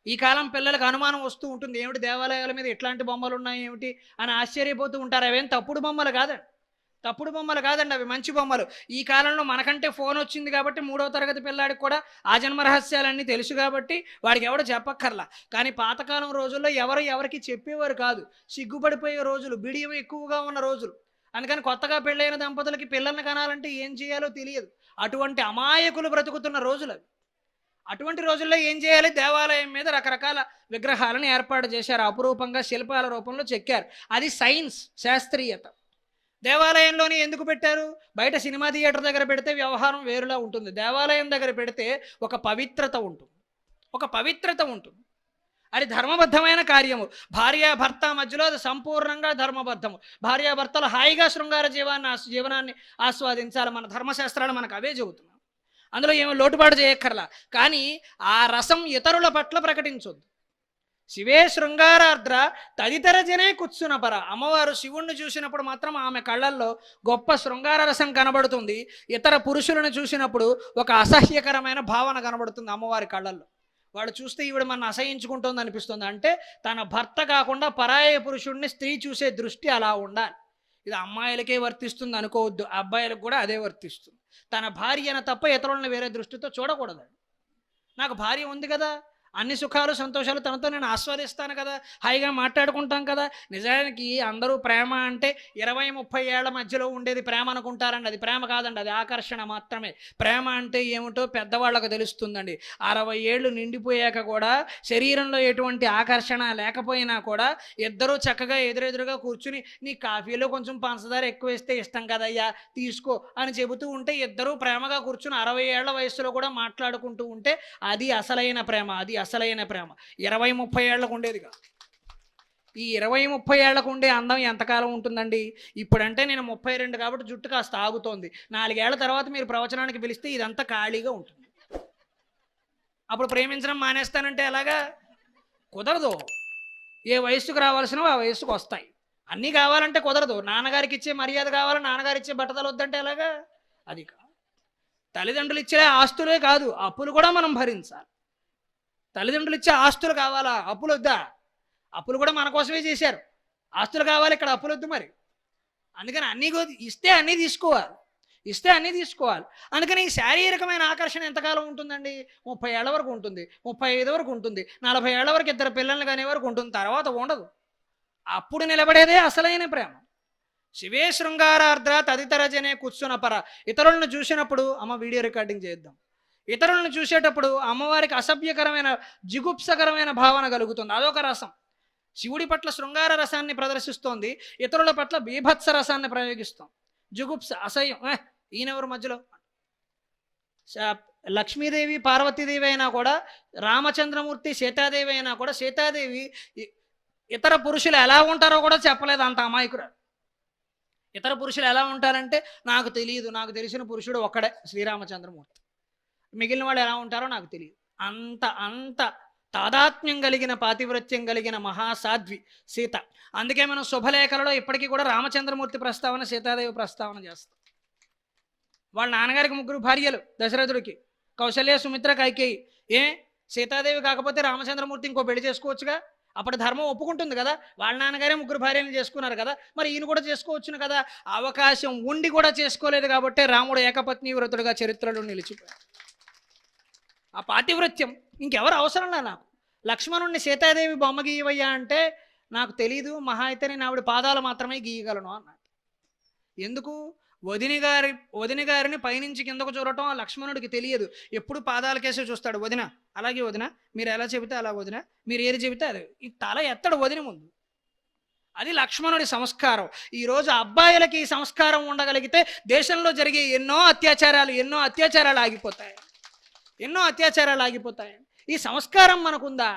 ఈ కాలం పిల్లలకు అనుమానం వస్తూ ఉంటుంది, ఏమిటి దేవాలయాల మీద ఇట్లాంటి బొమ్మలు ఉన్నాయి ఏమిటి అని ఆశ్చర్యపోతూ ఉంటారు. అవేం తప్పుడు బొమ్మలు కాదండి, అవి మంచి బొమ్మలు. ఈ కాలంలో మనకంటే ఫోన్ వచ్చింది కాబట్టి 3వ తరగతి పిల్లాడికి కూడా ఆ జన్మ రహస్యాలన్నీ తెలుసు కాబట్టి వాడికి ఎవడు చెప్పక్కర్లా. కానీ పాతకాలం రోజుల్లో ఎవరికి చెప్పేవారు కాదు. సిగ్గుపడిపోయే రోజులు, బిడియం ఎక్కువగా ఉన్న రోజులు. అందుకని కొత్తగా పెళ్ళైన దంపతులకి పిల్లల్ని కనాలంటే ఏం చేయాలో తెలియదు. అటువంటి అమాయకులు బ్రతుకుతున్న రోజులు అవి. అటువంటి రోజుల్లో ఏం చేయాలి? దేవాలయం మీద రకరకాల విగ్రహాలను ఏర్పాటు చేశారు, అపురూపంగా శిల్పాల రూపంలో చెక్కారు. అది సైన్స్, శాస్త్రీయత. దేవాలయంలోనే ఎందుకు పెట్టారు? బయట సినిమా థియేటర్ దగ్గర పెడితే వ్యవహారం వేరులా ఉంటుంది. దేవాలయం దగ్గర పెడితే ఒక పవిత్రత ఉంటుంది. అది ధర్మబద్ధమైన కార్యము. భార్యాభర్త మధ్యలో అది సంపూర్ణంగా ధర్మబద్ధము. భార్యాభర్తలు హాయిగా శృంగార జీవనాన్ని ఆస్వాదించాలి. మన ధర్మశాస్త్రాలు మనకు అవే చెబుతున్నాం. అందులో ఏమో లోటుపాటు చేయక్కర్లా. కానీ ఆ రసం ఇతరుల పట్ల ప్రకటించొద్దు. శివే శృంగారార్ద్ర తదితర జనే కుత్సునపర. అమ్మవారు శివుణ్ణి చూసినప్పుడు మాత్రం ఆమె కళ్ళల్లో గొప్ప శృంగార రసం కనబడుతుంది. ఇతర పురుషులను చూసినప్పుడు ఒక అసహ్యకరమైన భావన కనబడుతుంది అమ్మవారి కళ్ళల్లో. వాడు చూస్తే ఈవిడ మన అసహించుకుంటుంది అనిపిస్తుంది. అంటే తన భర్త కాకుండా పరాయ పురుషుడిని స్త్రీ చూసే దృష్టి అలా ఉండాలి. ఇది అమ్మాయిలకే వర్తిస్తుంది అనుకోవద్దు, అబ్బాయిలకు కూడా అదే వర్తిస్తుంది. తన భార్యను తప్ప ఇతరులను వేరే దృష్టితో చూడకూడదు. నాకు భార్య ఉంది కదా, అన్ని సుఖాలు సంతోషాలు తనతో నేను ఆస్వాదిస్తాను కదా, హాయిగా మాట్లాడుకుంటాం కదా. నిజానికి అందరూ ప్రేమ అంటే 20-30 ఏళ్ల మధ్యలో ఉండేది ప్రేమ అనుకుంటారండి. అది ప్రేమ కాదండి, అది ఆకర్షణ మాత్రమే. ప్రేమ అంటే ఏమిటో పెద్దవాళ్ళకు తెలుస్తుందండి. 60 ఏళ్ళు నిండిపోయాక కూడా శరీరంలో ఎటువంటి ఆకర్షణ లేకపోయినా కూడా ఇద్దరూ చక్కగా ఎదురెదురుగా కూర్చుని నీ కాఫీలో కొంచెం పంచదార ఎక్కువ వేస్తే ఇష్టం కదయ్యా తీసుకో అని చెబుతూ ఉంటే ఇద్దరూ ప్రేమగా కూర్చుని 60 ఏళ్ల వయసులో కూడా మాట్లాడుకుంటూ ఉంటే అది అసలైన ప్రేమ. అది అసలైన ప్రేమ 20-30 ఏళ్లకు ఉండేదిగా. ఈ 20-30 ఏళ్లకు ఉండే అందం ఎంతకాలం ఉంటుందండి? ఇప్పుడంటే నేను 32 కాబట్టి జుట్టు కాస్త ఆగుతోంది. 4 ఏళ్ల తర్వాత మీరు ప్రవచనానికి పిలిస్తే ఇదంతా ఖాళీగా ఉంటుంది. అప్పుడు ప్రేమించడం మానేస్తానంటే ఎలాగా? కుదరదు. ఏ వయస్సుకు రావాల్సినవి ఆ వయస్సుకు వస్తాయి. అన్నీ కావాలంటే కుదరదు. నాన్నగారికి ఇచ్చే మర్యాద కావాలి, నాన్నగారు ఇచ్చే బట్టతలు వద్దంటే ఎలాగా? అది కాదు. తల్లిదండ్రులు ఇచ్చే ఆస్తులే కాదు, అప్పులు కూడా మనం భరించాలి. తల్లిదండ్రులు ఇచ్చే ఆస్తులు కావాలా, అప్పులు వద్దా? అప్పులు కూడా మన కోసమే చేశారు. ఆస్తులు కావాలి, ఇక్కడ అప్పులు వద్దు మరి. అందుకని అన్నీ ఇస్తే అన్నీ తీసుకోవాలి. అందుకని ఈ శారీరకమైన ఆకర్షణ ఎంతకాలం ఉంటుందండి? 30 ఏళ్ల వరకు ఉంటుంది, 35 వరకు ఉంటుంది, 40 ఏళ్ల వరకు ఇద్దరు పిల్లల్ని కానే వరకు ఉంటుంది, తర్వాత ఉండదు. అప్పుడు నిలబడేదే అసలైన ప్రేమ. శివే శృంగారార్ద్ర తదితర జనే కూర్చున్న పర. ఇతరులను చూసినప్పుడు అమ్మ వీడియో రికార్డింగ్ చేద్దాం. ఇతరులను చూసేటప్పుడు అమ్మవారికి అసభ్యకరమైన జిగుప్సకరమైన భావన కలుగుతుంది. అదొక రసం. శివుడి పట్ల శృంగార రసాన్ని ప్రదర్శిస్తోంది, ఇతరుల పట్ల బీభత్స రసాన్ని ప్రయోగిస్తాం. జుగుప్స, అసహ్యం. ఈయనెవరు మధ్యలో? లక్ష్మీదేవి పార్వతీదేవి అయినా కూడా, రామచంద్రమూర్తి సీతాదేవి అయినా కూడా, సీతాదేవి ఇతర పురుషులు ఎలా ఉంటారో కూడా చెప్పలేదు, అంత అమాయకురాలు. ఇతర పురుషులు ఎలా ఉంటారంటే నాకు తెలియదు, నాకు తెలిసిన పురుషుడు ఒక్కడే శ్రీరామచంద్రమూర్తి. మిగిలిన వాళ్ళు ఎలా ఉంటారో నాకు తెలియదు. అంత తాదాత్మ్యం కలిగిన పాతివ్రత్యం కలిగిన మహాసాధ్వి సీత. అందుకే మనం శుభలేఖలలో ఇప్పటికీ కూడా రామచంద్రమూర్తి ప్రస్తావన, సీతాదేవి ప్రస్తావన చేస్తాం. వాళ్ళ నాన్నగారికి 3 భార్యలు దశరథుడికి, కౌశల్య, సుమిత్ర, కైకేయి. సీతాదేవి కాకపోతే రామచంద్రమూర్తి ఇంకో పెళ్లి చేసుకోవచ్చుగా. అప్పుడు ధర్మం ఒప్పుకుంటుంది కదా. వాళ్ళ నాన్నగారే 3 భార్యలను చేసుకున్నారు కదా, మరి ఈయన కూడా చేసుకోవచ్చును కదా. అవకాశం ఉండి కూడా చేసుకోలేదు కాబట్టి రాముడు ఏకపత్ని వ్రతుడుగా చరిత్రలో నిలిచిపోయాడు. ఆ పాతివ్రత్యం ఇంకెవరు అవసరంలా నాకు. లక్ష్మణుడిని సీతాదేవి బొమ్మ గీయవయ్యా అంటే నాకు తెలీదు, మహా అయితే నేను ఆవిడ పాదాలు మాత్రమే గీయగలను అన్నాడు. ఎందుకు? వదిన గారిని పైనుంచి కిందకు చూడటం ఆ లక్ష్మణుడికి తెలియదు. ఎప్పుడు పాదాలకేసే చూస్తాడు. వదిన అలాగే, వదిన మీరు ఎలా చెబితే అలా, వదిన మీరు ఏది చెబితే అది. ఈ తల ఎత్తడు వదిన ముందు. అది లక్ష్మణుడి సంస్కారం. ఈరోజు అబ్బాయిలకి ఈ సంస్కారం ఉండగలిగితే దేశంలో జరిగే ఎన్నో అత్యాచారాలు ఆగిపోతాయి. ఈ సంస్కారం మనకుందా?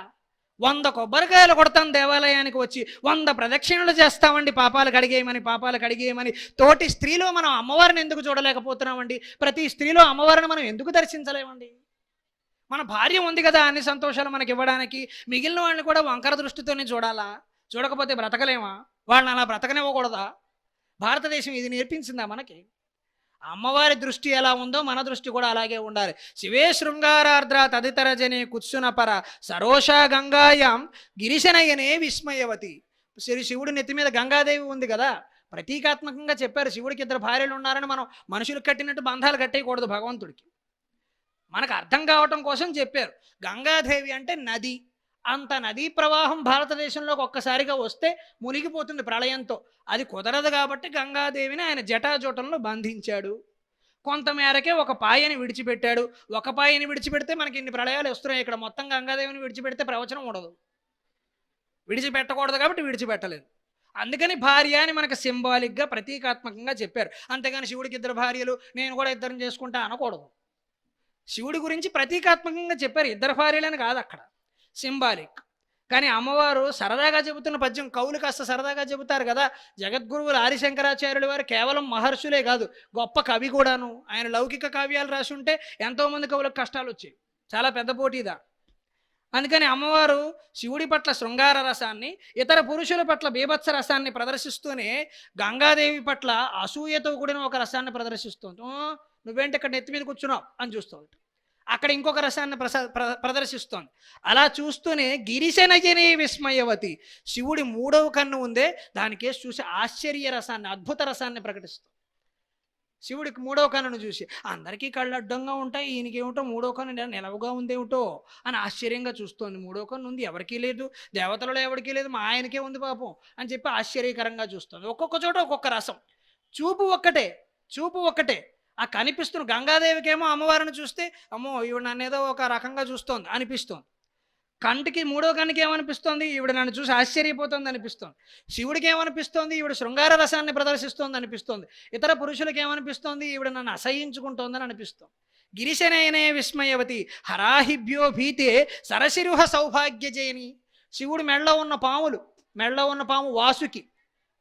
100 కొబ్బరికాయలు కొడతాం దేవాలయానికి వచ్చి, 100 ప్రదక్షిణలు చేస్తామండి పాపాలు కడిగేయమని. తోటి స్త్రీలో మనం అమ్మవారిని ఎందుకు చూడలేకపోతున్నామండి? ప్రతి స్త్రీలో అమ్మవారిని మనం ఎందుకు దర్శించలేమండి? మన భార్య ఉంది కదా అన్ని సంతోషాలు మనకి ఇవ్వడానికి. మిగిలిన వాళ్ళని కూడా వంకర దృష్టితోనే చూడాలా? చూడకపోతే బ్రతకలేమా? వాళ్ళని అలా బ్రతకనివ్వకూడదా? భారతదేశం ఇది నేర్పించిందా మనకి? అమ్మవారి దృష్టి ఎలా ఉందో మన దృష్టి కూడా అలాగే ఉండాలి. శివే శృంగారార్ద్ర తదితర జనే కుత్సున పర సరోషా గంగాయాం గిరిశనయనే విస్మయవతి. శివుడి నెత్తి మీద గంగాదేవి ఉంది కదా, ప్రతీకాత్మకంగా చెప్పారు. శివుడికి 2 భార్యలు ఉన్నారని మనం మనుషులకు కట్టినట్టు బంధాలు కట్టేయకూడదు భగవంతుడికి. మనకు అర్థం కావటం కోసం చెప్పారు. గంగాదేవి అంటే నది. అంత నదీ ప్రవాహం భారతదేశంలోకి ఒక్కసారిగా వస్తే మునిగిపోతుంది ప్రళయంతో. అది కుదరదు కాబట్టి గంగాదేవిని ఆయన జటాజూటంలో బంధించాడు. కొంతమేరకే ఒక పాయని విడిచిపెట్టాడు. ఒక పాయని విడిచిపెడితే మనకి ఇన్ని ప్రళయాలు వస్తున్నాయి. ఇక్కడ మొత్తం గంగాదేవిని విడిచిపెడితే ప్రవచనం ఉండదు. విడిచిపెట్టకూడదు కాబట్టి విడిచిపెట్టలేదు. అందుకని భార్య అని మనకు సింబాలిక్గా ప్రతీకాత్మకంగా చెప్పారు. అంతేగాని శివుడికి 2 భార్యలు నేను కూడా 2 చేసుకుంటా అనకూడదు. శివుడి గురించి ప్రతీకాత్మకంగా చెప్పారు. 2 భార్యలని కాదు, అక్కడ సింబాలిక్. కానీ అమ్మవారు సరదాగా చెబుతున్న పద్యం కవులు కాస్త సరదాగా చెబుతారు కదా. జగద్గురువులు ఆదిశంకరాచార్యుల వారు కేవలం మహర్షులే కాదు, గొప్ప కవి కూడాను. ఆయన లౌకిక కావ్యాలు రాసి ఉంటే ఎంతోమంది కవులకు కష్టాలు వచ్చాయి. చాలా పెద్ద పోటీదా. అందుకని అమ్మవారు శివుడి పట్ల శృంగార రసాన్ని, ఇతర పురుషుల పట్ల బీభత్స రసాన్ని ప్రదర్శిస్తూనే గంగాదేవి పట్ల అసూయతో కూడిన ఒక రసాన్ని ప్రదర్శిస్తుంది. నువ్వేంటి ఇక్కడ నెత్తి మీద కూర్చున్నావు అని చూస్తావు. అక్కడ ఇంకొక రసాన్ని ప్రదర్శిస్తోంది. అలా చూస్తూనే గిరిశనజనే విస్మయవతి, శివుడి మూడవ కన్ను ఉందే దానికేసి చూసి ఆశ్చర్య రసాన్ని, అద్భుత రసాన్ని ప్రకటిస్తుంది. శివుడికి మూడవ కన్నును చూసి అందరికీ కళ్ళు అడ్డంగా ఉంటాయి, ఈయనకేమిటో మూడవ కన్ను నిలవుగా ఉందేమిటో అని ఆశ్చర్యంగా చూస్తోంది. మూడవ కన్ను ఉంది, ఎవరికీ లేదు, దేవతలలో ఎవరికీ లేదు, మా ఆయనకే ఉంది పాపం అని చెప్పి ఆశ్చర్యకరంగా చూస్తుంది. ఒక్కొక్క చోట ఒక్కొక్క రసం. చూపు ఒక్కటే. ఆ కనిపిస్తున్న గంగాదేవికేమో అమ్మవారిని చూస్తే అమ్మో ఈవిడ నన్ను ఏదో ఒక రకంగా చూస్తోంది అనిపిస్తోంది. కంటికి మూడో కన్నుకి ఏమనిపిస్తోంది, ఈవిడ నన్ను చూసి ఆశ్చర్యపోతుంది అనిపిస్తోంది. శివుడికి ఏమనిపిస్తోంది, ఈవిడ శృంగార రసాన్ని ప్రదర్శిస్తోంది అనిపిస్తోంది. ఇతర పురుషులకి ఏమనిపిస్తోంది, ఈవిడ నన్ను అసహించుకుంటోందని అనిపిస్తోంది. గిరిశనయనే విస్మయవతి హరాహిభ్యో భీతే సరసిరుహ సౌభాగ్యజయని. శివుడు మెడలో ఉన్న పాము వాసుకి,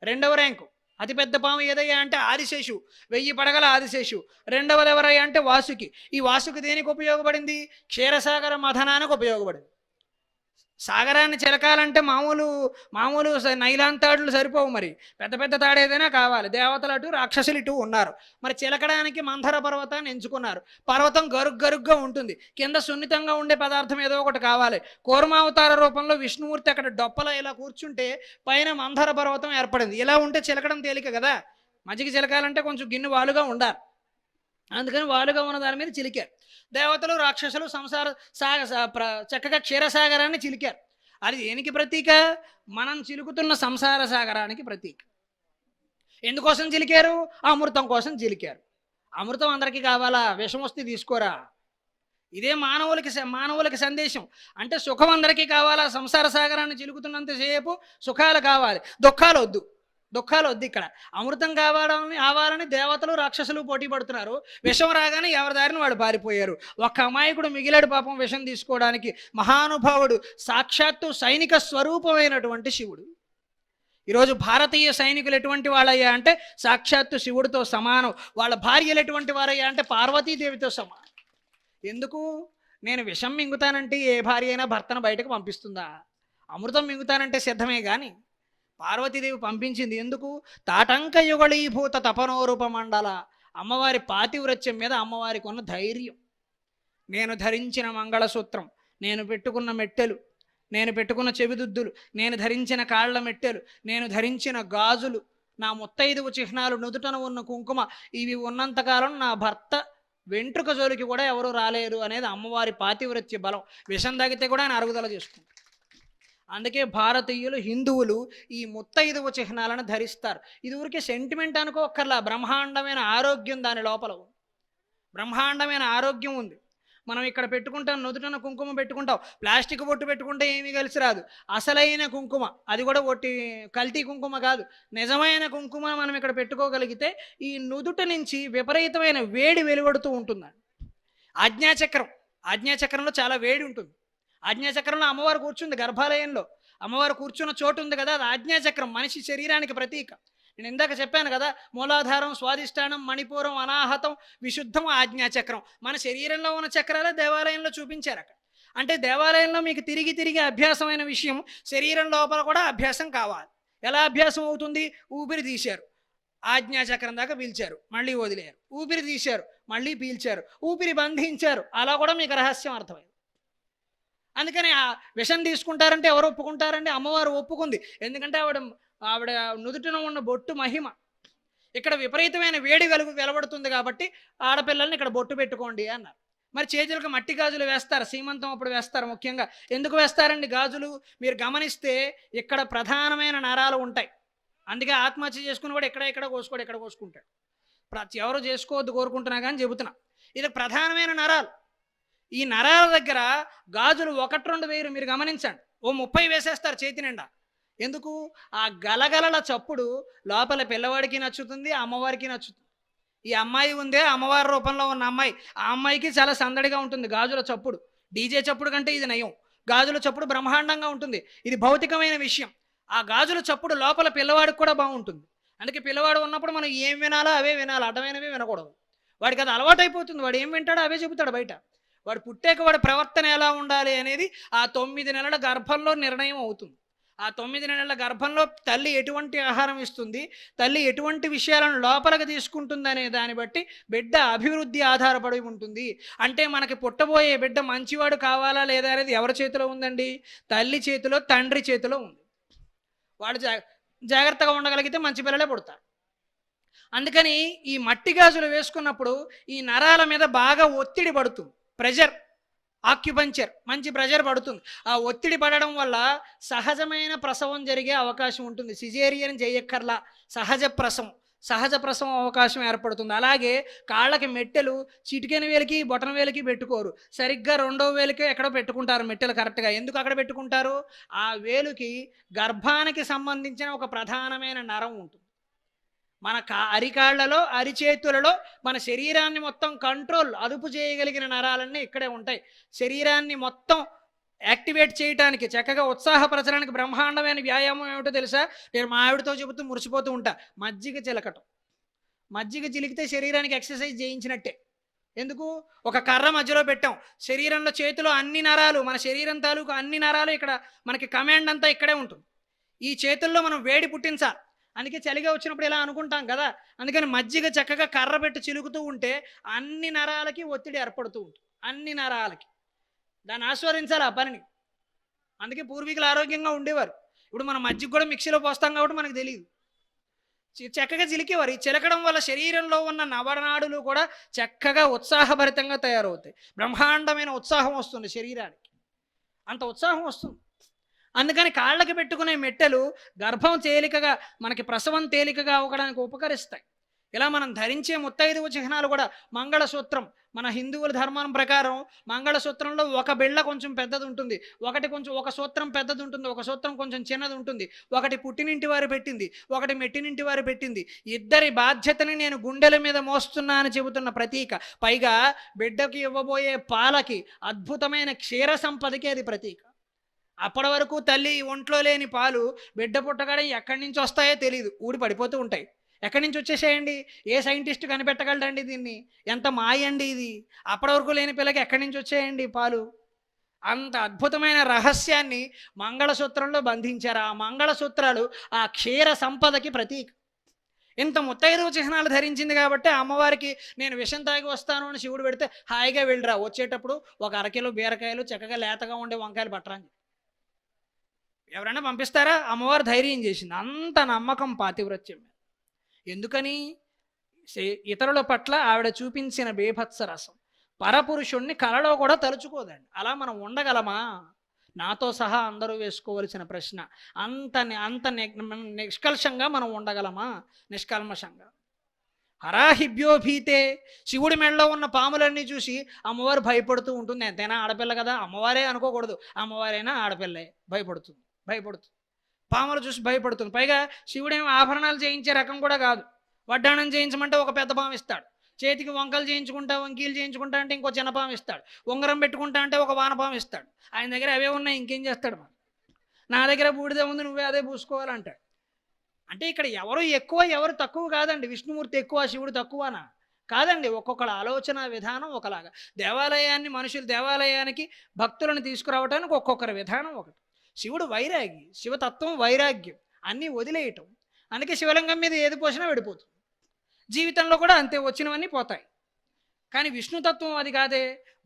రెండవ ర్యాంకు. అతిపెద్ద పాము ఏదయ్యా అంటే ఆదిశేషు, 1000 పడగల ఆదిశేషు. రెండవది ఎవరయ్యా అంటే వాసుకి. ఈ వాసుకి దేనికి ఉపయోగపడింది, క్షీరసాగర మథనానికి ఉపయోగపడింది. సాగరాన్ని చిలకాలంటే మామూలు నైలాన్ తాడులు సరిపోవు, మరి పెద్ద పెద్ద తాడు ఏదైనా కావాలి. దేవతలు అటు రాక్షసులు ఇటు ఉన్నారు, మరి చిలకడానికి మంథర పర్వతాన్ని ఎంచుకున్నారు. పర్వతం గరుగ్గా ఉంటుంది, కింద సున్నితంగా ఉండే పదార్థం ఏదో ఒకటి కావాలి. కూర్మావతార రూపంలో విష్ణుమూర్తి అక్కడ డొప్పలో ఇలా కూర్చుంటే పైన మంథర పర్వతం ఏర్పడింది. ఇలా ఉంటే చిలకడం తేలిక కదా, మజ్జిగ చిలకాలంటే కొంచెం గిన్నె వాలుగా ఉండాలి. అందుకని వాలుగా ఉన్న దాని మీద చిలికారు. దేవతలు రాక్షసులు చక్కగా క్షీరసాగరాన్ని చిలికారు. అది దేనికి ప్రతీక, మనం చిలుకుతున్న సంసార సాగరానికి ప్రతీక. ఎందుకోసం చిలికారు, అమృతం కోసం చిలికారు. అమృతం అందరికీ కావాలా, విషం వస్తే తీసుకోరా. ఇదే మానవులకి సందేశం. అంటే సుఖం అందరికీ కావాలా, సంసార సాగరాన్ని చిలుకుతున్నంతసేపు సుఖాలు కావాలి, దుఃఖాలు వద్దు. ఇక్కడ అమృతం కావాలని దేవతలు రాక్షసులు పోటీ పడుతున్నారు. విషం రాగానే ఎవరి దారిని వాడు పారిపోయారు. ఒక్క అమాయకుడు మిగిలాడు పాపం విషం తీసుకోవడానికి. మహానుభావుడు, సాక్షాత్తు సైనిక స్వరూపమైనటువంటి శివుడు. ఈరోజు భారతీయ సైనికులు ఎటువంటి వాళ్ళయ్యా అంటే సాక్షాత్తు శివుడితో సమానం. వాళ్ళ భార్యలు ఎటువంటి వారయ్యా అంటే పార్వతీదేవితో సమానం. ఎందుకు, నేను విషం మింగుతానంటే ఏ భార్య అయినా భర్తను బయటకు పంపిస్తుందా? అమృతం మింగుతానంటే సిద్ధమే కానీ పార్వతీదేవి పంపించింది ఎందుకు, తాటంక యుగళీభూత తపనోరూప మండల. అమ్మవారి పాతివ్రత్యం మీద అమ్మవారికి ఉన్న ధైర్యం. నేను ధరించిన మంగళసూత్రం, నేను పెట్టుకున్న మెట్టెలు, నేను పెట్టుకున్న చెవిదుద్దులు, నేను ధరించిన కాళ్ల మెట్టెలు, నేను ధరించిన గాజులు, నా ముత్తైదువు చిహ్నాలు, నుదుటన ఉన్న కుంకుమ, ఇవి ఉన్నంతకాలం నా భర్త వెంట్రుక జోలికి కూడా ఎవరు రాలేరు అనేది అమ్మవారి పాతివ్రత్య బలం. విషం తాగితే కూడా ఆయన అరుగుదల చేసుకుంటారు. అందుకే భారతీయులు, హిందువులు ఈ ముత్తైదువ చిహ్నాలను ధరిస్తారు. ఇది ఊరికే సెంటిమెంట్ అనుకోక్కర్లా, బ్రహ్మాండమైన ఆరోగ్యం దాని లోపల, బ్రహ్మాండమైన ఆరోగ్యం ఉంది. మనం ఇక్కడ పెట్టుకుంటాం, నుదుటన కుంకుమ పెట్టుకుంటాం, ప్లాస్టిక్ బొట్టు పెట్టుకుంటే ఏమీ కలిసి రాదు. అసలైన కుంకుమ, అది కూడా కల్తీ కుంకుమ కాదు, నిజమైన కుంకుమ మనం ఇక్కడ పెట్టుకోగలిగితే ఈ నుదుట నుంచి విపరీతమైన వేడి వెలువడుతూ ఉంటుందండి. ఆజ్ఞాచక్రంలో చాలా వేడి ఉంటుంది. ఆజ్ఞాచక్రంలో అమ్మవారు కూర్చుంది, గర్భాలయంలో అమ్మవారు కూర్చున్న చోటు ఉంది కదా, అది ఆజ్ఞాచక్రం, మనిషి శరీరానికి ప్రతీక. నేను ఇందాక చెప్పాను కదా, మూలాధారం, స్వాధిష్టానం, మణిపూరం, అనాహతం, విశుద్ధం, ఆజ్ఞాచక్రం. మన శరీరంలో ఉన్న చక్రాలే దేవాలయంలో చూపించారు అక్కడ. అంటే దేవాలయంలో మీకు తిరిగి అభ్యాసమైన విషయం శరీరం లోపల కూడా అభ్యాసం కావాలి. ఎలా అభ్యాసం అవుతుంది, ఊపిరి తీశారు, ఆజ్ఞాచక్రం దాకా పీల్చారు, మళ్ళీ వదిలేరు, ఊపిరి తీశారు, మళ్ళీ పీల్చారు, ఊపిరి బంధించారు, అలా కూడా మీకు రహస్యం అర్థమైంది. అందుకని ఆ విషం తీసుకుంటారంటే ఎవరు ఒప్పుకుంటారంటే అమ్మవారు ఒప్పుకుంది. ఎందుకంటే ఆవిడ నుదుటిన ఉన్న బొట్టు మహిమ. ఇక్కడ విపరీతమైన వేడి వెలవడుతుంది కాబట్టి ఆడపిల్లల్ని ఇక్కడ బొట్టు పెట్టుకోండి అన్నారు. మరి చేతులకు మట్టి గాజులు వేస్తారు, సీమంతం అప్పుడు వేస్తారు. ముఖ్యంగా ఎందుకు వేస్తారండి గాజులు, మీరు గమనిస్తే ఇక్కడ ప్రధానమైన నరాలు ఉంటాయి. అందుకే ఆత్మహత్య చేసుకుని కూడా ఎక్కడ కోసుకుంటాడు. ఎవరు చేసుకోవద్దు కోరుకుంటున్నా కానీ చెబుతున్నా, ఇది ప్రధానమైన నరాలు. ఈ నరాల దగ్గర గాజులు 1-2 వేయరు, మీరు గమనించండి. 30 వేసేస్తారు చేతి నిండా. ఎందుకు, ఆ గలగలల చప్పుడు లోపల పిల్లవాడికి నచ్చుతుంది, అమ్మవారికి నచ్చుతుంది. ఈ అమ్మాయి ఉందే, అమ్మవారి రూపంలో ఉన్న అమ్మాయి, ఆ అమ్మాయికి చాలా సందడిగా ఉంటుంది గాజుల చప్పుడు. డీజే చప్పుడు కంటే ఇది నయం. గాజుల చప్పుడు బ్రహ్మాండంగా ఉంటుంది, ఇది భౌతికమైన విషయం. ఆ గాజుల చప్పుడు లోపల పిల్లవాడికి కూడా బాగుంటుంది. అందుకే పిల్లవాడు ఉన్నప్పుడు మనం ఏం వినాలో అవే వినాలి, అడ్డమైనవే వినకూడదు. వాడికి అది అలవాటైపోతుంది, వాడు ఏం వింటాడో అవే చెబుతాడు బయట. వాడు పుట్టాక వాడి ప్రవర్తన ఎలా ఉండాలి అనేది ఆ 9 నెలల గర్భంలో నిర్ణయం అవుతుంది. ఆ 9 నెలల గర్భంలో తల్లి ఎటువంటి ఆహారం ఇస్తుంది, తల్లి ఎటువంటి విషయాలను లోపలికి తీసుకుంటుంది అనే దాన్ని బట్టి బిడ్డ అభివృద్ధి ఆధారపడి ఉంటుంది. అంటే మనకి పుట్టబోయే బిడ్డ మంచివాడు కావాలా లేదా అనేది ఎవరి చేతిలో ఉందండి? తల్లి చేతిలో, తండ్రి చేతిలో ఉంది. వాడు జాగ్రత్తగా ఉండగలిగితే మంచి పిల్లలే పుడతారు. అందుకని ఈ మట్టి గాజులు వేసుకున్నప్పుడు ఈ నరాల మీద బాగా ఒత్తిడి పడుతుంది, ప్రెషర్, ఆక్యుపంచర్, మంచి ప్రెషర్ పడుతుంది. ఆ ఒత్తిడి పడడం వల్ల సహజమైన ప్రసవం జరిగే అవకాశం ఉంటుంది. సిజేరియన్ చేయక్కర్లా, సహజ ప్రసవం అవకాశం ఏర్పడుతుంది. అలాగే కాళ్ళకి మెట్టెలు చిటికెన వేలికి బొటన వేలికి పెట్టుకోరు, సరిగ్గా 2వ వేలికి ఎక్కడో పెట్టుకుంటారు మెట్టెలు కరెక్ట్గా. ఎందుకు అక్కడ పెట్టుకుంటారు? ఆ వేలుకి గర్భానికి సంబంధించిన ఒక ప్రధానమైన నరం ఉంటుంది. మన అరికాళ్లలో, అరిచేతులలో మన శరీరాన్ని మొత్తం కంట్రోల్, అదుపు చేయగలిగిన నరాలన్నీ ఇక్కడే ఉంటాయి. శరీరాన్ని మొత్తం యాక్టివేట్ చేయడానికి, చక్కగా ఉత్సాహపరచడానికి బ్రహ్మాండమైన వ్యాయామం ఏమిటో తెలుసా? నేను మా ఆవిడతో చెబుతూ మురిసిపోతూ ఉంటా, మజ్జిగ చిలకటం. మజ్జిగ చిలికితే శరీరానికి ఎక్సర్సైజ్ చేయించినట్టే. ఎందుకు? ఒక కర్ర మధ్యలో పెట్టాం, శరీరంలో చేతిలో అన్ని నరాలు, మన శరీరం తాలూకు అన్ని నరాలు ఇక్కడ, మనకి కమాండ్ అంతా ఇక్కడే ఉంటుంది. ఈ చేతుల్లో మనం వేడి పుట్టించాలి. అందుకే చలిగా వచ్చినప్పుడు ఇలా అనుకుంటాం కదా. అందుకని మజ్జిగ చక్కగా కర్ర పెట్టి చిలుకుతూ ఉంటే అన్ని నరాలకి ఒత్తిడి ఏర్పడుతూ ఉంటుంది, అన్ని నరాలకి. దాన్ని ఆస్వాదించాలి ఆ పనిని. అందుకే పూర్వీకులు ఆరోగ్యంగా ఉండేవారు. ఇప్పుడు మనం మజ్జిగ కూడా మిక్సీలో పోస్తాం కాబట్టి మనకు తెలియదు. చక్కగా చిలికేవారు. ఈ చిలకడం వల్ల శరీరంలో ఉన్న నవనాడులు కూడా చక్కగా ఉత్సాహభరితంగా తయారవుతాయి. బ్రహ్మాండమైన ఉత్సాహం వస్తుంది శరీరానికి, అంత ఉత్సాహం వస్తుంది. అందుకని కాళ్ళకి పెట్టుకునే మెట్టెలు గర్భం తేలికగా, మనకి ప్రసవం తేలికగా అవ్వడానికి ఉపకరిస్తాయి. ఇలా మనం ధరించే ముత్తైదువ చిహ్నాలు కూడా మంగళసూత్రం. మన హిందువుల ధర్మం ప్రకారం మంగళసూత్రంలో ఒక బిళ్ళ కొంచెం పెద్దది ఉంటుంది, ఒక సూత్రం పెద్దది ఉంటుంది, ఒక సూత్రం కొంచెం చిన్నది ఉంటుంది. ఒకటి పుట్టినింటి వారు పెట్టింది, ఒకటి మెట్టినింటి వారు పెట్టింది. ఇద్దరి బాధ్యతని నేను గుండెల మీద మోస్తున్నా అని చెబుతున్న ప్రతీక. పైగా బిడ్డకి ఇవ్వబోయే పాలకి, అద్భుతమైన క్షీర సంపదకి అది ప్రతీక. అప్పటి వరకు తల్లి ఒంట్లో లేని పాలు బిడ్డ పుట్టగానే ఎక్కడి నుంచి వస్తాయో తెలియదు, ఊడి పడిపోతూ ఉంటాయి. ఎక్కడి నుంచి వచ్చేసేయండి? ఏ సైంటిస్ట్ కనిపెట్టగలడండి దీన్ని? ఎంత మాయండి ఇది! అప్పటి వరకు లేని పిల్లకి ఎక్కడి నుంచి వచ్చేయండి పాలు? అంత అద్భుతమైన రహస్యాన్ని మంగళసూత్రంలో బంధించారు. ఆ మంగళసూత్రాలు ఆ క్షీర సంపదకి ప్రతీక. ఇంత ముత్తైదువ చిహ్నాలు ధరించింది కాబట్టి అమ్మవారికి నేను విషం తాగి వస్తాను అని శివుడు పెడితే హాయిగా వెళ్ళరా, వచ్చేటప్పుడు ఒక అరకిలో బీరకాయలు, చక్కగా లేతగా ఉండే వంకాయలు పట్టరాని ఎవరైనా పంపిస్తారా? అమ్మవారు ధైర్యం చేసింది. అంత నమ్మకం పాతివ్రత్యం మీద. ఎందుకని? ఇతరుల పట్ల ఆవిడ చూపించిన బేభత్స రసం పరపురుషుణ్ణి కలలో కూడా తలుచుకోదండి. అలా మనం ఉండగలమా? నాతో సహా అందరూ వేసుకోవలసిన ప్రశ్న. అంత నిష్కల్షంగా మనం ఉండగలమా? నిష్కల్మషంగా. హరాహిభ్యోభీతే, శివుడి మెడలో ఉన్న పాములన్నీ చూసి అమ్మవారు భయపడుతూ ఉంటుంది. ఎంతైనా ఆడపిల్ల కదా, అమ్మవారే అనుకోకూడదు, అమ్మవారైనా ఆడపిల్లే, భయపడుతుంది. పాములు చూసి భయపడుతుంది. పైగా శివుడేమో ఆభరణాలు చేయించే రకం కూడా కాదు. వడ్డాణం చేయించమంటే ఒక పెద్ద పాము ఇస్తాడు, చేతికి వంకీలు చేయించుకుంటా అంటే ఇంకో చిన్న పాము ఇస్తాడు, ఉంగరం పెట్టుకుంటా అంటే ఒక వానపాము ఇస్తాడు. ఆయన దగ్గర అవే ఉన్నాయి, ఇంకేం చేస్తాడు? నా దగ్గర బూడిదే ఉంది, నువ్వే అదే పూసుకోవాలంటాడు. అంటే ఇక్కడ ఎవరు ఎక్కువ ఎవరు తక్కువ కాదండి. విష్ణుమూర్తి ఎక్కువ, శివుడు తక్కువనా? కాదండి. ఒక్కొక్కళ్ళ ఆలోచన విధానం ఒకలాగా. మనుషులు దేవాలయానికి భక్తులను తీసుకురావడానికి ఒక్కొక్కరి విధానం ఒకటి. శివుడు వైరాగి, శివతత్వం వైరాగ్యం, అన్నీ వదిలేయటం. అందుకే శివలింగం మీద ఏది పోసినా వెళ్ళిపోతుంది. జీవితంలో కూడా అంతే, వచ్చినవన్నీ పోతాయి. కానీ విష్ణుతత్వం అది కాదే.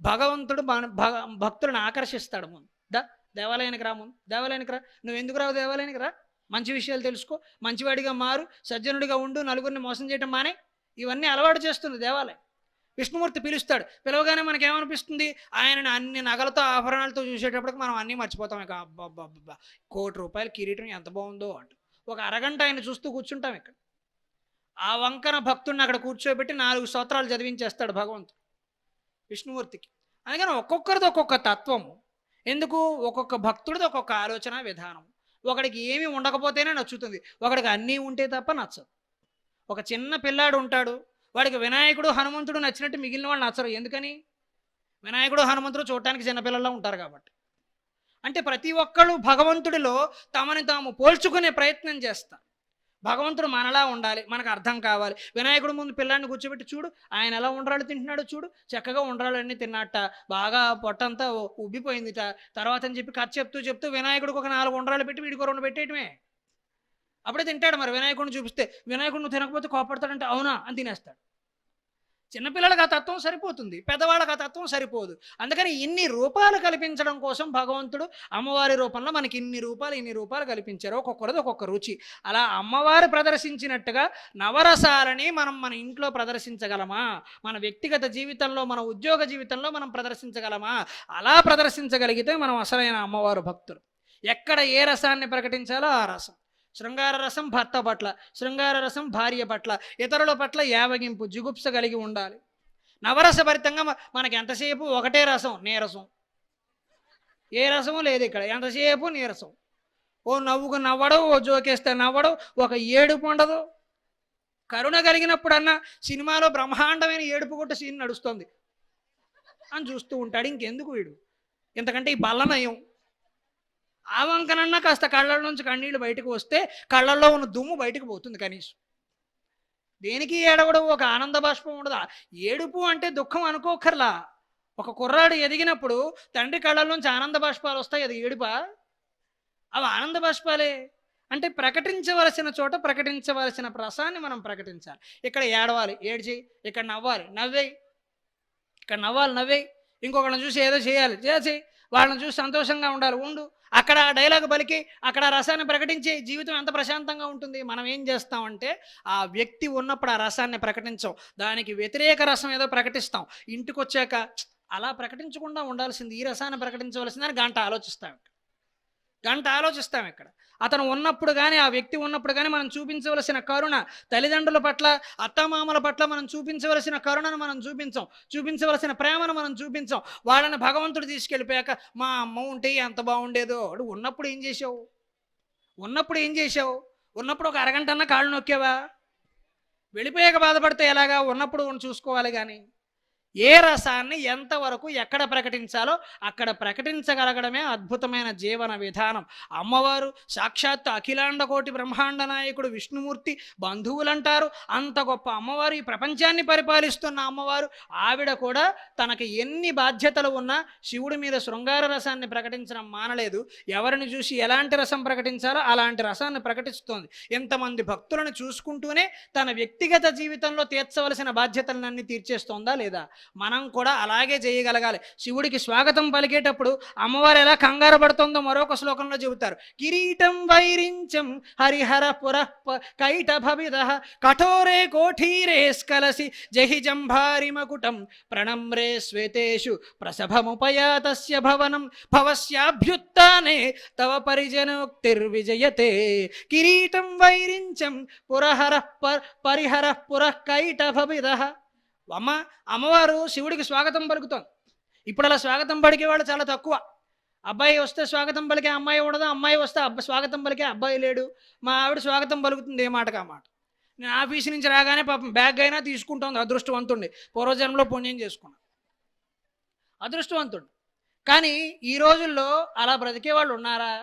భగవంతుడు భక్తులను ఆకర్షిస్తాడు. ముందు దేవాలయానికి రా, దేవాలయానికి రా. నువ్వు ఎందుకు రావు దేవాలయానికి రా? మంచి విషయాలు తెలుసుకో, మంచివాడిగా మారు, సజ్జనుడిగా ఉండు, నలుగురిని మోసం చేయటం మానే. ఇవన్నీ అలవాటు చేస్తుంది దేవాలయం. విష్ణుమూర్తి పిలుస్తాడు, పిలవగానే మనకేమనిపిస్తుంది? ఆయనని అన్ని నగలతో ఆభరణాలతో చూసేటప్పటికి మనం అన్నీ మర్చిపోతాం. ఇక అబ్బా ₹1,00,00,000 కిరీటం ఎంత బాగుందో అంట. ఒక అరగంట ఆయన చూస్తూ కూర్చుంటాం. ఇక్కడ ఆ వంకన భక్తుడిని అక్కడ కూర్చోబెట్టి 4 స్తోత్రాలు చదివించేస్తాడు భగవంతుడు విష్ణుమూర్తికి. అందుకని ఒక్కొక్కరిది ఒక్కొక్క తత్వము. ఎందుకు? ఒక్కొక్క భక్తుడిది ఒక్కొక్క ఆలోచన విధానం. ఒకడికి ఏమీ ఉండకపోతేనే నచ్చుతుంది, ఒకడికి అన్నీ ఉంటే తప్ప నచ్చదు. ఒక చిన్న పిల్లాడు ఉంటాడు, వాడికి వినాయకుడు, హనుమంతుడు నచ్చినట్టు మిగిలిన వాళ్ళు నచ్చరు. ఎందుకని? వినాయకుడు, హనుమంతుడు చూడటానికి చిన్నపిల్లల్లో ఉంటారు కాబట్టి. అంటే ప్రతి ఒక్కళ్ళు భగవంతుడిలో తమని తాము పోల్చుకునే ప్రయత్నం చేస్తారు. భగవంతుడు మనలా ఉండాలి, మనకు అర్థం కావాలి. వినాయకుడు ముందు పిల్లాన్ని కూర్చోబెట్టి చూడు, ఆయన ఎలా ఉండ్రాళ్ళు తింటున్నాడో చూడు, చక్కగా ఉండ్రాళ్ళన్నీ తిన్నట్ట, బాగా పొట్టంతా ఉబ్బిపోయిందిట. తర్వాత అని చెప్పి కథ చెప్తూ వినాయకుడికి ఒక 4 ఉండ్రాళ్ళు పెట్టి వీడికి 2 పెట్టేయటమే. అప్పుడే తింటాడు. మరి వినాయకుడిని చూపిస్తే వినాయకుడు నువ్వు తినకపోతే కోపడతాడంటే అవునా అని తినేస్తాడు. చిన్నపిల్లలకు ఆ తత్వం సరిపోతుంది, పెద్దవాళ్ళకి ఆ తత్వం సరిపోదు. అందుకని ఇన్ని రూపాలు కల్పించడం కోసం భగవంతుడు అమ్మవారి రూపంలో మనకి ఇన్ని రూపాలు కల్పించారు. ఒక్కొక్కరిది ఒక్కొక్క రుచి. అలా అమ్మవారు ప్రదర్శించినట్టుగా నవరసాలని మనం మన ఇంట్లో ప్రదర్శించగలమా? మన వ్యక్తిగత జీవితంలో, మన ఉద్యోగ జీవితంలో మనం ప్రదర్శించగలమా? అలా ప్రదర్శించగలిగితే మనం అసలైన అమ్మవారు భక్తులు. ఎక్కడ ఏ రసాన్ని ప్రకటించాలో ఆ రసం. శృంగార రసం భర్త పట్ల, శృంగార రసం భార్య పట్ల, ఇతరుల పట్ల యావగింపు, జుగుప్స కలిగి ఉండాలి. నవరసభరితంగా మనకి ఎంతసేపు ఒకటే రసం, నీరసం. ఏ రసము లేదు ఇక్కడ, ఎంతసేపు నీరసం. ఓ నవ్వుకు నవ్వడం, ఓ జోకేస్తే నవ్వడం, ఒక ఏడుపు ఉండదు. కరుణ కలిగినప్పుడన్నా సినిమాలో బ్రహ్మాండమైన ఏడుపు కొట్టు సీన్ నడుస్తుంది అని చూస్తూ ఉంటాడు. ఇంకెందుకు వీడు, ఇంతకంటే ఈ బల్లనయం. ఆ వంకనన్నా కాస్త కళ్ళ నుంచి కన్నీళ్ళు బయటకు వస్తే కళ్ళల్లో ఉన్న దుమ్ము బయటకు పోతుంది కనీసం. దేనికి ఏడవడం, ఒక ఆనంద బాష్పం ఉండదా? ఏడుపు అంటే దుఃఖం అనుకోకర్లా. ఒక కుర్రాడు ఎదిగినప్పుడు తండ్రి కళ్ళల్లోంచి ఆనంద బాష్పాలు వస్తాయి, అది ఏడుపా? అవి ఆనంద బాష్పాలే. అంటే ప్రకటించవలసిన చోట ప్రకటించవలసిన రసాన్ని మనం ప్రకటించాలి. ఇక్కడ ఏడవాలి, ఏడ్చేయి. ఇక్కడ నవ్వాలి, నవ్వేయి. ఇక్కడ నవ్వాలి, నవ్వేయి. ఇంకొకళ్ళని చూసి ఏదో చేయాలి, చేసేయి. వాళ్ళని చూసి సంతోషంగా ఉండాలి, ఉండు. అక్కడ డైలాగ్ పలికి అక్కడ రసాన్ని ప్రకటించి జీవితం ఎంత ప్రశాంతంగా ఉంటుంది. మనం ఏం చేస్తామంటే ఆ వ్యక్తి ఉన్నప్పుడు ఆ రసాన్ని ప్రకటించాం, దానికి వ్యతిరేక రసం ఏదో ప్రకటిస్తాం. ఇంటికి వచ్చాక అలా ప్రకటించకుండా ఉండాల్సింది, ఈ రసాన్ని ప్రకటించవలసిందని గంట ఆలోచిస్తాం ఇక్కడ. అతను ఉన్నప్పుడు కానీ, ఆ వ్యక్తి ఉన్నప్పుడు కానీ మనం చూపించవలసిన కరుణ, తల్లిదండ్రుల పట్ల, అత్తమామల పట్ల మనం చూపించవలసిన కరుణను మనం చూపించవలసిన ప్రేమను మనం చూపించాం. వాళ్ళని భగవంతుడు తీసుకెళ్ళిపోయాక మా అమ్మ ఉంటే ఎంత బాగుండేదో. ఉన్నప్పుడు ఏం చేసావు? ఉన్నప్పుడు ఒక అరగంటన్నా కాళ్ళు నొక్కేవా? వెళ్ళిపోయాక బాధపడితే ఎలాగా? ఉన్నప్పుడు చూసుకోవాలి. కానీ ఏ రసాన్ని ఎంతవరకు ఎక్కడ ప్రకటించాలో అక్కడ ప్రకటించగలగడమే అద్భుతమైన జీవన విధానం. అమ్మవారు సాక్షాత్ అఖిలాండ కోటి బ్రహ్మాండ నాయకుడు విష్ణుమూర్తి బంధువులంటారు. అంత గొప్ప అమ్మవారు, ఈ ప్రపంచాన్ని పరిపాలిస్తున్న అమ్మవారు. ఆవిడ కూడా తనకి ఎన్ని బాధ్యతలు ఉన్నా శివుడి మీద శృంగార రసాన్ని ప్రకటించడం మానలేదు. ఎవరిని చూసి ఎలాంటి రసం ప్రకటించాలో అలాంటి రసాన్ని ప్రకటిస్తోంది. ఎంతమంది భక్తులను చూసుకుంటూనే తన వ్యక్తిగత జీవితంలో తీర్చవలసిన బాధ్యతలన్నీ తీర్చేస్తోందా లేదా? మనం కూడా అలాగే చేయగలగాలి. శివుడికి స్వాగతం పలికేటప్పుడు అమ్మవారు ఎలా కంగారు పడుతుందో మరొక శ్లోకంలో చెబుతారు. కిరీటం వైరించం హరిహర పుర కైటభవిద కఠోరే కోఠీరే స్కలసి జహి జంభారి మకుటం ప్రణమ్రే శ్వేతేషు ప్రసభముపయాతస్య భవనం భవస్యాభ్యుత్థానే తవ పరిజనోక్తిర్విజయతే. కిరీటం వైరించం పురహర పరిహర పుర కైటభవిద. అమ్మవారు శివుడికి స్వాగతం పలుకుతాం. ఇప్పుడు అలా స్వాగతం పలికేవాళ్ళు చాలా తక్కువ. అబ్బాయి వస్తే స్వాగతం పలికే అమ్మాయి ఉండదు, అమ్మాయి వస్తే స్వాగతం పలికే అబ్బాయి లేడు. మా ఆవిడ స్వాగతం పలుకుతుంది ఏ మాటకా మాట. నేను ఆఫీస్ నుంచి రాగానే పాపం బ్యాగ్ అయినా తీసుకుంటుంది. అదృష్టవంతుడిని, పూర్వజన్మలో పుణ్యం చేసుకున్నాను, అదృష్టవంతుడు. కానీ ఈ రోజుల్లో అలా బ్రతికే వాళ్ళు ఉన్నారా?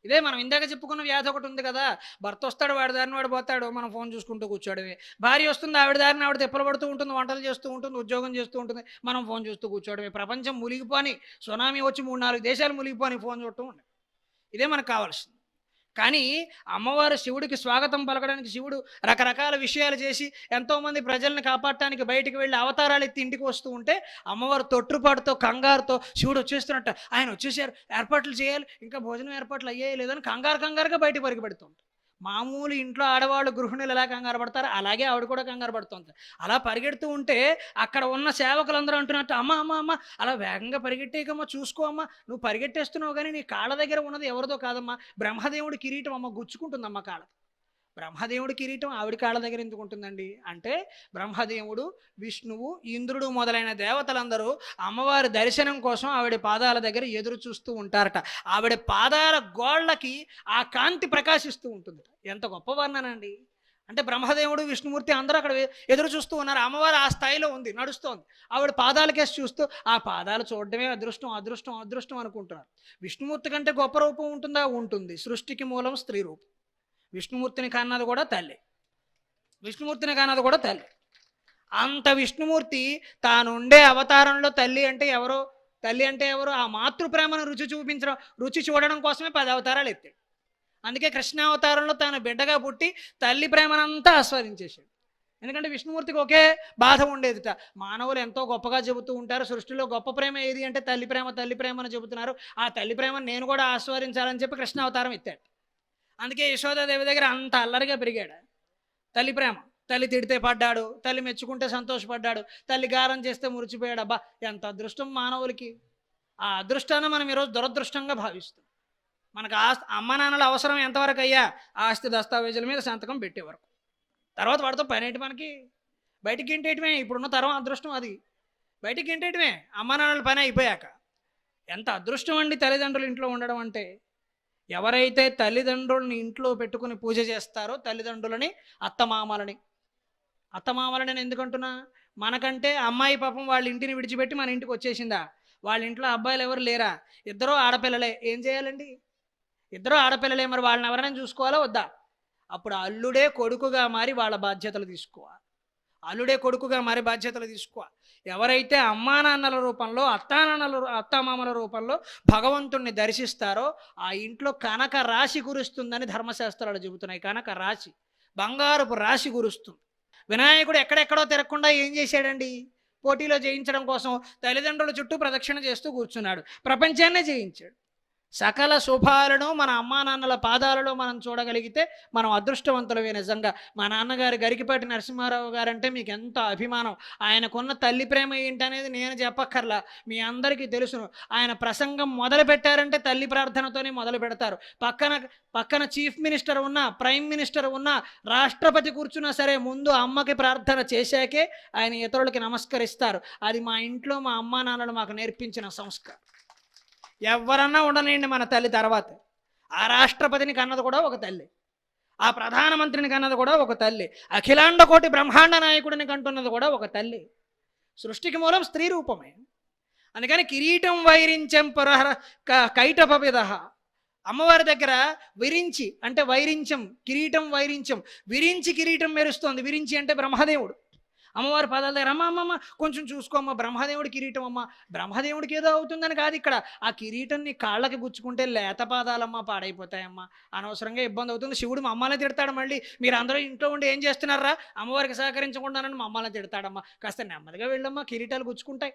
ఇదే మనం ఇందాక చెప్పుకున్న వ్యాధి ఒకటి ఉంది కదా. భర్త వస్తాడు, వాడి దారిని వాడు పోతాడు, మనం ఫోన్ చూసుకుంటూ కూర్చోడమే. భార్య వస్తుంది, ఆవిడ దారిని ఆవిడ తిప్పలు పడుతూ ఉంటుంది, వంటలు చేస్తూ ఉంటుంది, ఉద్యోగం చేస్తూ ఉంటుంది, మనం ఫోన్ చూస్తూ కూర్చోడమే. ప్రపంచం మునిగిపోని, సునామీ వచ్చి 3-4 దేశాలు మునిగిపోని ఫోన్ చూడటం ఉండే. ఇదే మనకు కావాల్సింది. కానీ అమ్మవారు శివుడికి స్వాగతం పలకడానికి శివుడు రకరకాల విషయాలు చేసి ఎంతోమంది ప్రజల్ని కాపాడటానికి బయటికి వెళ్ళి అవతారాలు ఎత్తి ఇంటికి వస్తూ ఉంటే అమ్మవారు తొట్టుపాటుతో, కంగారుతో శివుడు వచ్చేస్తున్నట్ట, ఆయన వచ్చేసారు, ఏర్పాట్లు చేయాలి, ఇంకా భోజనం ఏర్పాట్లు అయ్యాయి లేదని కంగారుగా బయట పరిగెడుతుంది. మామూలు ఇంట్లో ఆడవాళ్ళు గృహిణులు ఎలా కంగారు పడతారో అలాగే ఆవిడ కూడా కంగారు పడుతుంది. అలా పరిగెడుతూ ఉంటే అక్కడ ఉన్న సేవకులందరూ అంటున్నట్టు, అమ్మ అలా వేగంగా పరిగెట్టేకమ్మా, చూసుకో అమ్మా, నువ్వు పరిగెట్టేస్తున్నావు కానీ నీ కాళ్ళ దగ్గర ఉన్నది ఎవరిదో కాదమ్మా, బ్రహ్మదేవుడి కిరీటం అమ్మ గుచ్చుకుంటుందమ్మ కాళ్ళ. బ్రహ్మదేవుడి కిరీటం ఆవిడ కాళ్ళ దగ్గర ఎందుకు ఉంటుందండి అంటే, బ్రహ్మదేవుడు, విష్ణువు, ఇంద్రుడు మొదలైన దేవతలందరూ అమ్మవారి దర్శనం కోసం ఆవిడ పాదాల దగ్గర ఎదురు చూస్తూ ఉంటారట. ఆవిడ పాదాల గోళ్ళకి ఆ కాంతి ప్రకాశిస్తూ ఉంటుంది. ఎంత గొప్ప వర్ణనండి. అంటే బ్రహ్మదేవుడు, విష్ణుమూర్తి అందరూ అక్కడ ఎదురు చూస్తూ ఉన్నారు. అమ్మవారు ఆ స్థాయిలో ఉంది, నడుస్తోంది. ఆవిడ పాదాలకేసి చూస్తూ ఆ పాదాలు చూడడమే అదృష్టం అనుకుంటున్నారు. విష్ణుమూర్తి కంటే గొప్ప రూపం ఉంటుందా? ఉంటుంది. సృష్టికి మూలం స్త్రీ రూపం. విష్ణుమూర్తిని కన్నది కూడా తల్లి, విష్ణుమూర్తిని కన్నది కూడా తల్లి. అంత విష్ణుమూర్తి తాను ఉండే అవతారంలో తల్లి అంటే ఎవరో, తల్లి అంటే ఎవరు, ఆ మాతృప్రేమను రుచి చూడడం కోసమే 10 అవతారాలు ఎత్తాడు. అందుకే కృష్ణావతారంలో తాను బిడ్డగా పుట్టి తల్లి ప్రేమనంతా ఆస్వాదించేశాడు. ఎందుకంటే విష్ణుమూర్తికి ఒకే బాధ ఉండేదిట. మానవులు ఎంతో గొప్పగా చెబుతూ ఉంటారు, సృష్టిలో గొప్ప ప్రేమ ఏది అంటే తల్లి ప్రేమ, తల్లి ప్రేమ అని చెబుతున్నారు. ఆ తల్లి ప్రేమను నేను కూడా ఆస్వాదించాలని చెప్పి కృష్ణావతారం ఎత్తాడు. అందుకే యశోదాదేవి దగ్గర అంత అల్లరిగా పెరిగాడు. తల్లి ప్రేమ, తల్లి తిడితే పడ్డాడు, తల్లి మెచ్చుకుంటే సంతోషపడ్డాడు, తల్లి గారం చేస్తే మురిచిపోయాడు. అబ్బా ఎంత అదృష్టం మానవులకి! ఆ అదృష్టాన్ని మనం ఈరోజు దురదృష్టంగా భావిస్తాం. మనకు అమ్మ నాన్నల అవసరం ఎంతవరకు అయ్యా? ఆస్తి దస్తావేజుల మీద సంతకం పెట్టే వరకు. తర్వాత వాడితో పనేంటి మనకి? బయటికి గెంటేయటమే ఇప్పుడున్న తరం అదృష్టం. అది బయటికి గెంటేయటమే అమ్మ నాన్నల పని అయిపోయాక. ఎంత అదృష్టం అండి తల్లిదండ్రులు ఇంట్లో ఉండడం అంటే. ఎవరైతే తల్లిదండ్రులని ఇంట్లో పెట్టుకుని పూజ చేస్తారో, తల్లిదండ్రులని, అత్తమామలని ఎందుకంటున్నా, మనకంటే అమ్మాయి పాపం వాళ్ళ ఇంటిని విడిచిపెట్టి మన ఇంటికి వచ్చేసిందా? వాళ్ళ ఇంట్లో అబ్బాయిలు ఎవరు లేరా? ఇద్దరూ ఆడపిల్లలే. ఏం చేయాలండి? ఇద్దరూ ఆడపిల్లలే. మరి వాళ్ళని ఎవరైనా చూసుకోవాలా వద్దా? అప్పుడు అల్లుడే కొడుకుగా మారి వాళ్ళ బాధ్యతలు తీసుకోవాలి. అల్లుడే కొడుకుగా మారి బాధ్యతలు తీసుకోవాలి. ఎవరైతే అమ్మా నాన్నల రూపంలో, అత్తామామల రూపంలో భగవంతుణ్ణి దర్శిస్తారో ఆ ఇంట్లో కనక రాశి కురుస్తుందని ధర్మశాస్త్రాలు చెబుతున్నాయి. కనక రాశి, బంగారపు రాశి కురుస్తుంది. వినాయకుడు ఎక్కడెక్కడో తిరగకుండా ఏం చేశాడండి? పోటీలో జయించడం కోసం తల్లిదండ్రుల చుట్టూ ప్రదక్షిణ చేస్తూ కూర్చున్నాడు. ప్రపంచాన్నే జయించాడు. సకల శుభాలను మన అమ్మా నాన్నల పాదాలలో మనం చూడగలిగితే మనం అదృష్టవంతులమే. నిజంగా మా నాన్నగారు గరికిపాటి నరసింహారావు గారంటే మీకు ఎంత అభిమానం. ఆయనకున్న తల్లి ప్రేమ ఏంటనేది నేను చెప్పక్కర్లా, మీ తెలుసును. ఆయన ప్రసంగం మొదలు పెట్టారంటే తల్లి ప్రార్థనతోనే మొదలు పెడతారు. పక్కన చీఫ్ మినిస్టర్ ఉన్నా, ప్రైమ్ మినిస్టర్ ఉన్నా, రాష్ట్రపతి కూర్చున్నా సరే ముందు అమ్మకి ప్రార్థన చేశాకే ఆయన ఇతరులకి నమస్కరిస్తారు. అది మా ఇంట్లో మా అమ్మా నాన్నలు మాకు నేర్పించిన సంస్కారం. ఎవరన్నా ఉండనండి మన తల్లి తర్వాత. ఆ రాష్ట్రపతిని కన్నది కూడా ఒక తల్లి, ఆ ప్రధానమంత్రిని కన్నది కూడా ఒక తల్లి, అఖిలాండ కోటి బ్రహ్మాండ నాయకుడిని కంటున్నది కూడా ఒక తల్లి. సృష్టికి మూలం స్త్రీ రూపమే. అందుకని కిరీటం వైరించం పురహర కైటపవిద. అమ్మవారి దగ్గర విరించి అంటే వైరించం, కిరీటం వైరించం, విరించి కిరీటం మెరుస్తోంది. విరించి అంటే బ్రహ్మదేవుడు. అమ్మవారి పాదాల దగ్గర అమ్మ కొంచెం చూసుకోమ్మ, బ్రహ్మదేవుడి కిరీటం అమ్మ. బ్రహ్మదేవుడికి ఏదో అవుతుందని కాదు ఇక్కడ. ఆ కిరీటాన్ని కాళ్ళకి గుచ్చుకుంటే లేత పాదాలమ్మ పాడైపోతాయమ్మా, అనవసరంగా ఇబ్బంది అవుతుంది. శివుడు మా అమ్మాలని తిడతాడు. మళ్ళీ మీరు అందరూ ఇంట్లో ఉండి ఏం చేస్తున్నారా, అమ్మవారికి సహకరించకుండానని మా అమ్మాలని తిడతాడమ్మా. కాస్త నెమ్మదిగా వెళ్ళమ్మా, కిరీటాలు గుచ్చుకుంటాయి.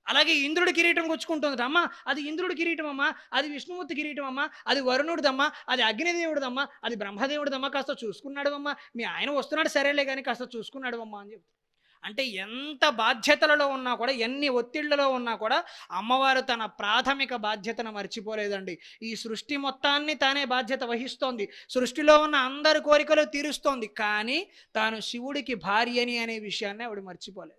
అలాగే ఇంద్రుడి కిరీటం గుచ్చుకుంటుంది. అమ్మ అది ఇంద్రుడి కిరీటం అమ్మా, అది విష్ణుమూర్తి కిరీటం అమ్మా, అది వరుణుడిదమ్మా, అది అగ్నిదేవుడిదమ్మా, అది బ్రహ్మదేవుడిదమ్మా, కాస్త చూసుకున్నాడు అమ్మా. మీ ఆయన వస్తున్నాడు సరేలే కానీ కాస్త చూసుకున్నాడు అమ్మా అని చెప్తారు. అంటే ఎంత బాధ్యతలలో ఉన్నా కూడా, ఎన్ని ఒత్తిళ్లలో ఉన్నా కూడా అమ్మవారు తన ప్రాథమిక బాధ్యతను మర్చిపోలేదండి. ఈ సృష్టి మొత్తాన్ని తానే బాధ్యత వహిస్తోంది. సృష్టిలో ఉన్న అందరి కోరికలు తీరుస్తోంది. కానీ తాను శివుడికి భార్యని అనే విషయాన్ని ఆవిడ మర్చిపోలేదు.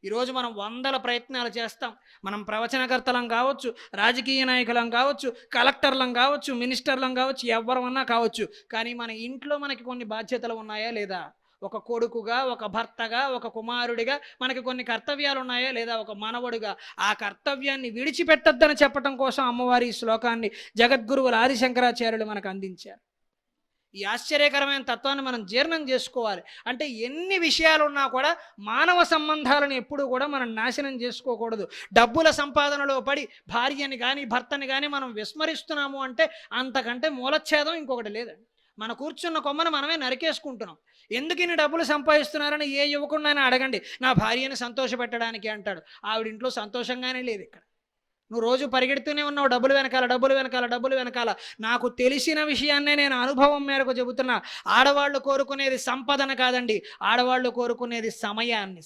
ఈరోజు మనం 100 ప్రయత్నాలు చేస్తాం. మనం ప్రవచనకర్తలం కావచ్చు, రాజకీయ నాయకులం కావచ్చు, కలెక్టర్లం కావచ్చు, మినిస్టర్లం కావచ్చు, ఎవరమన్నా కావచ్చు. కానీ మన ఇంట్లో మనకి కొన్ని బాధ్యతలు ఉన్నాయా లేదా? ఒక కొడుకుగా, ఒక భర్తగా, ఒక కుమారుడిగా మనకి కొన్ని కర్తవ్యాలు ఉన్నాయా లేదా? ఒక మనవడుగా ఆ కర్తవ్యాన్ని విడిచిపెట్టొద్దని చెప్పడం కోసం అమ్మవారి ఈ శ్లోకాన్ని జగద్గురువులు ఆదిశంకరాచార్యులు మనకు అందించారు. ఈ ఆశ్చర్యకరమైన తత్వాన్ని మనం జీర్ణం చేసుకోవాలి. అంటే ఎన్ని విషయాలు ఉన్నా కూడా మానవ సంబంధాలను ఎప్పుడూ కూడా మనం నాశనం చేసుకోకూడదు. డబ్బుల సంపాదనలో పడి భార్యని కానీ భర్తని కానీ మనం విస్మరిస్తున్నాము అంటే అంతకంటే మూలఛేదం ఇంకొకటి లేదండి. మన కూర్చున్న కొమ్మను మనమే నరికేసుకుంటున్నాం. ఎందుకు ఇన్ని డబ్బులు సంపాదిస్తున్నారని ఏ యువకుడినైనా అడగండి. నా భార్యని సంతోషపెట్టడానికి అంటాడు. ఆవిడింట్లో సంతోషంగానే లేదు. ఇక్కడ నువ్వు రోజు పరిగెడుతూనే ఉన్నావు డబ్బులు వెనకాల. నాకు తెలిసిన విషయాన్నే నేను అనుభవం మేరకు చెబుతున్నా. ఆడవాళ్ళు కోరుకునేది సంపదన కాదండి, ఆడవాళ్ళు కోరుకునేది సమయాన్ని.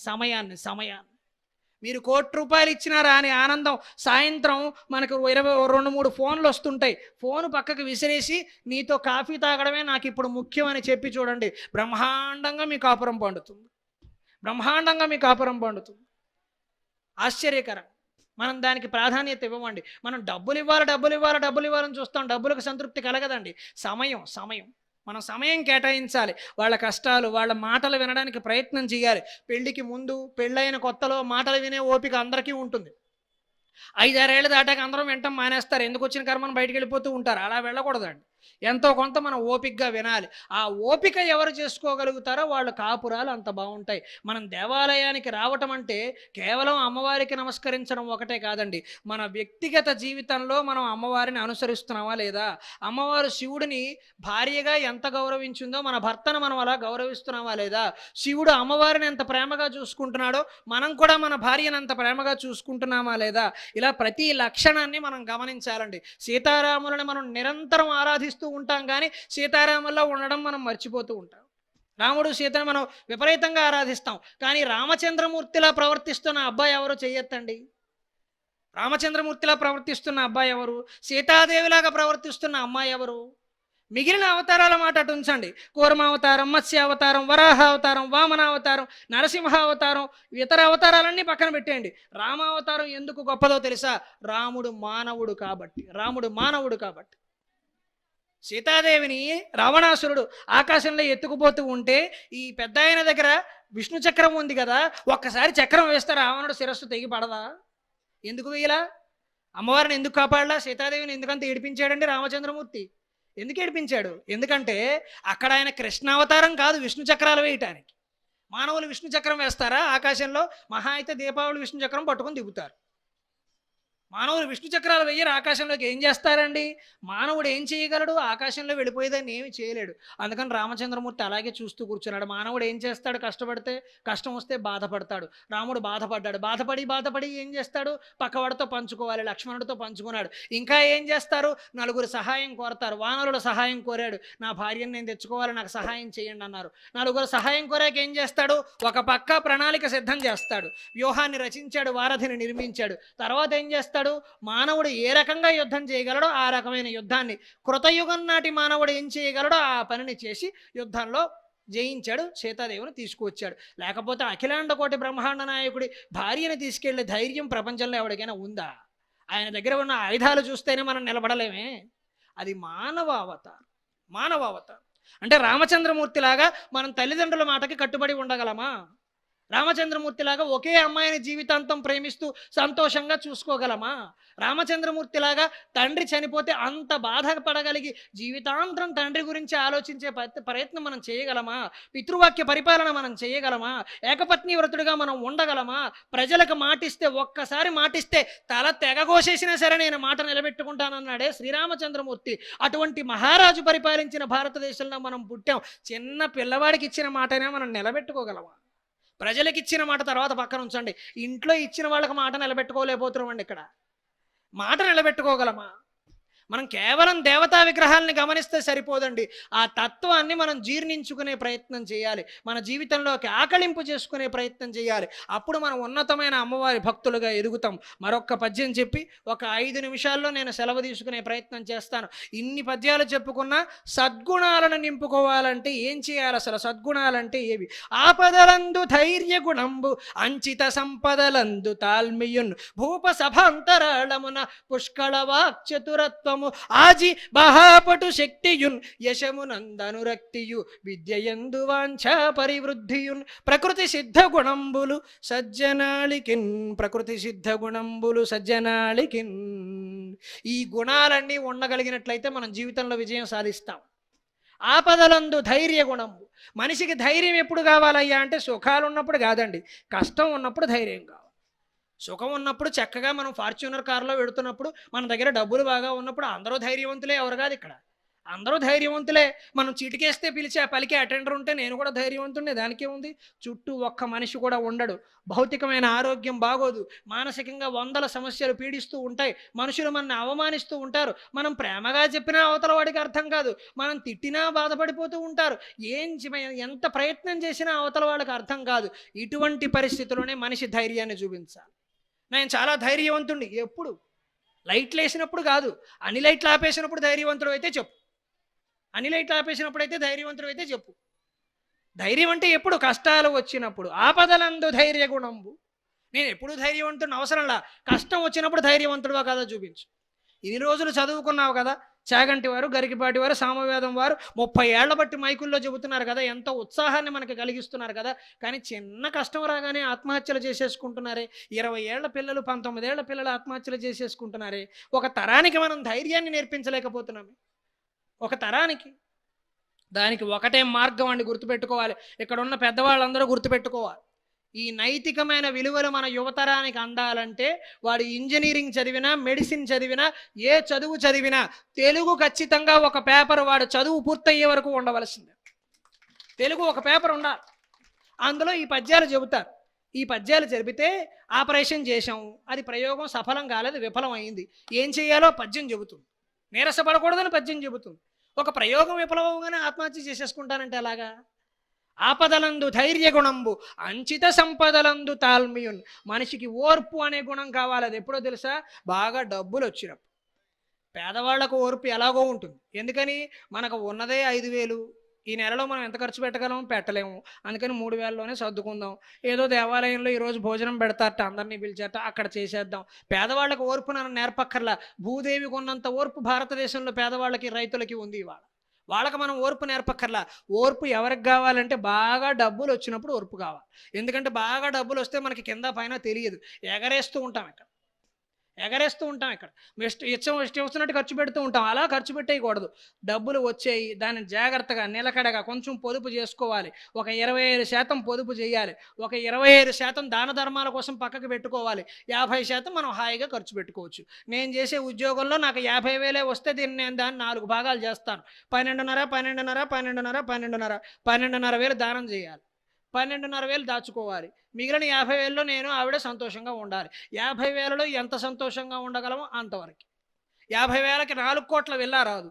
మీరు ₹1,00,00,000 ఇచ్చినారా అని ఆనందం. సాయంత్రం మనకు 2-3 ఫోన్లు వస్తుంటాయి. ఫోను పక్కకు విసిరేసి నీతో కాఫీ తాగడమే నాకు ఇప్పుడు ముఖ్యం అని చెప్పి చూడండి, బ్రహ్మాండంగా మీ కాపురం పండుతుంది. ఆశ్చర్యకరం. మనం దానికి ప్రాధాన్యత ఇవ్వమండి. మనం డబ్బులు ఇవ్వాలని చూస్తాం. డబ్బులకు సంతృప్తి కలగదండి. సమయం మనం సమయం కేటాయించాలి. వాళ్ళ కష్టాలు, వాళ్ళ మాటలు వినడానికి ప్రయత్నం చేయాలి. పెళ్లికి ముందు, పెళ్ళైన కొత్తలో మాటలు వినే ఓపిక అందరికీ ఉంటుంది. 5-6 ఏళ్ళు దాటాక అందరం వింటాం మానేస్తారు. ఎందుకు వచ్చిన కర్మను బయటికి వెళ్ళిపోతూ ఉంటారు. అలా వెళ్ళకూడదండి. ఎంతో కొంత మనం ఓపికగా వినాలి. ఆ ఓపిక ఎవరు చేసుకోగలుగుతారో వాళ్ళు కాపురాలు అంత బాగుంటాయి. మనం దేవాలయానికి రావటం అంటే కేవలం అమ్మవారికి నమస్కరించడం ఒకటే కాదండి. మన వ్యక్తిగత జీవితంలో మనం అమ్మవారిని అనుసరిస్తున్నామా లేదా, అమ్మవారు శివుడిని భార్యగా ఎంత గౌరవించిందో మన భర్తను మనం అలా గౌరవిస్తున్నామా లేదా, శివుడు అమ్మవారిని ఎంత ప్రేమగా చూసుకుంటున్నాడో మనం కూడా మన భార్యను అంత ప్రేమగా చూసుకుంటున్నామా లేదా, ఇలా ప్రతి లక్షణాన్ని మనం గమనించాలండి. సీతారాములను మనం నిరంతరం ఆరాధిస్తూ ఉంటాం కానీ సీతారాముల్లో ఉండడం మనం మర్చిపోతూ ఉంటాం. రాముడు సీతను మనం విపరీతంగా ఆరాధిస్తాం కానీ రామచంద్రమూర్తిలా ప్రవర్తిస్తున్న అబ్బాయి ఎవరు చెయ్యొద్దండి. రామచంద్రమూర్తిలా ప్రవర్తిస్తున్న అబ్బాయి ఎవరు, సీతాదేవిలాగా ప్రవర్తిస్తున్న అమ్మాయి ఎవరు? మిగిలిన అవతారాల మాట అటు ఉంచండి. కూర్మావతారం, మత్స్యావతారం, వరాహావతారం, వామనావతారం, నరసింహావతారం, ఇతర అవతారాలన్నీ పక్కన పెట్టేయండి. రామావతారం ఎందుకు గొప్పదో తెలుసా? రాముడు మానవుడు కాబట్టి. సీతాదేవిని రావణాసురుడు ఆకాశంలో ఎత్తుకుపోతూ ఉంటే ఈ పెద్ద ఆయన దగ్గర విష్ణు చక్రం ఉంది కదా, ఒక్కసారి చక్రం వేస్తే రావణుడు శిరస్సు తెగి పడదా? ఎందుకు వేయలా? అమ్మవారిని ఎందుకు కాపాడలా? సీతాదేవిని ఎందుకంత ఏడిపించాడండి రామచంద్రమూర్తి? ఎందుకు ఏడిపించాడు? ఎందుకంటే అక్కడ ఆయన కృష్ణావతారం కాదు విష్ణు చక్రాలు వేయటానికి. మానవులు విష్ణు చక్రం వేస్తారా ఆకాశంలో? మహా అయితే దీపావళి విష్ణు చక్రం పట్టుకొని దిగుతారు. మానవులు విష్ణు చక్రాలు వెయ్యరు. ఆకాశంలోకి ఏం చేస్తారండి? మానవుడు ఏం చేయగలడు? ఆకాశంలో వెళ్ళిపోయేదాన్ని ఏమి చేయలేడు. అందుకని రామచంద్రమూర్తి అలాగే చూస్తూ కూర్చున్నాడు. మానవుడు ఏం చేస్తాడు? కష్టపడితే కష్టం వస్తే బాధపడతాడు. రాముడు బాధపడ్డాడు. బాధపడి ఏం చేస్తాడు? పక్కవాడితో పంచుకోవాలి, లక్ష్మణుడితో పంచుకున్నాడు. ఇంకా ఏం చేస్తారు? నలుగురు సహాయం కోరతారు. వానరుల సహాయం కోరాడు. నా భార్యను నేను తెచ్చుకోవాలి, నాకు సహాయం చేయండి అన్నారు. నలుగురు సహాయం కోరాక ఏం చేస్తాడు? ఒక పక్క ప్రణాళిక సిద్ధం చేస్తాడు, వ్యూహాన్ని రచించాడు, వారధిని నిర్మించాడు. తర్వాత ఏం చేస్తాడు? మానవుడు ఏ రకంగా యుద్ధం చేయగలడో ఆ రకమైన యుద్ధాన్ని, కృతయుగం నాటి మానవుడు ఏం చేయగలడో ఆ పనిని చేసి యుద్ధంలో జయించాడు, సీతాదేవిని తీసుకువచ్చాడు. లేకపోతే అఖిలాండ కోటి బ్రహ్మాండ నాయకుడి భార్యను తీసుకెళ్లే ధైర్యం ప్రపంచంలో ఎవరికైనా ఉందా? ఆయన దగ్గర ఉన్న ఆయుధాలు చూస్తేనే మనం నిలబడలేమే. అది మానవ అవతారం. అంటే రామచంద్రమూర్తిలాగా మనం తల్లిదండ్రుల మాటకి కట్టుబడి ఉండగలమా? రామచంద్రమూర్తిలాగా ఒకే అమ్మాయిని జీవితాంతం ప్రేమిస్తూ సంతోషంగా చూసుకోగలమా? రామచంద్రమూర్తిలాగా తండ్రి చనిపోతే అంత బాధపడగలిగి జీవితాంతం తండ్రి గురించి ఆలోచించే ప్రయత్నం మనం చేయగలమా? పితృవాక్య పరిపాలన మనం చేయగలమా? ఏకపత్ని వ్రతుడిగా మనం ఉండగలమా? ప్రజలకు మాటిస్తే, ఒక్కసారి మాటిస్తే తల తెగకోసేసినా సరే నేను మాట నిలబెట్టుకుంటానన్నాడే శ్రీరామచంద్రమూర్తి. అటువంటి మహారాజు పరిపాలించిన భారతదేశంలో మనం పుట్టాం. చిన్న పిల్లవాడికి ఇచ్చిన మాటనే మనం నిలబెట్టుకోగలమా? ప్రజలకు ఇచ్చిన మాట తర్వాత పక్కన ఉంచండి, ఇంట్లో ఇచ్చిన వాళ్ళకి మాట నిలబెట్టుకోలేకపోతున్నామండి. ఇక్కడ మాట నిలబెట్టుకోగలమా? మనం కేవలం దేవతా విగ్రహాలని గమనిస్తే సరిపోదండి. ఆ తత్వాన్ని మనం జీర్ణించుకునే ప్రయత్నం చేయాలి, మన జీవితంలోకి ఆకళింపు చేసుకునే ప్రయత్నం చేయాలి. అప్పుడు మనం ఉన్నతమైన అమ్మవారి భక్తులుగా ఎదుగుతాం. మరొక్క పద్యం చెప్పి ఒక 5 నిమిషాల్లో నేను సెలవు తీసుకునే ప్రయత్నం చేస్తాను. ఇన్ని పద్యాలు చెప్పుకున్నా సద్గుణాలను నింపుకోవాలంటే ఏం చేయాలి? అసలు సద్గుణాలంటే ఏవి? ఆపదలందు ధైర్య గుణంబు, అంచిత సంపదలందు తాల్మియున్, భూప సభాంతరాళమున పుష్కళ వాక్చతురత్వం, ఆజి మహాపటు శక్తియున్, యశమునందనురక్తియు, విద్యయందు వాంఛా పరివృద్ధియున్, ప్రకృతి సిద్ధ గుణంబులు సజ్జనాళికిన్. ఈ గుణాలన్నీ ఉండగలిగినట్లయితే మనం జీవితంలో విజయం సాధిస్తాం. ఆపదలందు ధైర్య గుణంబు. మనిషికి ధైర్యం ఎప్పుడు కావాలయ్యా అంటే సుఖాలు ఉన్నప్పుడు కాదండి, కష్టం ఉన్నప్పుడు ధైర్యం కావాలి. సుఖం ఉన్నప్పుడు చక్కగా మనం ఫార్చ్యూనర్ కారులో వెళుతున్నప్పుడు, మన దగ్గర డబ్బులు బాగా ఉన్నప్పుడు అందరూ ధైర్యవంతులే. ఎవరు కాదు ఇక్కడ, అందరూ ధైర్యవంతులే. మనం చిటికేస్తే పలికే అటెండర్ ఉంటే నేను కూడా ధైర్యవంతుడే, దానికే ఉంది. చుట్టూ ఒక్క మనిషి కూడా ఉండడు, భౌతికమైన ఆరోగ్యం బాగోదు, మానసికంగా 100 సమస్యలు పీడిస్తూ ఉంటాయి, మనుషులు మనల్ని అవమానిస్తూ ఉంటారు, మనం ప్రేమగా చెప్పినా అవతల వాడికి అర్థం కాదు, మనం తిట్టినా బాధపడిపోతూ ఉంటారు, ఎంత ప్రయత్నం చేసినా అవతల వాళ్ళకి అర్థం కాదు. ఇటువంటి పరిస్థితుల్లోనే మనిషి ధైర్యాన్ని చూపించాలి. నేను చాలా ధైర్యవంతుడిని ఎప్పుడు? లైట్లు వేసినప్పుడు కాదు, అన్ని లైట్లు ఆపేసినప్పుడు ధైర్యవంతుడు అయితే చెప్పు. అన్ని లైట్లు ఆపేసినప్పుడు అయితే ధైర్యవంతుడు అయితే చెప్పు. ధైర్యం అంటే ఎప్పుడు? కష్టాలు వచ్చినప్పుడు. ఆపదలందు ధైర్య గుణంబు. నేను ఎప్పుడు ధైర్యవంతుడిని అవసరంలా, కష్టం వచ్చినప్పుడు ధైర్యవంతుడుగా కదా చూపించు. ఇన్ని రోజులు చదువుకున్నావు కదా, చాగంటి వారు, గరికిపాటి వారు, సామవేదం వారు 30 ఏళ్ల బట్టి మైకుల్లో చెబుతున్నారు కదా, ఎంతో ఉత్సాహాన్ని మనకు కలిగిస్తున్నారు కదా. కానీ చిన్న కష్టం రాగానే ఆత్మహత్యలు చేసేసుకుంటున్నారే. 20 ఏళ్ల పిల్లలు, 19 ఏళ్ల పిల్లలు ఆత్మహత్యలు చేసేసుకుంటున్నారే. ఒక తరానికి మనం ధైర్యాన్ని నేర్పించలేకపోతున్నామే. ఒక తరానికి. దానికి ఒకటే మార్గం అండి, గుర్తుపెట్టుకోవాలి. ఇక్కడ ఉన్న పెద్దవాళ్ళందరూ గుర్తుపెట్టుకోవాలి. ఈ నైతికమైన విలువలు మన యువతరానికి అందాలంటే వాడు ఇంజనీరింగ్ చదివినా, మెడిసిన్ చదివినా, ఏ చదువు చదివినా తెలుగు ఖచ్చితంగా ఒక పేపర్ వాడు చదువు పూర్తయ్యే వరకు ఉండవలసిందే. తెలుగు ఒక పేపర్ ఉండాలి. అందులో ఈ పద్యాలు చెబుతారు. ఈ పద్యాలు జరిపితే ఆపరేషన్ చేశాము, అది ప్రయోగం సఫలం కాలేదు, విఫలం అయింది, ఏం చేయాలో పద్యం చెబుతుంది. నీరసపడకూడదని పద్యం చెబుతుంది. ఒక ప్రయోగం విఫలమవగానే ఆత్మహత్య చేసేసుకుంటానంటే అలాగా? ఆపదలందు ధైర్య గుణంబు అంచిత సంపదలందు తాల్మియున్. మనిషికి ఓర్పు అనే గుణం కావాలి. అది ఎప్పుడో తెలుసా? బాగా డబ్బులు వచ్చినప్పుడు. పేదవాళ్లకు ఓర్పు ఎలాగో ఉంటుంది. ఎందుకని? మనకు ఉన్నదే 5,000, ఈ నెలలో మనం ఎంత ఖర్చు పెట్టగలం? పెట్టలేము. అందుకని 3,000లోనే సర్దుకుందాం. ఏదో దేవాలయంలో ఈరోజు భోజనం పెడతారట, అందరినీ పిలిచారట, అక్కడ చేసేద్దాం. పేదవాళ్ళకి ఓర్పు నన్ను నేర్పక్కర్లా. భూదేవికి ఉన్నంత ఓర్పు భారతదేశంలో పేదవాళ్ళకి, రైతులకి ఉంది ఇవాళ. వాళ్ళకి మనం ఓర్పు నేర్పక్కర్లా. ఓర్పు ఎవరికి కావాలంటే బాగా డబ్బులు వచ్చినప్పుడు ఓర్పు కావాలి. ఎందుకంటే బాగా డబ్బులు వస్తే మనకి కింద పైన తెలియదు, ఎగరేస్తూ ఉంటాం ఇక్కడ. ఇష్టం వచ్చినట్టు ఖర్చు పెడుతూ ఉంటాం. అలా ఖర్చు పెట్టేయకూడదు. డబ్బులు వచ్చేయి, దాన్ని జాగ్రత్తగా నిలకడగా కొంచెం పొదుపు చేసుకోవాలి. ఒక 25% పొదుపు చేయాలి. ఒక 25% దాన ధర్మాల కోసం పక్కకు పెట్టుకోవాలి. 50% మనం హాయిగా ఖర్చు పెట్టుకోవచ్చు. నేను చేసే ఉద్యోగంలో నాకు 50,000 వస్తే నేను దాన్ని 4 భాగాలు చేస్తాను. 12,500 దానం చేయాలి. 12,500 దాచుకోవాలి. మిగిలిన 50,000లో నేను ఆవిడ సంతోషంగా ఉండాలి. 50,000లో ఎంత సంతోషంగా ఉండగలమో అంతవరకు. 50,000కి 4 కోట్ల వెళ్ళా రాదు,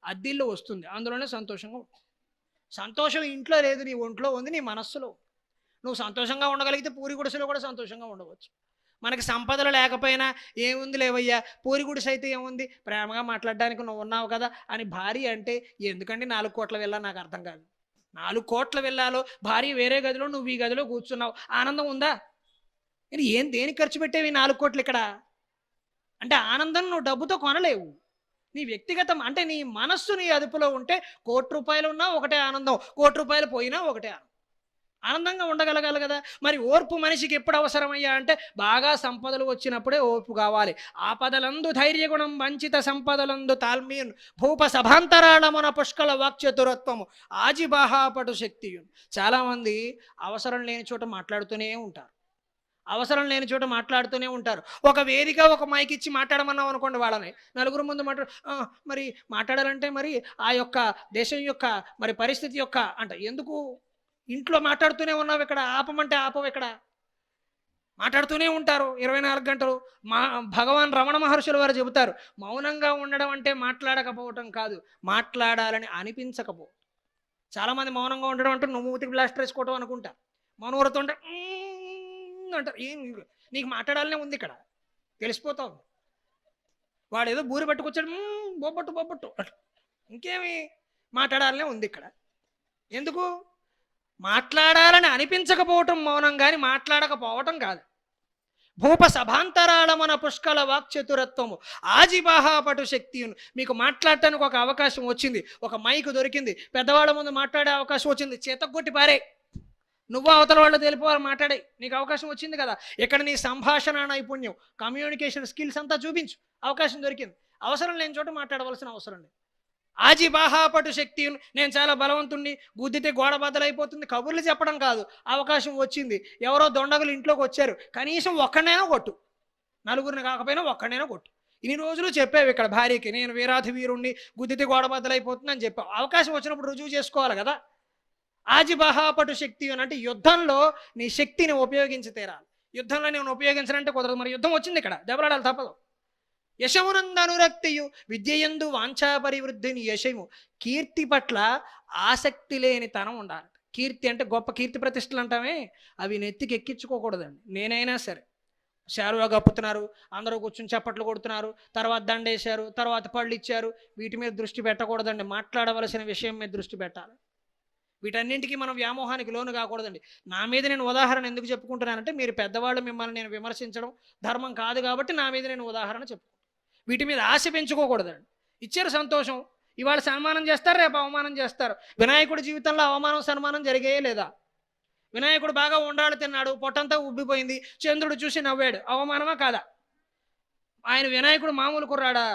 అద్దిల్లు వస్తుంది, అందులోనే సంతోషంగా ఉంటుంది. సంతోషం ఇంట్లో లేదు, నీ ఒంట్లో ఉంది, నీ మనస్సులో. నువ్వు సంతోషంగా ఉండగలిగితే పూరి గుడిసెలో కూడా సంతోషంగా ఉండవచ్చు. మనకి సంపదలు లేకపోయినా ఏముంది లేవయ్యా, పూరి గుడిసె అయితే ఏముంది, ప్రేమగా మాట్లాడడానికి నువ్వు ఉన్నావు కదా అని భార్య అంటే, ఎందుకంటే 4 కోట్ల వెళ్ళా నాకు అర్థం కాదు. 4 కోట్ల వెళ్ళాలో భార్య వేరే గదిలో, నువ్వు ఈ గదిలో కూర్చున్నావు, ఆనందం ఉందా? దేనికి ఖర్చు పెట్టేవి 4 కోట్లు ఇక్కడ? అంటే ఆనందం నువ్వు డబ్బుతో కొనలేవు. నీ వ్యక్తిగతం అంటే నీ మనస్సు నీ అదుపులో ఉంటే 1 కోటి రూపాయలు ఉన్నా ఒకటే ఆనందం, 1 కోటి రూపాయలు పోయినా ఒకటే ఆనందం. ఆనందంగా ఉండగలగాలి కదా. మరి ఓర్పు మనిషికి ఎప్పుడు అవసరమయ్యా అంటే బాగా సంపదలు వచ్చినప్పుడే ఓర్పు కావాలి. ఆపదలందు ధైర్యగుణం వంచిత సంపదలందు తాల్మీన్ భూప సభాంతరాళమున పుష్కల వాక్చతురత్వము ఆజిబాహాపటు శక్తియున్. చాలామంది అవసరం లేని చోట మాట్లాడుతూనే ఉంటారు. ఒక వేదిక, ఒక మైక్ ఇచ్చి మాట్లాడమన్నాం అనుకోండి, వాళ్ళని నలుగురు ముందు మరి మాట్లాడాలంటే మరి ఆ యొక్క దేశం యొక్క మరి పరిస్థితి యొక్క అంట. ఎందుకు ఇంట్లో మాట్లాడుతూనే ఉన్నావు, ఇక్కడ ఆపమంటే ఆపవు. ఇక్కడ మాట్లాడుతూనే ఉంటారు 24 గంటలు. భగవాన్ రమణ మహర్షుల వారు చెబుతారు, మౌనంగా ఉండడం అంటే మాట్లాడకపోవటం కాదు, మాట్లాడాలని అనిపించకపోవడం. చాలామంది మౌనంగా ఉండడం అంటే నువ్వు మూతికి బ్లాస్టర్ వేసుకోవటం అనుకుంటా. మౌనవ్రతం అంటే అంటారు. ఏం నీకు మాట్లాడాలనే ఉంది ఇక్కడ, తెలిసిపోతావు. వాడు ఏదో బూరి పట్టుకొచ్చాడు, బొబ్బట్టు ఇంకేమి మాట్లాడాలనే ఉంది ఇక్కడ. ఎందుకు? మాట్లాడాలని అనిపించకపోవటం మౌనం, కానీ మాట్లాడకపోవటం కాదు. భూప సభాంతరాళమన పుష్కల వాక్చతురత్వము ఆజిబాహాపటు శక్తియును. మీకు మాట్లాడటానికి ఒక అవకాశం వచ్చింది, ఒక మైకు దొరికింది, పెద్దవాళ్ళ ముందు మాట్లాడే అవకాశం వచ్చింది, చేతగొట్టి పారే. నువ్వు అవతల వాళ్ళు తెలిపోవాలి, మాట్లాడే నీకు అవకాశం వచ్చింది కదా. ఇక్కడ నీ సంభాషణ నైపుణ్యం, కమ్యూనికేషన్ స్కిల్స్ అంతా చూపించు. అవకాశం దొరికింది. అవసరం లేని చోట మాట్లాడవలసిన అవసరం లేదు. ఆజిబాహాపటు శక్తి, నేను చాలా బలవంతుణ్ణి, గుద్దితే గోడ బద్దలైపోతుంది, కబుర్లు చెప్పడం కాదు. అవకాశం వచ్చింది, ఎవరో దొండగులు ఇంట్లోకి వచ్చారు, కనీసం ఒక్కడైనా కొట్టు, నలుగురిని కాకపోయినా ఒక్కడైనా కొట్టు. ఇన్ని రోజులు చెప్పావు ఇక్కడ భార్యకి, నేను వీరాధి వీరుణ్ణి, గుద్దితే గోడ బద్దలైపోతుంది అని చెప్పావు. అవకాశం వచ్చినప్పుడు రుజువు చేసుకోవాలి కదా. ఆజిబాహాపటు శక్తి అంటే యుద్ధంలో నీ శక్తిని ఉపయోగించి తీరాలి. యుద్ధంలో నేను ఉపయోగించాలంటే కుదరదు. మరి యుద్ధం వచ్చింది, ఇక్కడ దెబ్బలాడాలి, తప్పదు. యశమునందనురక్తియు విద్యయందు వాంఛా పరివృద్ధిని యశము. కీర్తి పట్ల ఆసక్తి లేని తనం ఉండాలి. కీర్తి అంటే గొప్ప కీర్తి ప్రతిష్టలు అంటామే, అవి నెత్తికి ఎక్కించుకోకూడదండి. నేనైనా సరే శారువా కప్పుతున్నారు, అందరూ కూర్చుని చప్పట్లు కొడుతున్నారు, తర్వాత దండేశారు, తర్వాత పళ్ళు ఇచ్చారు, వీటి మీద దృష్టి పెట్టకూడదండి. మాట్లాడవలసిన విషయం మీద దృష్టి పెట్టాలి. వీటన్నింటికి మనం వ్యామోహానికి లోను కాకూడదండి. నా మీద నేను ఉదాహరణ ఎందుకు చెప్పుకుంటున్నానంటే, మీరు పెద్దవాళ్ళు, మిమ్మల్ని నేను విమర్శించడం ధర్మం కాదు కాబట్టి నా మీద నేను ఉదాహరణ చెప్పుకుంటాను. వీటి మీద ఆశ పెంచుకోకూడదండి. ఇచ్చారు సంతోషం, ఇవాళ సన్మానం చేస్తారు, రేపు అవమానం చేస్తారు. వినాయకుడి జీవితంలో అవమానం సన్మానం జరిగాయే లేదా? వినాయకుడు బాగా ఉండాలి, తిన్నాడు, పొట్టంతా ఉబ్బిపోయింది, చంద్రుడు చూసి నవ్వాడు, అవమానమా కాదా? ఆయన వినాయకుడు మామూలు కుర్రాడా?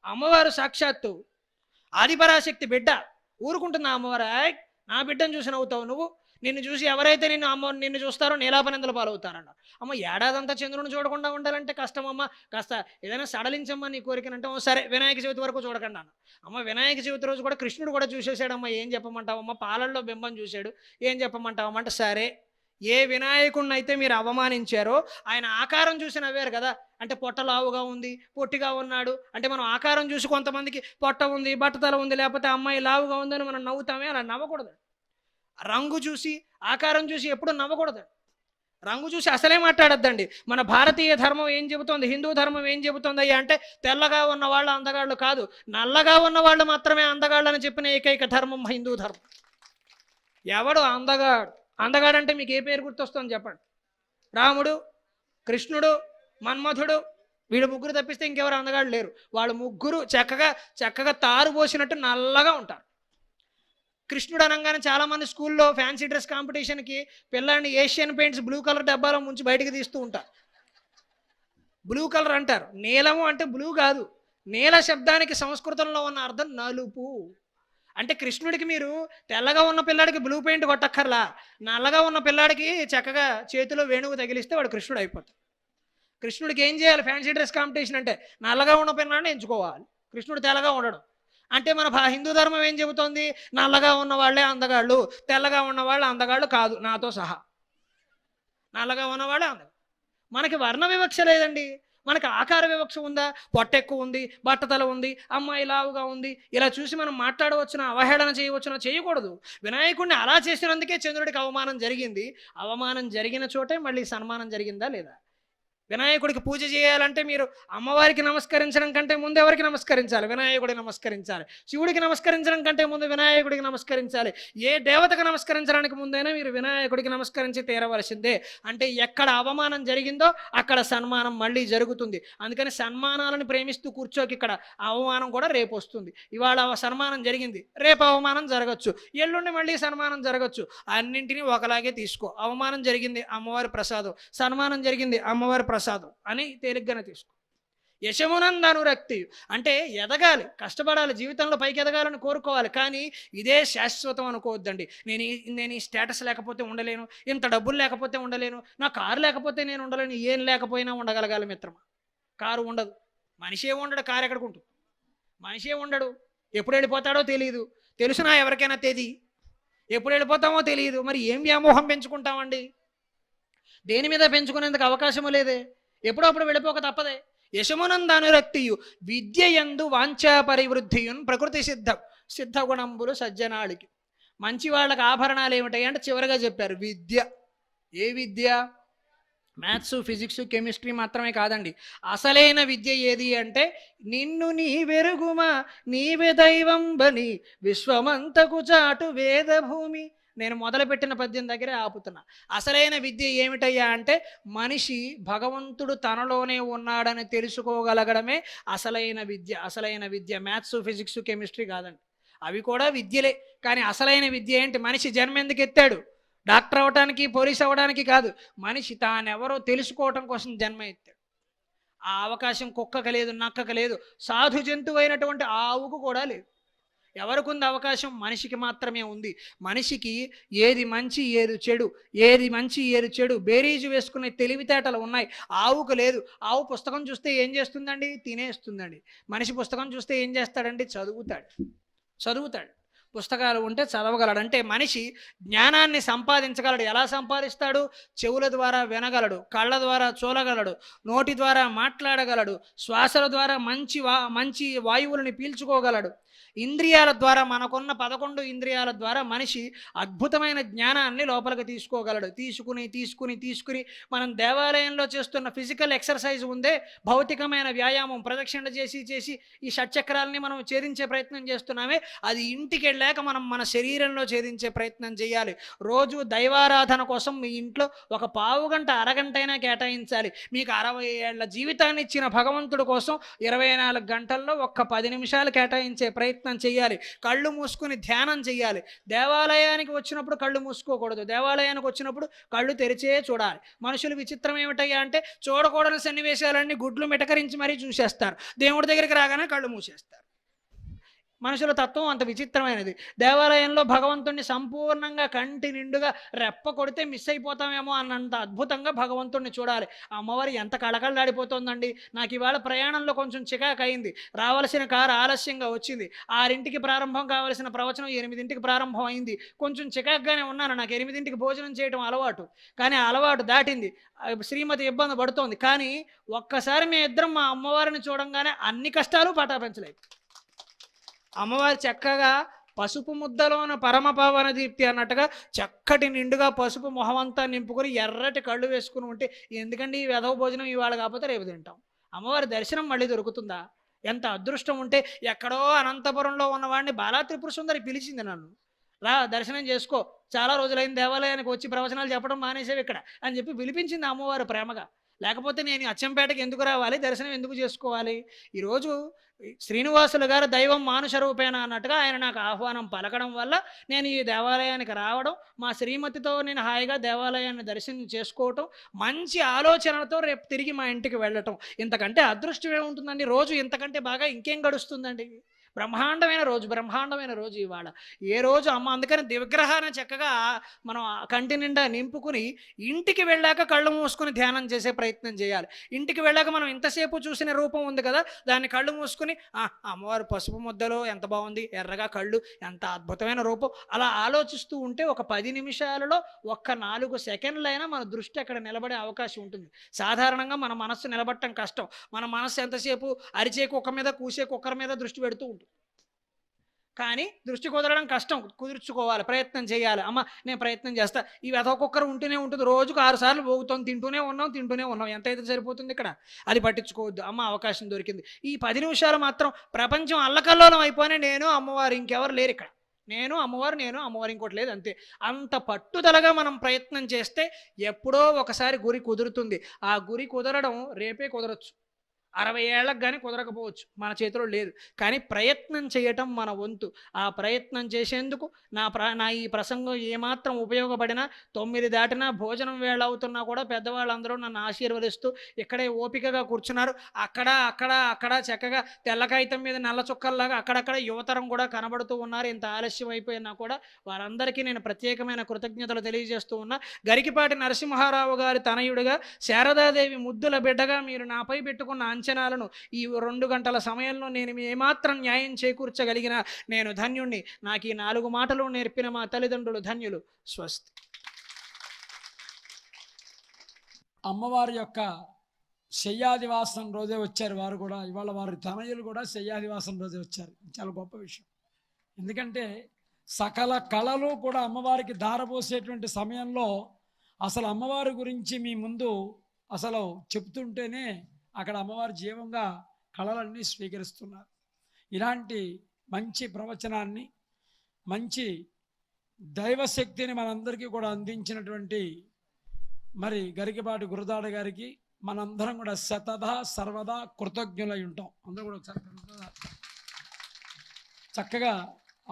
అమ్మవారు సాక్షాత్తు ఆదిపరాశక్తి బిడ్డ ఊరుకుంటుంది ఆ అమ్మవారు. "ఏయ్, నా బిడ్డను చూసి నవ్వుతావు నువ్వు, నిన్ను చూసి ఎవరైతే నిన్ను చూస్తారో నీలాపనిందలు పాలవుతారన్నారు." అమ్మ, ఏడాదంతా చంద్రుని చూడకుండా ఉండాలంటే కష్టమమ్మ, కాస్త ఏదైనా సడలించమ్మా నీ కోరికనంటే, "ఓ సరే, వినాయక చవితి వరకు చూడకండి" అన్న. అమ్మ, వినాయక చవితి రోజు కూడా కృష్ణుడు కూడా చూసేసాడమ్మా, ఏం చెప్పమంటావమ్మ, పాలల్లో బింబం చూశాడు, ఏం చెప్పమంటావమ్మ అంటే, "సరే, ఏ వినాయకుడిని అయితే మీరు అవమానించారో ఆయన ఆకారం చూసి నవ్వారు కదా, అంటే పొట్ట లావుగా ఉంది, పొట్టిగా ఉన్నాడు అంటే మనం ఆకారం చూసి కొంతమందికి పొట్ట ఉంది, బట్టతల ఉంది, లేకపోతే అమ్మాయి లావుగా ఉందని మనం నవ్వుతామే, అలా నవ్వకూడదు. రంగు చూసి ఆకారం చూసి ఎప్పుడు నవ్వకూడదు. రంగు చూసి అసలే మాట్లాడొద్దండి. మన భారతీయ ధర్మం ఏం చెబుతోంది, హిందూ ధర్మం ఏం చెబుతోంది అయ్యా అంటే, తెల్లగా ఉన్న వాళ్ళు అందగాళ్ళు కాదు, నల్లగా ఉన్న వాళ్ళు మాత్రమే అందగాళ్ళు అని చెప్పిన ఏకైక ధర్మం హిందూ ధర్మం. ఎవడు అందగాడంటే మీకు ఏ పేరు గుర్తొస్తుంది చెప్పండి? రాముడు, కృష్ణుడు, మన్మధుడు, వీడు ముగ్గురు తప్పిస్తే ఇంకెవరు అందగాళ్ళు లేరు. వాళ్ళు ముగ్గురు చక్కగా తారు పోసినట్టు నల్లగా ఉంటారు. కృష్ణుడు అనగానే చాలామంది స్కూల్లో ఫ్యాన్సీ డ్రెస్ కాంపిటీషన్కి పిల్లాడిని ఏషియన్ పెయింట్స్ బ్లూ కలర్ డబ్బాలో ముంచి బయటకు తీస్తూ ఉంటారు. బ్లూ కలర్ అంటారు. నీలము అంటే బ్లూ కాదు, నీల శబ్దానికి సంస్కృతంలో ఉన్న అర్థం నలుపు. అంటే కృష్ణుడికి మీరు తెల్లగా ఉన్న పిల్లాడికి బ్లూ పెయింట్ కొట్టక్కర్లా, నల్లగా ఉన్న పిల్లాడికి చక్కగా చేతిలో వేణువు తగిలిస్తే వాడు కృష్ణుడు అయిపోతాడు. కృష్ణుడికి ఏం చేయాలి? ఫ్యాన్సీ డ్రెస్ కాంపిటీషన్ అంటే నల్లగా ఉన్న పిల్లాడిని ఎంచుకోవాలి, కృష్ణుడు తెల్లగా ఉండడం. అంటే మన హిందూ ధర్మం ఏం చెబుతోంది? నల్లగా ఉన్న వాళ్ళే అందగాళ్ళు, తెల్లగా ఉన్న వాళ్ళు అందగాళ్ళు కాదు, నాతో సహా. నల్లగా ఉన్నవాళ్ళే అందగాళ్ళు. మనకి వర్ణ వివక్ష లేదండి, మనకి ఆకార వివక్ష ఉందా? పొట్ట ఎక్కువ ఉంది, బట్టతల ఉంది, అమ్మాయి లావుగా ఉంది, ఇలా చూసి మనం మాట్లాడవచ్చునా, అవహేళన చేయవచ్చునా? చేయకూడదు. వినాయకుడిని అలా చేసినందుకే చంద్రుడికి అవమానం జరిగింది. అవమానం జరిగిన చోటే మళ్ళీ సన్మానం జరిగిందా లేదా? వినాయకుడికి పూజ చేయాలంటే మీరు అమ్మవారికి నమస్కరించడం కంటే ముందు ఎవరికి నమస్కరించాలి? వినాయకుడికి నమస్కరించాలి. శివుడికి నమస్కరించడం కంటే ముందు వినాయకుడికి నమస్కరించాలి. ఏ దేవతకు నమస్కరించడానికి ముందైనా మీరు వినాయకుడికి నమస్కరించి తీరవలసిందే. అంటే ఎక్కడ అవమానం జరిగిందో అక్కడ సన్మానం మళ్ళీ జరుగుతుంది. అందుకని సన్మానాలను ప్రేమిస్తూ కూర్చోకి, ఇక్కడ అవమానం కూడా రేపు వస్తుంది. ఇవాళ సన్మానం జరిగింది, రేపు అవమానం జరగచ్చు, ఎల్లుండి మళ్ళీ సన్మానం జరగచ్చు. అన్నింటినీ ఒకలాగే తీసుకో. అవమానం జరిగింది, అమ్మవారి ప్రసాదం. సన్మానం జరిగింది, అమ్మవారి ప్రసాదం అని తేలిగ్గానే తీసుకో. యశమునందనురక్తి అంటే ఎదగాలి, కష్టపడాలి, జీవితంలో పైకి ఎదగాలని కోరుకోవాలి. కానీ ఇదే శాశ్వతం అనుకోవద్దండి. నేను ఈ స్టేటస్ లేకపోతే ఉండలేను, ఇంత డబ్బులు లేకపోతే ఉండలేను, నా కారు లేకపోతే నేను ఉండలేను. ఏం లేకపోయినా ఉండగలగాలి మిత్రమా. కారు ఉండదు, మనిషే ఉండడు, కారు ఎక్కడికి ఉంటుంది? మనిషే ఉండడు, ఎప్పుడు వెళ్ళిపోతాడో తెలియదు. తెలుసునా ఎవరికైనా తేదీ? ఎప్పుడు వెళ్ళిపోతామో తెలియదు. మరి ఏం వ్యామోహం పెంచుకుంటామండి? దేని మీద పెంచుకునేందుకు అవకాశము లేదే, ఎప్పుడప్పుడు వెళ్ళిపోక తప్పదే. యశమునందనురక్తియు విద్యయందు వాంఛా పరివృద్ధియున్ ప్రకృతి సిద్ధగుణంబులు సజ్జనాళికి. మంచి వాళ్ళకి ఆభరణాలు ఏమిటాయి అంటే చివరిగా చెప్పారు విద్య. ఏ విద్య? మ్యాథ్స్, ఫిజిక్స్, కెమిస్ట్రీ మాత్రమే కాదండి. అసలైన విద్య ఏది అంటే, నిన్ను నీ వెరుగుమా నీవే దైవం బని విశ్వమంతకు చాటు వేదభూమి. నేను మొదలుపెట్టిన పద్యం దగ్గరే ఆపుతున్నా. అసలైన విద్య ఏమిటయ్యా అంటే, మనిషి భగవంతుడు తనలోనే ఉన్నాడని తెలుసుకోగలగడమే అసలైన విద్య. అసలైన విద్య మ్యాథ్స్, ఫిజిక్స్, కెమిస్ట్రీ కాదండి. అవి కూడా విద్యలే. కానీ అసలైన విద్య ఏంటి? మనిషి జన్మ ఎందుకు ఎత్తాడు? డాక్టర్ అవ్వడానికి, పోలీస్ అవ్వడానికి కాదు. మనిషి తానెవరో తెలుసుకోవటం కోసం జన్మ ఎత్తాడు. ఆ అవకాశం కుక్కకు లేదు, నక్కకు లేదు, సాధు జంతువు అయినటువంటి ఆవుకు కూడా లేదు. ఎవరికి ఉంది అవకాశం? మనిషికి మాత్రమే ఉంది. మనిషికి ఏది మంచి ఏది చెడు, ఏది మంచి ఏది చెడు బేరీజు వేసుకునే తెలివితేటలు ఉన్నాయి. ఆవుకు లేదు. ఆవు పుస్తకం చూస్తే ఏం చేస్తుందండి? తినేస్తుందండి. మనిషి పుస్తకం చూస్తే ఏం చేస్తాడండి? చదువుతాడు. పుస్తకాలు ఉంటే చదవగలడు. అంటే మనిషి జ్ఞానాన్ని సంపాదించగలడు. ఎలా సంపాదిస్తాడు? చెవుల ద్వారా వినగలడు, కళ్ళ ద్వారా చూడగలడు, నోటి ద్వారా మాట్లాడగలడు, శ్వాసల ద్వారా మంచి వాయువులని పీల్చుకోగలడు. ఇంద్రియాల ద్వారా, మనకున్న 11 ఇంద్రియాల ద్వారా మనిషి అద్భుతమైన జ్ఞానాన్ని లోపలికి తీసుకోగలడు. తీసుకుని మనం దేవాలయంలో చేస్తున్న ఫిజికల్ ఎక్సర్సైజ్ ఉందే, భౌతికమైన వ్యాయామం, ప్రదక్షిణ చేసి ఈ షట్చక్రాలని మనం ఛేదించే ప్రయత్నం చేస్తున్నామే, అది ఇంటికి వెళ్ళాక మనం మన శరీరంలో ఛేదించే ప్రయత్నం చేయాలి. రోజు దైవారాధన కోసం మీ ఇంట్లో ఒక పావు గంట, అరగంట అయినా కేటాయించాలి. మీకు 60 ఏళ్ల జీవితాన్ని ఇచ్చిన భగవంతుడి కోసం 24 గంటల్లో ఒక్క 10 నిమిషాలు కేటాయించే ప్రయత్నం చేయాలి. కళ్ళు మూసుకుని ధ్యానం చేయాలి. దేవాలయానికి వచ్చినప్పుడు కళ్ళు మూసుకోకూడదు, దేవాలయానికి వచ్చినప్పుడు కళ్ళు తెరిచే చూడాలి. మనుషులు విచిత్రం ఏమిటయ్యా అంటే, చూడకూడని సన్నివేశాలన్నీ గుడ్లు మిటకరించి మరీ చూసేస్తారు, దేవుడి దగ్గరికి రాగానే కళ్ళు మూసేస్తారు. మనుషుల తత్వం అంత విచిత్రమైనది. దేవాలయంలో భగవంతుణ్ణి సంపూర్ణంగా కంటి నిండుగా రెప్ప కొడితే మిస్ అయిపోతామేమో అన్నంత అద్భుతంగా భగవంతుణ్ణి చూడాలి. అమ్మవారు ఎంత కళకళలాడిపోతుందండి. నాకు ఇవాళ ప్రయాణంలో కొంచెం చికాకు అయింది. రావాల్సిన కారు ఆలస్యంగా వచ్చింది. 6ంటికి ప్రారంభం కావలసిన ప్రవచనం 8ంటికి ప్రారంభం అయింది. కొంచెం చికాకుగానే ఉన్నాను. నాకు 8ంటికి భోజనం చేయడం అలవాటు, కానీ ఆ అలవాటు దాటింది. శ్రీమతి ఇబ్బంది పడుతోంది. కానీ ఒక్కసారి మీ ఇద్దరం మా అమ్మవారిని చూడంగానే అన్ని కష్టాలు పటాపెంచలేదు. అమ్మవారు చక్కగా పసుపు ముద్దలోన పరమ పావన దీప్తి అన్నట్టుగా చక్కటి నిండుగా పసుపు మొహమంతా నింపుకొని ఎర్రటి కళ్ళు వేసుకుని ఉంటే ఎందుకండి ఈ వెధవ భోజనం ఇవాళ కాకపోతే రేపు తింటాం. అమ్మవారి దర్శనం మళ్ళీ దొరుకుతుందా? ఎంత అదృష్టం ఉంటే. ఎక్కడో అనంతపురంలో ఉన్నవాడిని బాలా త్రిపుర సుందరి పిలిచింది నన్ను, రా దర్శనం చేసుకో, చాలా రోజులైన దేవాలయానికి వచ్చి ప్రవచనాలు చెప్పడం మానేసేవి ఇక్కడ అని చెప్పి పిలిపించింది అమ్మవారు ప్రేమగా. లేకపోతే నేను అచ్చంపేటకి ఎందుకు రావాలి, దర్శనం ఎందుకు చేసుకోవాలి? ఈరోజు శ్రీనివాసులు గారు దైవం మానుష రూపేణ అన్నట్టుగా ఆయన నాకు ఆహ్వానం పలకడం వల్ల నేను ఈ దేవాలయానికి రావడం, మా శ్రీమతితో నేను హాయిగా దేవాలయాన్ని దర్శనం చేసుకోవటం, మంచి ఆలోచనలతో రేపు తిరిగి మా ఇంటికి వెళ్ళటం. ఇంతకంటే అదృష్టం ఏముంటుందండి? రోజు ఇంతకంటే బాగా ఇంకేం గడుస్తుందండి? బ్రహ్మాండమైన రోజు ఇవాళ. ఏ రోజు అమ్మ అందుకని విగ్రహాన్ని చక్కగా మనం కంటి నిండా నింపుకుని ఇంటికి వెళ్ళాక కళ్ళు మూసుకుని ధ్యానం చేసే ప్రయత్నం చేయాలి. ఇంటికి వెళ్ళాక మనం ఇంతసేపు చూసిన రూపం ఉంది కదా, దాన్ని కళ్ళు మూసుకుని అమ్మవారు పసుపు ముద్దలో ఎంత బాగుంది, ఎర్రగా కళ్ళు, ఎంత అద్భుతమైన రూపం, అలా ఆలోచిస్తూ ఉంటే ఒక 10 నిమిషాలలో ఒక్క 4 సెకండ్లైనా మన దృష్టి అక్కడ నిలబడే అవకాశం ఉంటుంది. సాధారణంగా మన మనస్సు నిలబడటం కష్టం. మన మనస్సు ఎంతసేపు అరిచే కుక్క మీద కూసే కుక్కర్ మీద దృష్టి పెడుతూ ఉంటుంది. కానీ దృష్టి కుదరడం కష్టం, కుదుర్చుకోవాలి, ప్రయత్నం చేయాలి. అమ్మ నేను ప్రయత్నం చేస్తా. ఈ వెధవ కుక్కర్ ఉంటూనే ఉంటుంది, రోజుకు 6 సార్లు పోగుతాం, తింటూనే ఉన్నాం. ఎంతైతే సరిపోతుంది ఇక్కడ, అది పట్టించుకోవద్దు. అమ్మ అవకాశం దొరికింది. ఈ 10 నిమిషాలు మాత్రం ప్రపంచం అల్లకల్లోలం అయిపోయినా నేను అమ్మవారు ఇంకెవరు లేరు ఇక్కడ. నేను అమ్మవారు ఇంకోటి లేదు, అంతే. అంత పట్టుదలగా మనం ప్రయత్నం చేస్తే ఎప్పుడో ఒకసారి గురి కుదురుతుంది. ఆ గురి కుదరడం రేపే కుదరచ్చు, 60 ఏళ్ళకు కానీ కుదరకపోవచ్చు, మన చేతిలో లేదు. కానీ ప్రయత్నం చేయటం మన వంతు. ఆ ప్రయత్నం చేసేందుకు నా ఈ ప్రసంగం ఏమాత్రం ఉపయోగపడినా, 9 దాటినా భోజనం వేళ అవుతున్నా కూడా పెద్దవాళ్ళందరూ నన్ను ఆశీర్వదిస్తూ ఇక్కడే ఓపికగా కూర్చున్నారు. అక్కడ చక్కగా తెల్ల కాగితం మీద నల్ల చుక్కల్లాగా అక్కడక్కడ యువతరం కూడా కనబడుతూ ఉన్నారు. ఇంత ఆలస్యం అయిపోయినా కూడా వారందరికీ నేను ప్రత్యేకమైన కృతజ్ఞతలు తెలియజేస్తూ ఉన్నా. గరికిపాటి నరసింహారావు గారి తనయుడిగా, శారదాదేవి ముద్దుల బిడ్డగా మీరు నాపై పెట్టుకున్న అంచనాలను ఈ 2 గంటల సమయంలో నేను ఏమాత్రం న్యాయం చేకూర్చగలిగిన నేను ధన్యుణ్ణి. నాకు ఈ 4 మాటలు నేర్పిన మా తల్లిదండ్రులు ధన్యులు. స్వస్తి. అమ్మవారి యొక్క శయ్యాదివాసం రోజే వచ్చారు వారు కూడా. ఇవాళ వారి తనయులు కూడా శయ్యాదివాసం రోజే వచ్చారు. చాలా గొప్ప విషయం. ఎందుకంటే సకల కళలు కూడా అమ్మవారికి ధారపోసేటువంటి సమయంలో అసలు అమ్మవారి గురించి మీ ముందు అసలు చెప్తుంటేనే అక్కడ అమ్మవారి జీవంగా కళలన్నీ స్వీకరిస్తున్నారు. ఇలాంటి మంచి ప్రవచనాన్ని, మంచి దైవశక్తిని మనందరికీ కూడా అందించినటువంటి మరి గరికపాటి గురదాడ గారికి మనందరం కూడా శతదా సర్వదా కృతజ్ఞులై ఉంటాం. అందరూ కూడా ఒకసారి చక్కగా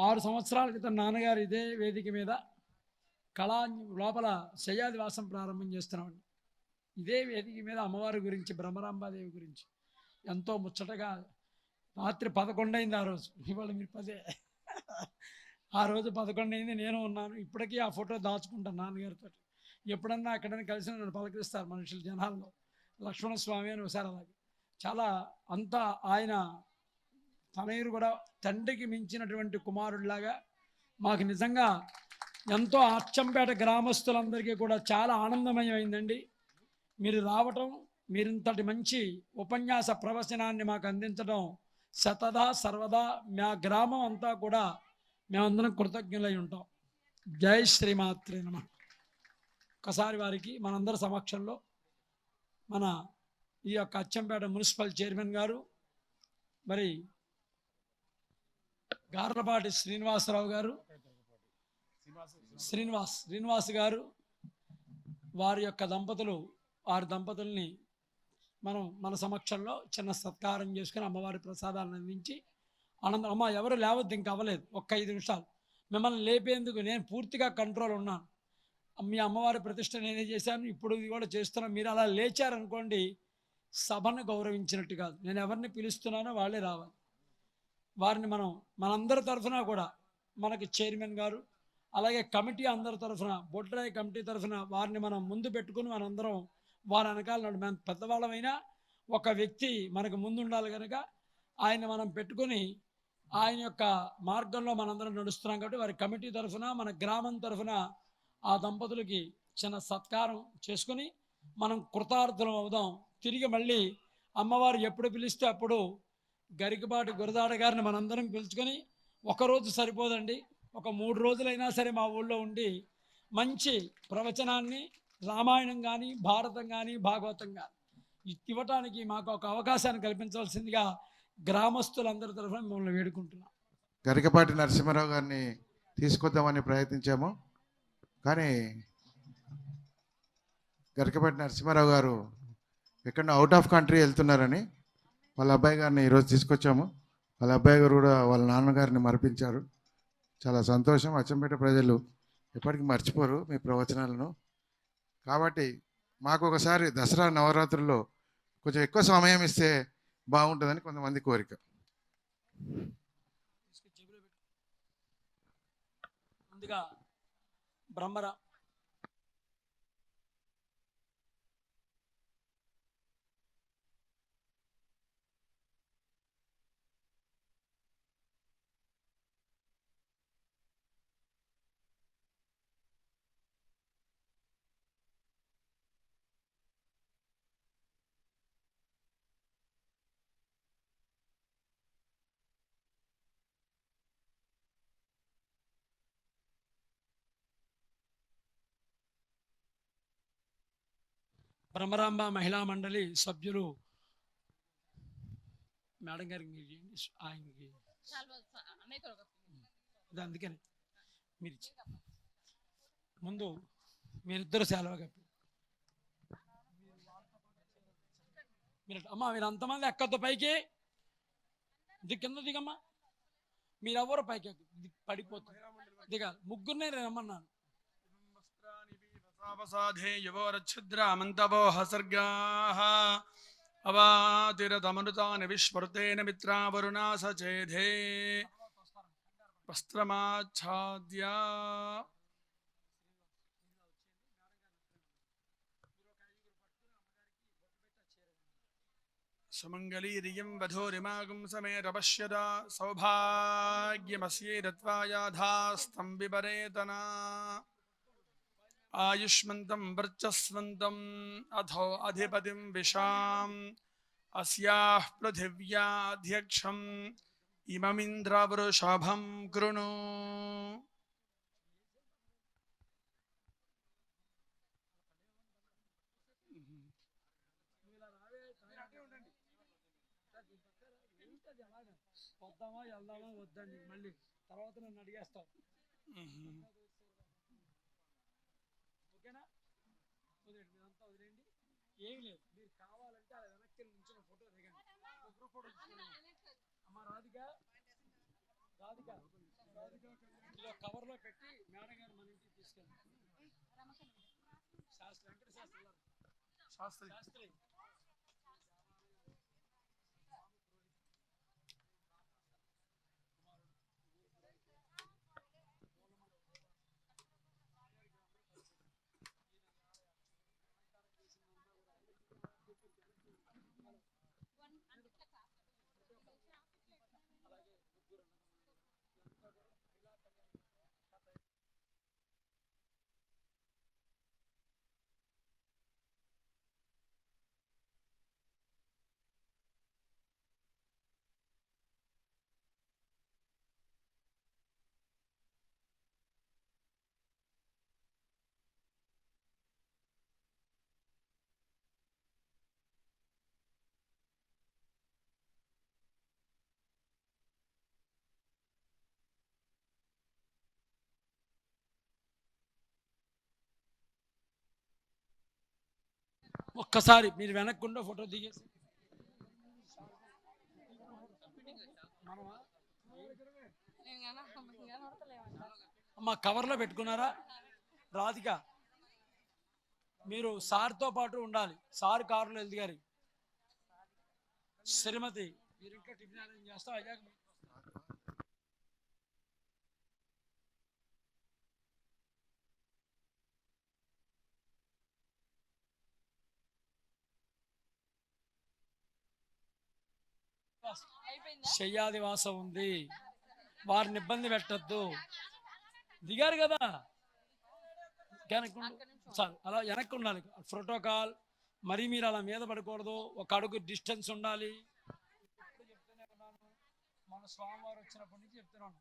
6 సంవత్సరాల క్రితం నాన్నగారు ఇదే వేదిక మీద కళా లోపల శయ్యాదివాసం ప్రారంభం చేస్తున్నామండి. ఇదే వేదిక మీద అమ్మవారి గురించి, బ్రహ్మరాంబాదేవి గురించి ఎంతో ముచ్చటగా రాత్రి 11 అయింది ఆ రోజు. ఇవాళ మీరు 10. ఆ రోజు 11 అయింది, నేను ఉన్నాను. ఇప్పటికీ ఆ ఫోటో దాచుకుంటాను నాన్నగారితో. ఎప్పుడన్నా అక్కడైనా కలిసి నన్ను పలకరిస్తారు మనుషులు జనాల్లో. లక్ష్మణస్వామి అని ఒకసారి అలాగే చాలా అంతా ఆయన తనయురు కూడా తండ్రికి మించినటువంటి కుమారుడిలాగా మాకు నిజంగా ఎంతో అచ్చంపేట గ్రామస్తులందరికీ కూడా చాలా ఆనందమయమైందండి మీరు రావటం. మీరింతటి మంచి ఉపన్యాస ప్రవచనాన్ని మాకు అందించడం శతదా సర్వదా మా గ్రామం అంతా కూడా మేమందరం కృతజ్ఞులై ఉంటాం. జై శ్రీమాత్రే నమః. ఒకసారి వారికి మనందరి సమక్షంలో మన ఈ యొక్క అచ్చంపేట మున్సిపల్ చైర్మన్ గారు, మరి గార్లపాటి శ్రీనివాసరావు గారు, శ్రీనివాస్ గారు, వారి యొక్క దంపతుల్ని మనం మన సమక్షంలో చిన్న సత్కారం చేసుకుని అమ్మవారి ప్రసాదాలను అందించి ఆనందం. అమ్మ ఎవరు లేవద్దు, ఇంకా అవ్వలేదు, ఒక్క 5 నిమిషాలు. మిమ్మల్ని లేపేందుకు నేను పూర్తిగా కంట్రోల్ ఉన్నాను. మీ అమ్మవారి ప్రతిష్ట నేనే చేశాను, ఇప్పుడు కూడా చేస్తున్నాను. మీరు అలా లేచారనుకోండి, సభను గౌరవించినట్టు కాదు. నేను ఎవరిని పిలుస్తున్నానో వాళ్ళే రావాలి. వారిని మనందరి తరఫున కూడా మనకి చైర్మన్ గారు అలాగే కమిటీ అందరి తరఫున బొడ్రాయి కమిటీ తరఫున వారిని మనం ముందు పెట్టుకుని మనందరం వారి వెనకాల మనం పెద్దవాళ్ళమైనా ఒక వ్యక్తి మనకు ముందు ఉండాలి కనుక ఆయన మనం పెట్టుకొని ఆయన యొక్క మార్గంలో మనందరం నడుస్తున్నాం కాబట్టి వారి కమిటీ తరఫున మన గ్రామం తరఫున ఆ దంపతులకి చిన్న సత్కారం చేసుకుని మనం కృతార్థులం అవుదాం. తిరిగి మళ్ళీ అమ్మవారు ఎప్పుడు పిలిస్తే అప్పుడు గరికపాటి గురదాడ గారిని మనందరం పిలుచుకొని ఒకరోజు సరిపోదండి, ఒక 3 రోజులైనా సరే మా ఊళ్ళో ఉండి మంచి ప్రవచనాన్ని రామాయణం కానీ భారతం కానీ భాగవతం కానీ ఇవ్వటానికి మాకు ఒక అవకాశాన్ని కల్పించవలసిందిగా గ్రామస్తులందరి తరఫున మిమ్మల్ని వేడుకుంటున్నాం. గరికపాటి నరసింహారావు గారిని తీసుకొద్దామని ప్రయత్నించాము, కానీ గరికపాటి నరసింహారావు గారు ఎక్కడ అవుట్ ఆఫ్ కంట్రీ వెళ్తున్నారని వాళ్ళ అబ్బాయి గారిని ఈరోజు తీసుకొచ్చాము. వాళ్ళ అబ్బాయి గారు కూడా వాళ్ళ నాన్నగారిని మరిపించారు. చాలా సంతోషం. అచ్చంపేట ప్రజలు ఎప్పటికీ మర్చిపోరు మీ ప్రవచనాలను. కాబట్టి మాకు ఒకసారి దసరా నవరాత్రుల్లో కొంచెం ఎక్కువ సమయం ఇస్తే బాగుంటుందని కొంతమంది కోరిక. ముందుగా బ్రహ్మరా బ్రహ్మరాంబ మహిళా మండలి సభ్యులు మేడం గారికి ఆయనకి అందుకని మీరు ముందు మీరిద్దరు సెలవు కప్పి మీరు అమ్మా మీరు అంతమంది ఎక్కద్దు పైకి కింద దిగమ్మా. మీరెవరు పైకి పడిపోతుంది దిగాలి. ముగ్గురునే రమ్మన్నాను. సాధే యువోరచ్ఛిద్రామంతవో హసర్గాః అవాతిరతమనుతాని విస్మృతేన మిత్రావరుణా సచేధే వస్త్రమాచ్ఛాద్య సుమంగళీరియం వధూరిమాగం సమేరపశ్యదా సౌభాగ్యమస్యై దత్వాయాధాస్తం విపరేతనా ఆయుష్మంతం వర్చస్వంతం అథో అధిపతిం విశాం అస్యాః పృథివ్యాధ్యక్షం ఇమమింద్రవృషభం కృణు. వద్దామా వెళ్దామా వద్దండి మళ్ళీ తర్వాత నన్ను అడిగేస్తావు. ఓకేనా? వదిలేండి, మీరంతా వదిలేండి. ఏమి లేదు, మీరు కావాలంటే అలా వెనక్కి నుంచిన ఫోటో దిగండి. గ్రూప్ ఫోటో అమ్మ రాధిక ఇలా కవర్లో పెట్టి మేడం గారు మన ఇంటికి తీసుకెళ్ళి శాస్త్రి వెంకట శాస్త్రి ఒక్కసారి మీరు వెనక్కుండా ఫోటో దిగేసి అమ్మ కవర్లో పెట్టుకున్నారా? రాధిక మీరు సార్తో పాటు ఉండాలి. సార్ కారులో ఎదిగారు. శ్రీమతి మీరు ఇంట్లో టిఫిన్ అరేంజ్ చేస్తాం. శయ్యాదివాసం ఉంది, వారిని ఇబ్బంది పెట్టద్దు. దిగారు కదా, చాలు అలా వెనక్కి ఉండాలి. ప్రోటోకాల్, మరి మీరు అలా మీద పడకూడదు, ఒక అడుగు డిస్టెన్స్ ఉండాలి. మన స్వామివారు వచ్చినప్పటి నుంచి చెప్తున్నాను.